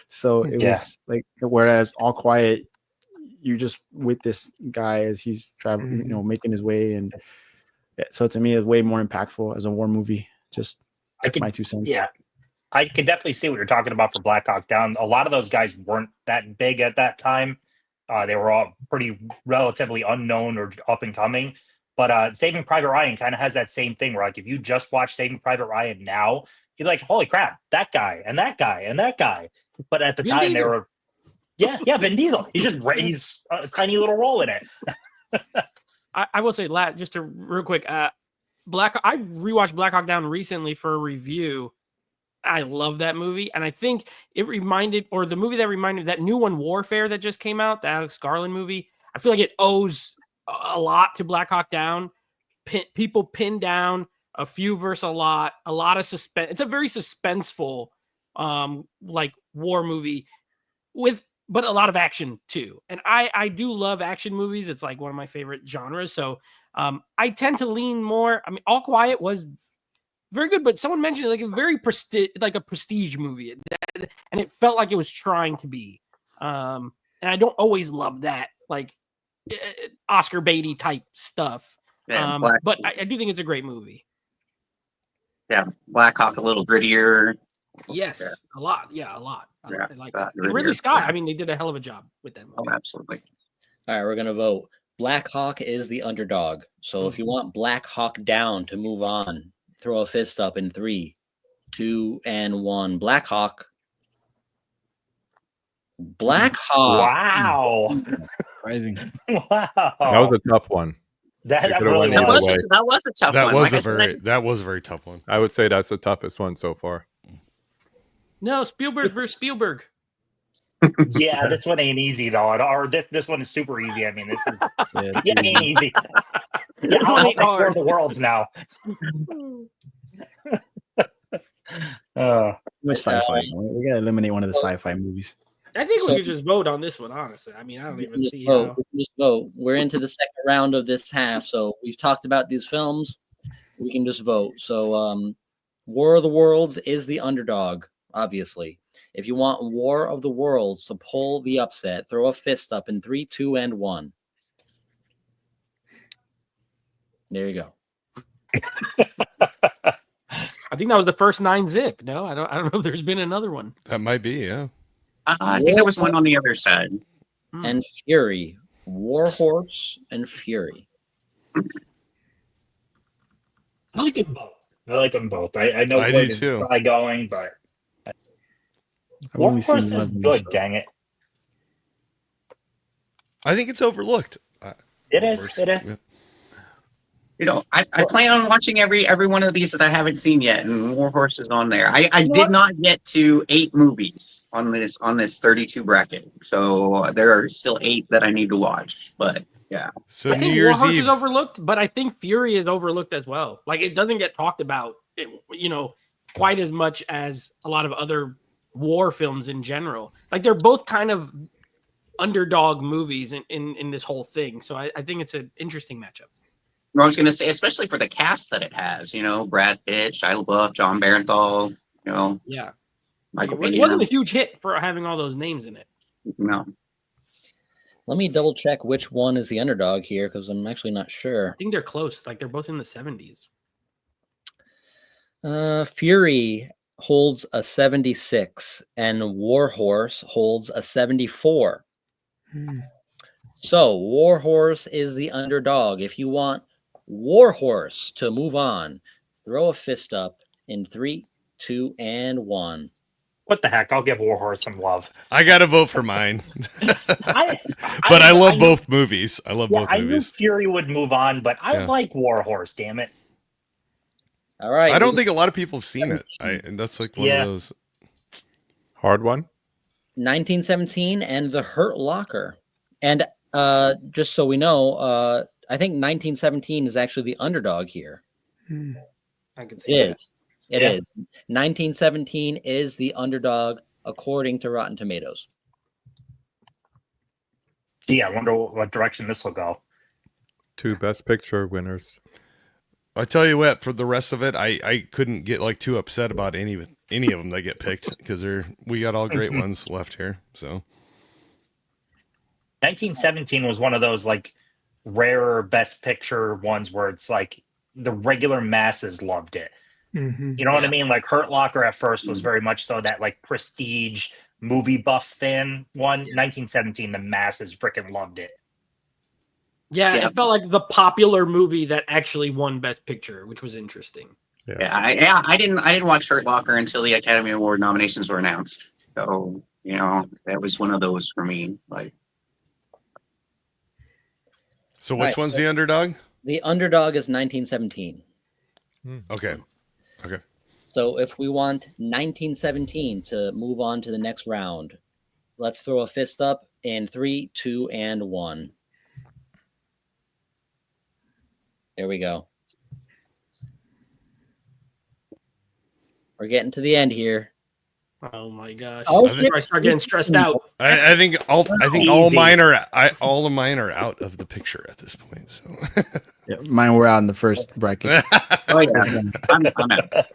S7: So it was like, whereas All Quiet, you just with this guy as he's traveling, making his way, and so to me, it's way more impactful as a war movie. Just my 2 cents.
S6: Yeah, I could definitely see what you're talking about for Black Hawk Down. A lot of those guys weren't that big at that time. They were all pretty relatively unknown or up and coming. But Saving Private Ryan kind of has that same thing where, like, if you just watch Saving Private Ryan now, you're like, holy crap, that guy and that guy and that guy. But at the time, they were, Vin Diesel. He's a tiny little role in it.
S4: I will say, just to real quick, I rewatched Black Hawk Down recently for a review. I love that movie, and I think it reminded, or the movie that reminded, that new one, Warfare, that just came out, the Alex Garland movie. I feel like it owes a lot to Black Hawk Down. People pinned down a few versus a lot of suspense. It's a very suspenseful, like war movie but a lot of action too. And I do love action movies. It's like one of my favorite genres. So I tend to lean more. I mean, All Quiet was very good, but someone mentioned like a very prestige movie, and it felt like it was trying to be. And I don't always love that, like Oscar Beatty type stuff.
S8: Yeah,
S4: but I do think it's a great movie.
S8: Yeah, Black Hawk a little grittier.
S4: Yes, a lot. Yeah, a lot.
S8: Yeah,
S4: I like that. And Ridley Scott, I mean, they did a hell of a job with that movie.
S8: Oh, absolutely.
S1: All right, we're going to vote. Black Hawk is the underdog. So if you want Black Hawk Down to move on, throw a fist up in 3, 2, and 1. Black Hawk. Black Hawk.
S6: Wow.
S7: Surprising.
S6: Wow.
S5: That was a tough one.
S6: That
S5: could've
S6: really
S5: went either
S6: was.
S5: way.
S8: That was a tough
S9: That
S8: one.
S9: was
S8: Like
S9: that was a very tough one.
S5: I would say that's the toughest one so far.
S4: No, Spielberg versus Spielberg.
S6: Yeah, this one ain't easy though. Or this one is super easy. I mean, this is
S7: Yeah,
S6: ain't easy. Yeah, I'll make War of the Worlds now.
S7: Too much sci-fi. We gotta eliminate one of the sci-fi movies.
S4: I think
S1: So-
S4: we could just vote on this one, honestly. I mean, I don't
S1: We can
S4: even
S1: just
S4: see
S1: vote.
S4: how.
S1: We can just vote. We're into the second round of this half. So we've talked about these films. we can just vote. So War of the Worlds is the underdog, obviously. If you want War of the Worlds to pull the upset, throw a fist up in 3, 2, and 1. There you go.
S4: I think that was the first 9-zip. No, I don't know if there's been another one.
S9: That might be, yeah.
S8: I think there was one on the other side.
S1: And Fury. Warhorse and Fury.
S6: I like them both. I know
S9: I
S6: what
S9: do
S6: is
S9: too.
S6: probably going, but
S7: I've only seen
S6: Warhorse
S7: one
S6: is
S7: of them,
S6: good.
S7: so-
S6: Dang it!
S9: I think it's overlooked.
S6: It is. It is.
S9: Yeah.
S8: You know, I plan on watching every one of these that I haven't seen yet, and Warhorse is on there. I did not get to 8 movies on this 32 bracket, so there are still 8 that I need to watch. But yeah,
S9: So
S4: I
S9: New
S4: think
S9: Year's
S4: Warhorse
S9: Eve.
S4: is overlooked, but I think Fury is overlooked as well. Like it doesn't get talked about, quite as much as a lot of other war films in general. Like they're both kind of underdog movies in this whole thing. So I think it's an interesting matchup.
S8: I was going to say, especially for the cast that it has, Brad Pitt, Shia LaBeouf, John Barenthal,
S4: Yeah.
S8: Michael
S4: It
S8: Pena.
S4: wasn't a huge hit for having all those names in it.
S8: No.
S1: Let me double check which one is the underdog here because I'm actually not
S4: I
S1: sure.
S4: think they're close. Like they're both in the 70s.
S1: Fury holds a 76 and Warhorse holds a 74. So Warhorse is the underdog. If you want Warhorse to move on, throw a fist up in 3, 2, and 1.
S6: What the heck? I'll give Warhorse some love.
S9: I got to vote for mine.
S6: I
S9: love
S6: I-
S9: both movies. I love
S6: Yeah,
S9: both
S6: I knew
S9: movies.
S6: Fury would move on, but I
S9: Yeah.
S6: like Warhorse. Damn it!
S1: All right.
S9: I don't think a lot of people have seen it. And that's like one
S6: Yeah.
S9: of those.
S5: Hard one.
S1: 1917 and The Hurt Locker. And just so we know, I think 1917 is actually the underdog here.
S4: I can see
S1: It
S4: that.
S1: is. It
S6: Yeah.
S1: is. 1917 is the underdog according to Rotten Tomatoes.
S6: Gee, I wonder what direction this will go.
S5: 2 Best Picture winners.
S9: I tell you what, for the rest of it, I couldn't get like too upset about any of them that get picked because we got all great ones left here. So
S6: 1917 was one of those like rarer Best Picture ones where it's like the regular masses loved it.
S3: Mhm.
S6: You know what I
S1: Yeah.
S6: mean? Like Hurt Locker at first was very much so that like prestige movie buff fan one. 1917, the masses freaking loved it.
S4: Yeah,
S8: Yeah.
S4: it felt like the popular movie that actually won Best Picture, which was interesting.
S8: Yeah, I didn't watch Hurt Locker until the Academy Award nominations were announced. So that was one of those for me. Like,
S9: so which
S1: Right,
S9: one's
S1: so-
S9: the underdog?
S1: The underdog is 1917.
S9: Okay.
S1: So if we want 1917 to move on to the next round, let's throw a fist up in 3, 2, and 1. There we go. We're getting to the end here.
S4: Oh my gosh!
S1: Oh,
S4: Before I start getting stressed out.
S9: I think all
S6: Easy.
S9: mine are all of mine are out of the picture at this point. So
S7: Yeah, mine were out in the first bracket.
S8: oh yeah, I'm out.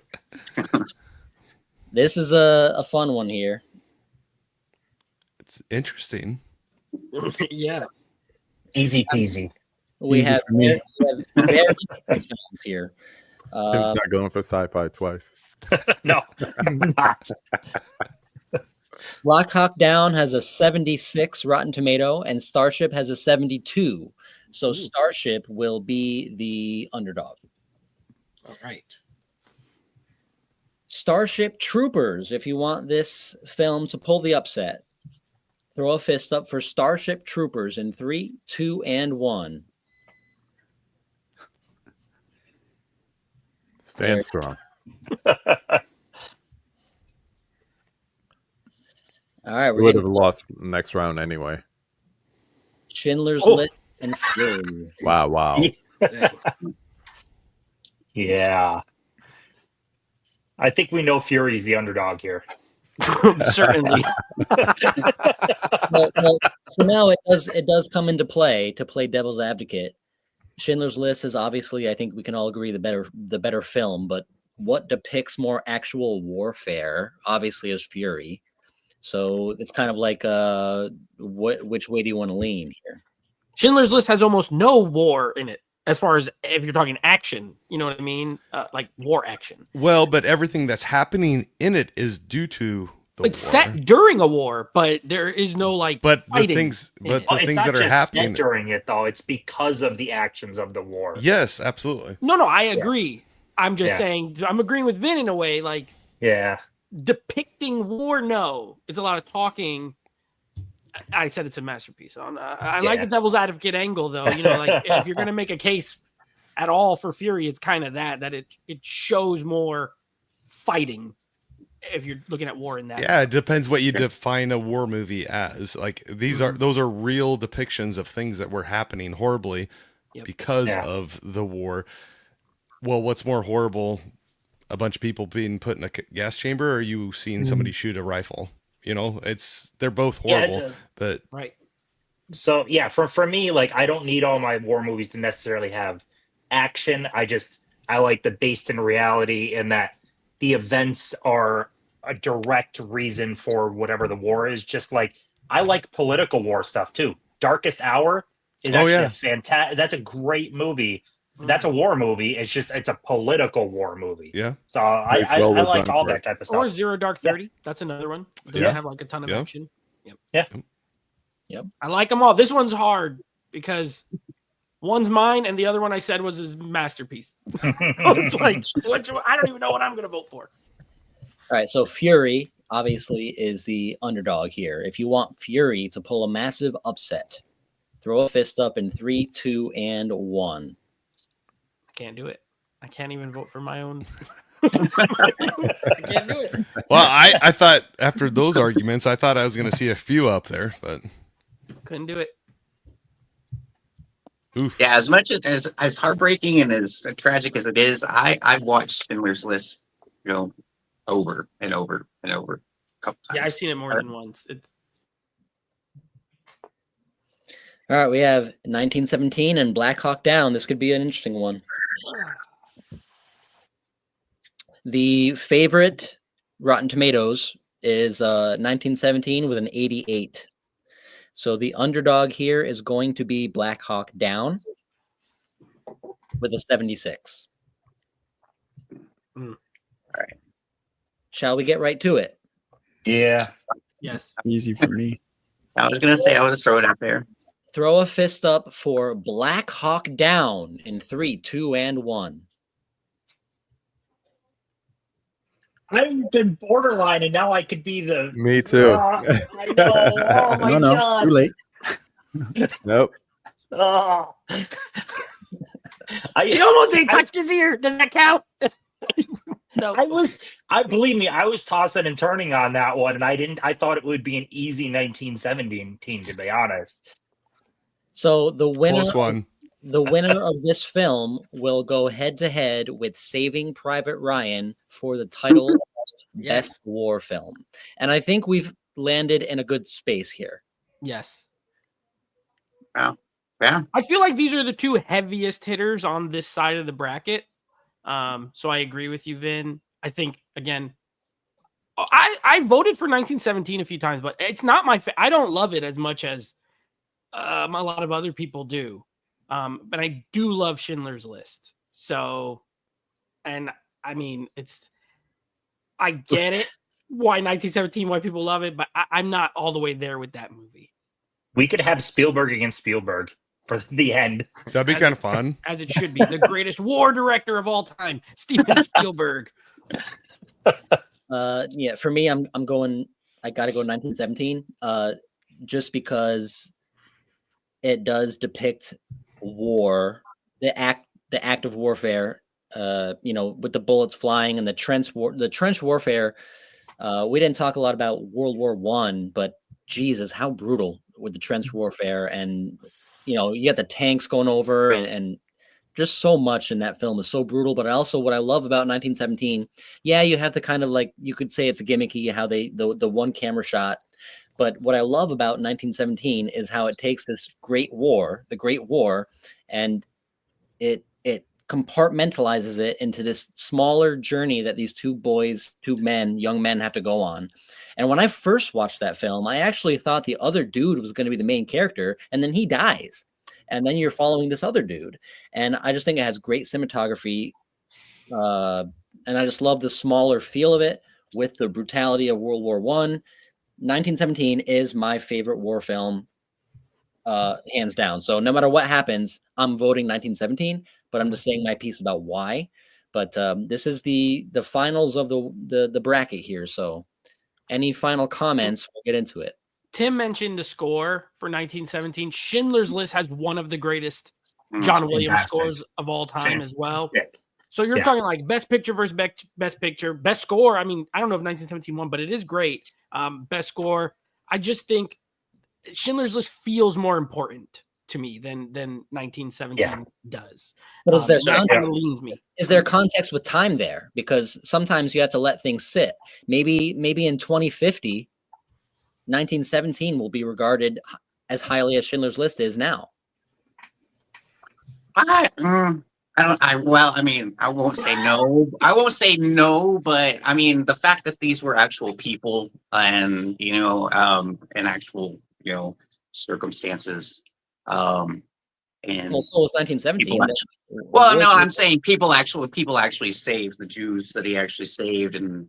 S1: This is a fun one here.
S9: it's interesting.
S4: Yeah.
S6: Easy peasy.
S1: We
S7: Easy
S1: have
S7: for me.
S1: very films here.
S5: Tim's not going for sci-fi twice.
S6: No.
S1: Rock Hawk Down has a 76 Rotten Tomato, and Starship has a 72. So Starship will be the underdog.
S4: All right.
S1: Starship Troopers, if you want this film to pull the upset, throw a fist up for Starship Troopers in 3, 2, and 1.
S5: Stand strong.
S1: All right,
S5: We
S1: we're
S5: would have
S1: getting
S5: lost next round anyway.
S1: Schindler's
S6: Oh.
S1: List and Fury.
S5: Wow.
S6: Yeah. I think we know Fury's the underdog here.
S4: Certainly.
S1: well, so now it does come into play to play devil's advocate. Schindler's List is obviously, I think we can all agree, the better film, but what depicts more actual warfare obviously is Fury. So it's kind of like which way do you want to lean here?
S4: Schindler's List has almost no war in it, as far as if you're talking action. You know what I mean? Like war action.
S9: Well, but everything that's happening in it is due to the
S4: It's
S9: war.
S4: set during a war, but there is no like.
S9: But the
S4: fighting
S9: things,
S4: in
S9: but
S4: it.
S9: the
S6: It's
S9: things
S6: not
S9: that are
S6: just
S9: happening.
S6: set during it though; it's because of the actions of the war.
S9: Yes, absolutely.
S4: No, I agree. I'm just
S6: Yeah.
S4: saying, I'm agreeing with Vin in a way. Like
S6: Yeah,
S4: depicting war, no, it's a lot of talking. I said it's a masterpiece. I like
S6: Yeah.
S4: the devil's advocate angle, though. You know, like if you're going to make a case at all for Fury, it's kind of that it shows more fighting. If you're looking at war in that,
S9: Yeah, it depends what you define a war movie as. Like these are those are real depictions of things that were happening horribly
S4: Yep.
S9: because
S6: Yeah.
S9: of the war. Well, what's more horrible? A bunch of people being put in a gas chamber, or you seeing somebody shoot a rifle? You know, they're both
S6: Yeah, it's
S9: horrible, but
S4: right.
S6: So yeah, for me, like I don't need all my war movies to necessarily have action. I like the based in reality and that the events are a direct reason for whatever the war is. Just like I like political war stuff too. Darkest Hour is
S9: Oh,
S6: actually
S9: yeah.
S6: a fantastic. That's a great movie. That's a war movie. It's a political war movie.
S9: yeah.
S6: So I
S10: Nice, well
S6: I like
S10: done,
S6: all
S10: Greg.
S6: that type of
S4: Or
S6: stuff.
S4: Zero Dark 30. That's another one. Doesn't
S9: Yeah.
S4: have like a ton of
S9: Yeah.
S4: action.
S1: Yep.
S4: I like them all. This one's hard because one's mine and the other one I said was his masterpiece. It's like I don't even know what I'm going to vote for.
S1: All right, so Fury obviously is the underdog here. If you want Fury to pull a massive upset, throw a fist up in 3, 2, and 1.
S4: Can't do it. I can't even vote for my own. I can't do it.
S9: Well, I thought after those arguments, I thought I was going to see a few up there, but
S4: Couldn't do it.
S9: oof.
S8: Yeah, as much as heartbreaking and as tragic as it is, I've watched Schindler's List, over and over and over a couple times.
S4: Yeah, I've seen it more than once. It's
S1: All right, we have 1917 and Black Hawk Down. This could be an interesting one. The favorite Rotten Tomatoes is 1917 with an 88. So the underdog here is going to be Black Hawk Down with a 76.
S4: Mm.
S8: All right.
S1: Shall we get right to it?
S6: Yeah.
S4: yes.
S7: Easy for me.
S8: I was gonna say I would throw it out there.
S1: Throw a fist up for Black Hawk Down in 3, 2, and 1.
S6: I've been borderline, and now I could be the.
S10: Me too.
S6: I know. Oh my
S7: No,
S6: god.
S7: too late.
S10: Nope.
S6: Oh.
S4: He almost didn't touch his ear. Does that count? No.
S6: I believe me, I was tossing and turning on that one, and I thought it would be an easy 1917 team, to be honest.
S1: So the winner,
S9: Close one.
S1: the winner of this film will go head to head with Saving Private Ryan for the title of Best War Film. And I think we've landed in a good space here.
S4: Yes.
S8: Yeah.
S4: I feel like these are the two heaviest hitters on this side of the bracket. So I agree with you, Vin. I think again, I voted for 1917 a few times, but it's not my. I don't love it as much as a lot of other people do. But I do love Schindler's List. So, and I mean, I get it why 1917, why people love it, but I'm not all the way there with that movie.
S6: We could have Spielberg against Spielberg for the end.
S9: That'd be kind of fun.
S4: As it should be. The greatest war director of all time, Steven Spielberg.
S1: Yeah, for me, I gotta go 1917. Just because it does depict war, the act of warfare, with the bullets flying and the trench warfare. We didn't talk a lot about World War I, but Jesus, how brutal with the trench warfare. And you got the tanks going over and just so much in that film is so brutal. But also what I love about 1917, yeah, you have the kind of, like, you could say it's a gimmicky how the one camera shot. But what I love about 1917 is how it takes this the Great War, and it compartmentalizes it into this smaller journey that these two young men have to go on. And when I first watched that film, I actually thought the other dude was going to be the main character, and then he dies. And then you're following this other dude. And I just think it has great cinematography. And I just love the smaller feel of it with the brutality of World War I. 1917 is my favorite war film, hands down. So no matter what happens, I'm voting 1917, but I'm just saying my piece about why. But this is the finals of the bracket here. So any final comments, we'll get into it.
S4: Tim mentioned the score for 1917. Schindler's List has one of the greatest John Williams scores of all time as well. So you're talking like best picture versus best picture, best score. I mean, I don't know if 1917 won, but it is great. Best score. I just think Schindler's List feels more important to me than 1917 does.
S1: But is there
S4: leans me.
S1: Is there context with time there? Because sometimes you have to let things sit. Maybe in 2050, 1917 will be regarded as highly as Schindler's List is now.
S8: I won't say no. I won't say no, but I mean, the fact that these were actual people and, and actual, circumstances. And
S1: well, so was 1917.
S8: I'm saying people actually saved the Jews that he actually saved and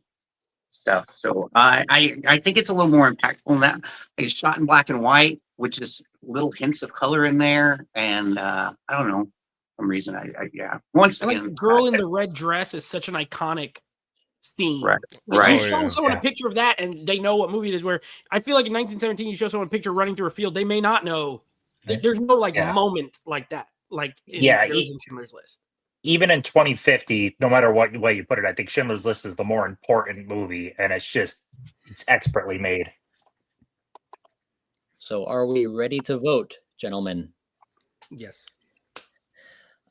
S8: stuff. So I think it's a little more impactful than that. It's shot in black and white, which is little hints of color in there. And I don't know. Some reason once again,
S4: the girl in the red dress is such an iconic scene.
S8: Right.
S4: You show someone a picture of that and they know what movie it is. Where I feel like in 1917 you show someone a picture running through a field, they may not know. There's no moment like that, like in Schindler's List.
S6: Even in 2050, no matter what way you put it, I think Schindler's List is the more important movie, and it's expertly made.
S1: So are we ready to vote, gentlemen?
S4: Yes.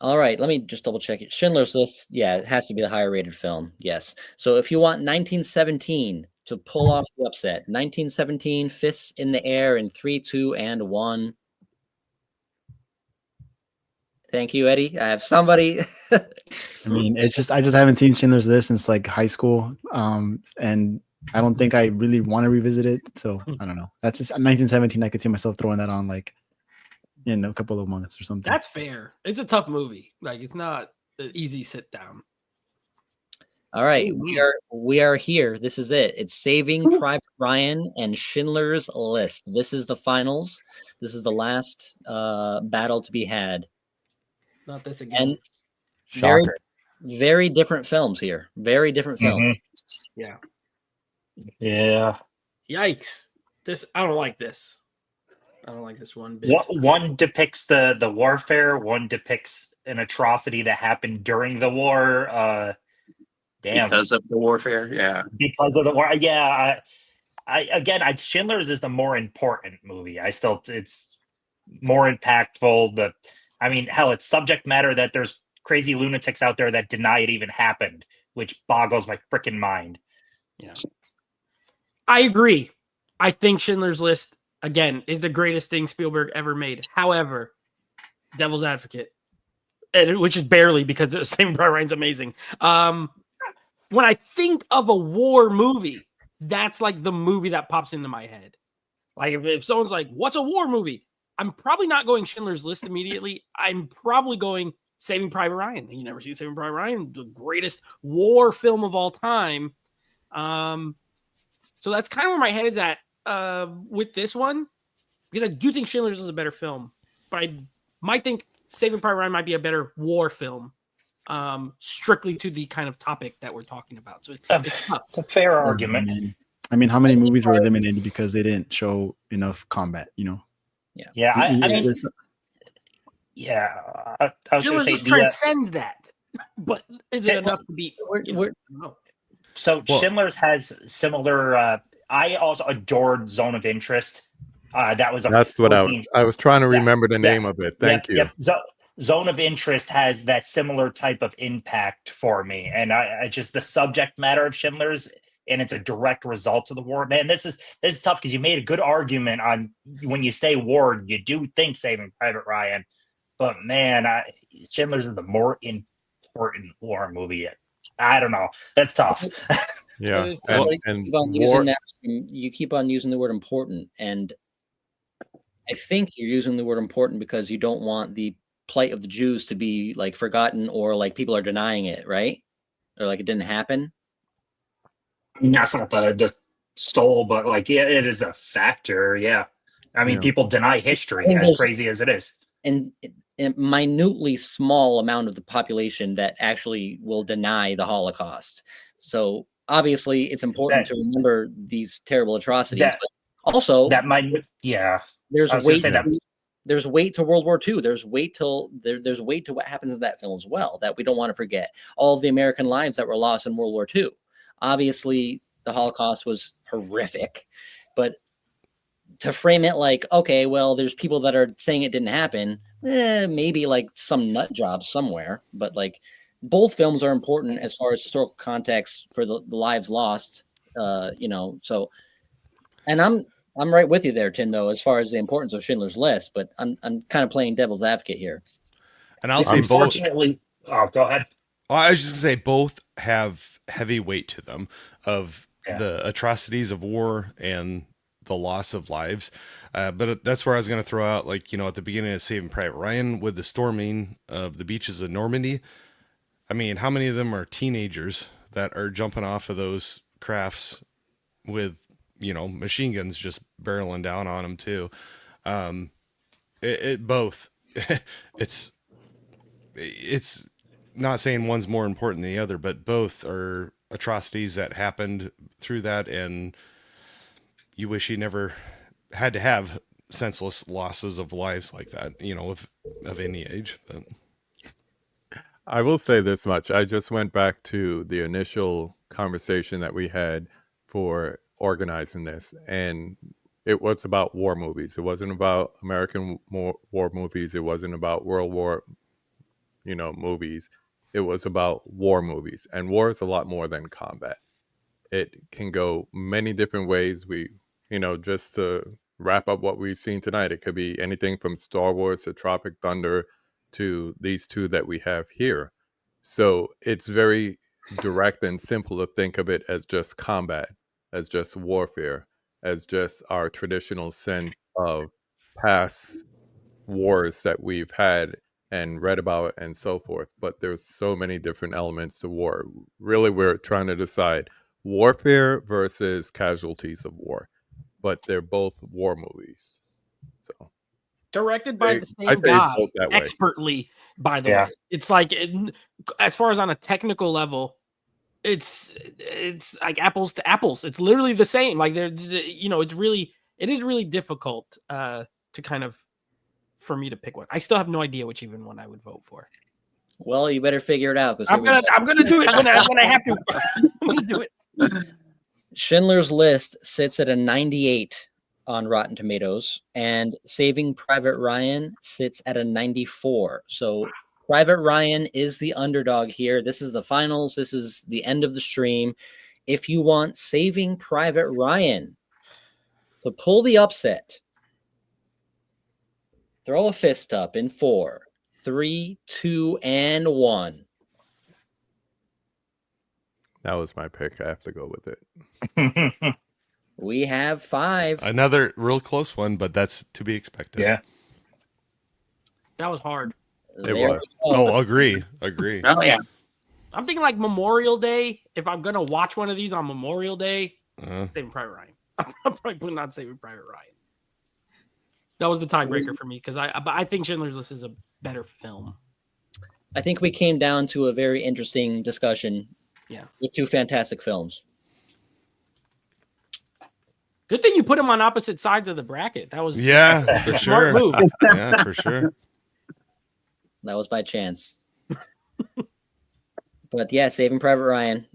S1: All right, let me just double check it. Schindler's List, it has to be the higher rated film. Yes. So if you want 1917 to pull off the upset, 1917, fists in the air in 3, 2, and 1. Thank you, Eddie. I have somebody.
S7: I mean, I just haven't seen Schindler's List since like high school. And I don't think I really want to revisit it. So I don't know. That's just 1917. I could see myself throwing that on like in a couple of months or something.
S4: That's fair. It's a tough movie. Like it's not an easy sit down.
S1: All right, we are here. This is it. It's Saving Private Ryan and Schindler's List. This is the finals. This is the last battle to be had.
S4: Not this again.
S1: And very, very different films here. Very different films.
S4: Yeah.
S6: Yeah.
S4: Yikes! I don't like this. I don't like this one bit.
S6: One depicts the warfare. One depicts an atrocity that happened during the war.
S8: Because of the warfare. Yeah.
S6: Because of the war. Yeah. Schindler's is the more important movie. It's more impactful. It's subject matter that there's crazy lunatics out there that deny it even happened, which boggles my freaking mind.
S4: Yeah. I agree. I think Schindler's List, again, is the greatest thing Spielberg ever made. However, devil's advocate, which is barely because Saving Private Ryan's amazing. When I think of a war movie, that's like the movie that pops into my head. Like if someone's like, what's a war movie? I'm probably not going Schindler's List immediately. I'm probably going Saving Private Ryan. You never see Saving Private Ryan, the greatest war film of all time. So that's kind of where my head is at with this one, because I do think Schindler's is a better film, but I might think Saving Private Ryan might be a better war film, strictly to the kind of topic that we're talking about. So it's tough.
S6: It's a fair argument.
S7: I mean, how many movies were eliminated because they didn't show enough combat?
S6: Yeah. I was
S4: Schindler's
S6: going to say
S4: transcends that, but is it enough to be?
S6: So Schindler's has similar. I also adored Zone of Interest.
S5: That's what I was trying to remember the name of it. Thank you.
S6: Zone of Interest has that similar type of impact for me, and I just the subject matter of Schindler's, and it's a direct result of the war. Man, this is tough because you made a good argument on when you say war, you do think Saving Private Ryan, but man, Schindler's is the more important war movie. I don't know. That's tough.
S5: Yeah,
S1: It is
S5: and,
S1: totally-
S5: and
S1: keep on
S5: war,
S1: using that. You keep on using the word important, and I think you're using the word important because you don't want the plight of the Jews to be like forgotten, or like people are denying it, right? Or like it didn't happen.
S6: That's not the soul, but like, yeah, it is a factor. Yeah. I mean,
S5: Yeah.
S6: people deny history,
S1: I think
S6: as
S1: there's-
S6: crazy as it is.
S1: And a minutely small amount of the population that actually will deny the Holocaust. So obviously, it's important to remember these terrible atrocities, but also
S6: that might, yeah.
S1: there's
S6: I was gonna
S1: weight.
S6: say that-
S1: There's weight to World War II. There's weight till there's weight to what happens in that film as well that we don't want to forget. All of the American lives that were lost in World War II. Obviously, the Holocaust was horrific, but to frame it like, okay, well, there's people that are saying it didn't happen, maybe like some nut job somewhere, but like both films are important as far as historical context for the lives lost, so, and I'm right with you there, Tim, though, as far as the importance of Schindler's List, but I'm kind of playing devil's advocate here.
S9: And I'll say both.
S6: Unfortunately, go ahead.
S9: I was just gonna say both have heavy weight to them of the atrocities of war and the loss of lives. But that's where I was going to throw out, like, at the beginning of Saving Private Ryan with the storming of the beaches of Normandy. I mean, how many of them are teenagers that are jumping off of those crafts with, machine guns just barreling down on them too? Both. it's not saying one's more important than the other, but both are atrocities that happened through that, and you wish you never had to have senseless losses of lives like that, of any age. But
S5: I will say this much. I just went back to the initial conversation that we had for organizing this, and it was about war movies. It wasn't about American war movies. It wasn't about World War, movies. It was about war movies, and war is a lot more than combat. It can go many different ways. Just to wrap up what we've seen tonight, it could be anything from Star Wars to Tropic Thunder to these two that we have here. So it's very direct and simple to think of it as just combat, as just warfare, as just our traditional sense of past wars that we've had and read about and so forth. But there's so many different elements to war. Really, we're trying to decide warfare versus casualties of war, but they're both war movies. So
S4: directed by the
S5: I
S4: same
S5: say
S4: guy,
S5: both that way.
S4: expertly, by the way. It's like, as far as on a technical level, it's like apples to apples. It's literally the same. Like, it is really difficult to kind of, for me to pick one. I still have no idea which even one I would vote for.
S1: Well, you better figure it out.
S4: I'm gonna do it when I have to. I'm gonna do it.
S1: Schindler's List sits at a 98 on Rotten Tomatoes, and Saving Private Ryan sits at a 94. So Private Ryan is the underdog here. This is the finals. This is the end of the stream. If you want Saving Private Ryan to pull the upset, throw a fist up in 4, 3, 2, and 1.
S5: That was my pick. I have to go with it.
S1: We have 5.
S9: another real close one, but that's to be expected.
S6: Yeah.
S4: That was hard.
S5: It was.
S9: Oh, agree.
S8: Oh yeah.
S4: I'm thinking like Memorial Day. If I'm gonna watch one of these on Memorial Day, Saving Private Ryan. I'm probably not Saving Private Ryan. That was the tiebreaker for me because I think Schindler's List is a better film.
S1: I think we came down to a very interesting discussion.
S4: Yeah,
S1: with 2 fantastic films.
S4: Good thing you put them on opposite sides of the bracket. That was
S9: For
S4: a
S9: sure.
S4: smart move.
S9: Yeah, for sure.
S1: That was by chance. But yeah, Saving Private Ryan.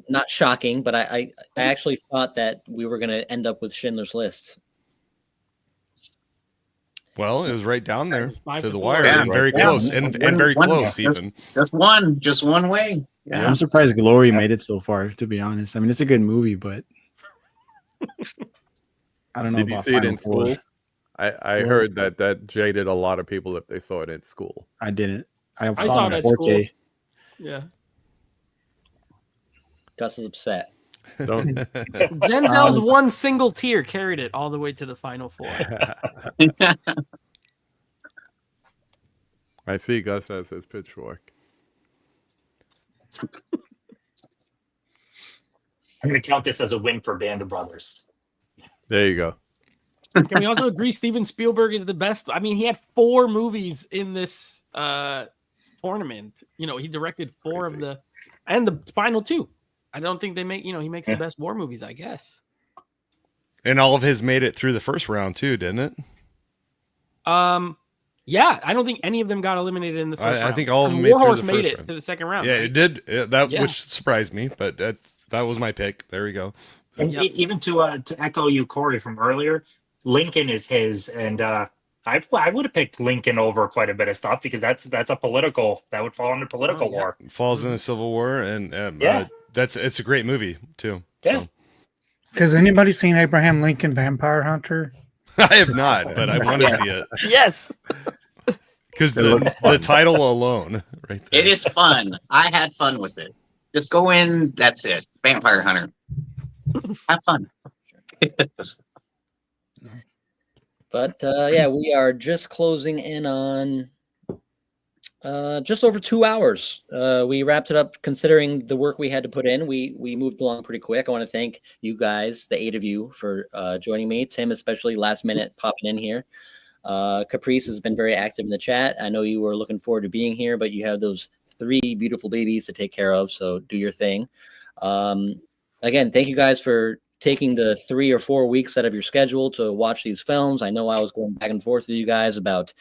S1: Not shocking, but I actually thought that we were going to end up with Schindler's List.
S9: Well, it was right down there to the
S4: 5-4.
S9: wire,
S8: Yeah,
S9: and very
S8: yeah.
S9: close, and very close even.
S8: Just one way.
S7: Yeah, I'm surprised Glory made it so far, to be honest. I mean, it's a good movie, but I don't know
S5: Did you
S7: about
S5: see it
S7: Final
S5: in
S7: Four.
S5: school? I heard that jaded a lot of people if they saw it at school.
S7: I didn't. I
S4: saw
S7: saw
S4: it
S7: it
S4: at
S7: in 4K.
S4: Yeah.
S1: Gus is upset.
S5: Don't.
S4: Denzel's one single tear carried it all the way to the final four.
S5: I see Gus has his pitchfork.
S6: I'm going to count this as a win for Band of Brothers.
S5: There you go.
S4: Can we also agree Steven Spielberg is the best? I mean, he had 4 movies in this tournament. You know, he directed 4 of the, and the final 2. I don't think they make, you know, he makes the best war movies, I guess.
S9: And all of his made it through the first round too, didn't it?
S4: Yeah, I don't think any of them got eliminated in the first round.
S9: I think all of them made
S4: Warhorse
S9: through the
S4: made
S9: first
S4: it
S9: round.
S4: to the second round.
S9: Yeah,
S4: right?
S9: it did. Which surprised me, but that was my pick. There we go.
S6: And even to echo you, Corey, from earlier, Lincoln is his, and I would have picked Lincoln over quite a bit of stuff because that's a political, that would fall under political war.
S9: Falls in the Civil War, and it's a great movie too.
S6: Yeah.
S9: So.
S3: Has anybody seen Abraham Lincoln Vampire Hunter?
S9: I have not, but I want to see it.
S4: Yes.
S9: Because the title alone, right there.
S8: It is fun. I had fun with it. Just go in. That's it. Vampire Hunter. Have fun.
S1: But yeah, we are just closing in on just over 2 hours. We wrapped it up considering the work we had to put in. We moved along pretty quick. I want to thank you guys, the 8 of you, for joining me. Tim, especially last minute popping in here. Caprice has been very active in the chat. I know you were looking forward to being here, but you have those 3 beautiful babies to take care of, so do your thing. Again, thank you guys for taking the 3 or 4 weeks out of your schedule to watch these films. I know I was going back and forth with you guys about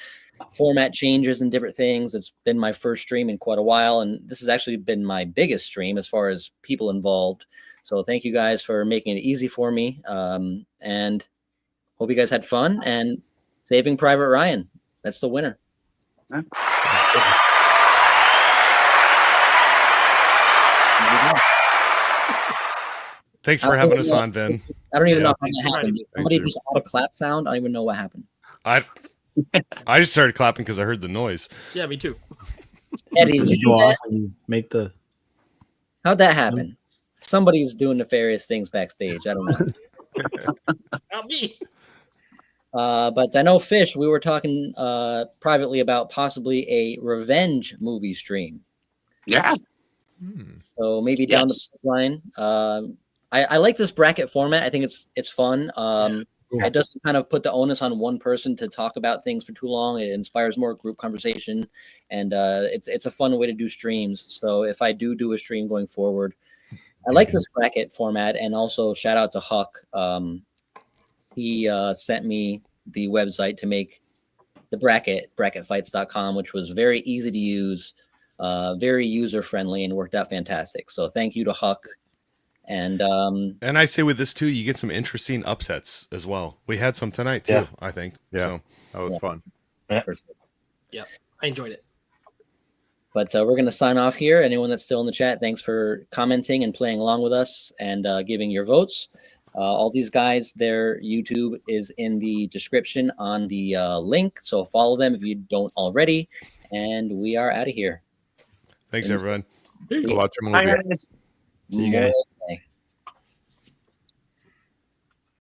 S1: format changes and different things. It's been my first stream in quite a while, and this has actually been my biggest stream as far as people involved. So thank you guys for making it easy for me, and hope you guys had fun. And Saving Private Ryan, that's the winner.
S9: Thanks for having us on, Ben.
S1: I don't even know how that happened.
S5: Thank
S1: Somebody
S5: you.
S1: just had a clap sound. I don't even know what happened.
S9: I just started clapping because I heard the noise.
S4: Yeah, me too.
S1: Eddie, did you
S7: go
S1: do that?
S7: off and you make the.
S1: How'd that happen? Somebody's doing nefarious things backstage. I don't know.
S4: Not me.
S1: But I know, Fish, we were talking privately about possibly a revenge movie stream.
S8: Yeah.
S1: So maybe down the line. I like this bracket format. I think it's fun. It doesn't kind of put the onus on one person to talk about things for too long. It inspires more group conversation, and it's a fun way to do streams. So if I do a stream going forward, I like this bracket format. And also shout out to Huck. He sent me the website to make the bracketfights.com, which was very easy to use, very user friendly, and worked out fantastic. So thank you to Huck. And
S9: I say with this too, you get some interesting upsets as well. We had some tonight too,
S6: Yeah.
S9: I think.
S5: Yeah.
S9: So
S5: That was fun.
S4: Yeah, I enjoyed it.
S1: But we're going to sign off here. Anyone that's still in the chat, thanks for commenting and playing along with us and giving your votes. All these guys, their YouTube is in the description on the link. So follow them if you don't already. And we are out of here.
S9: thanks, everyone.
S5: Go watch a movie.
S8: Bye, guys.
S7: See you guys.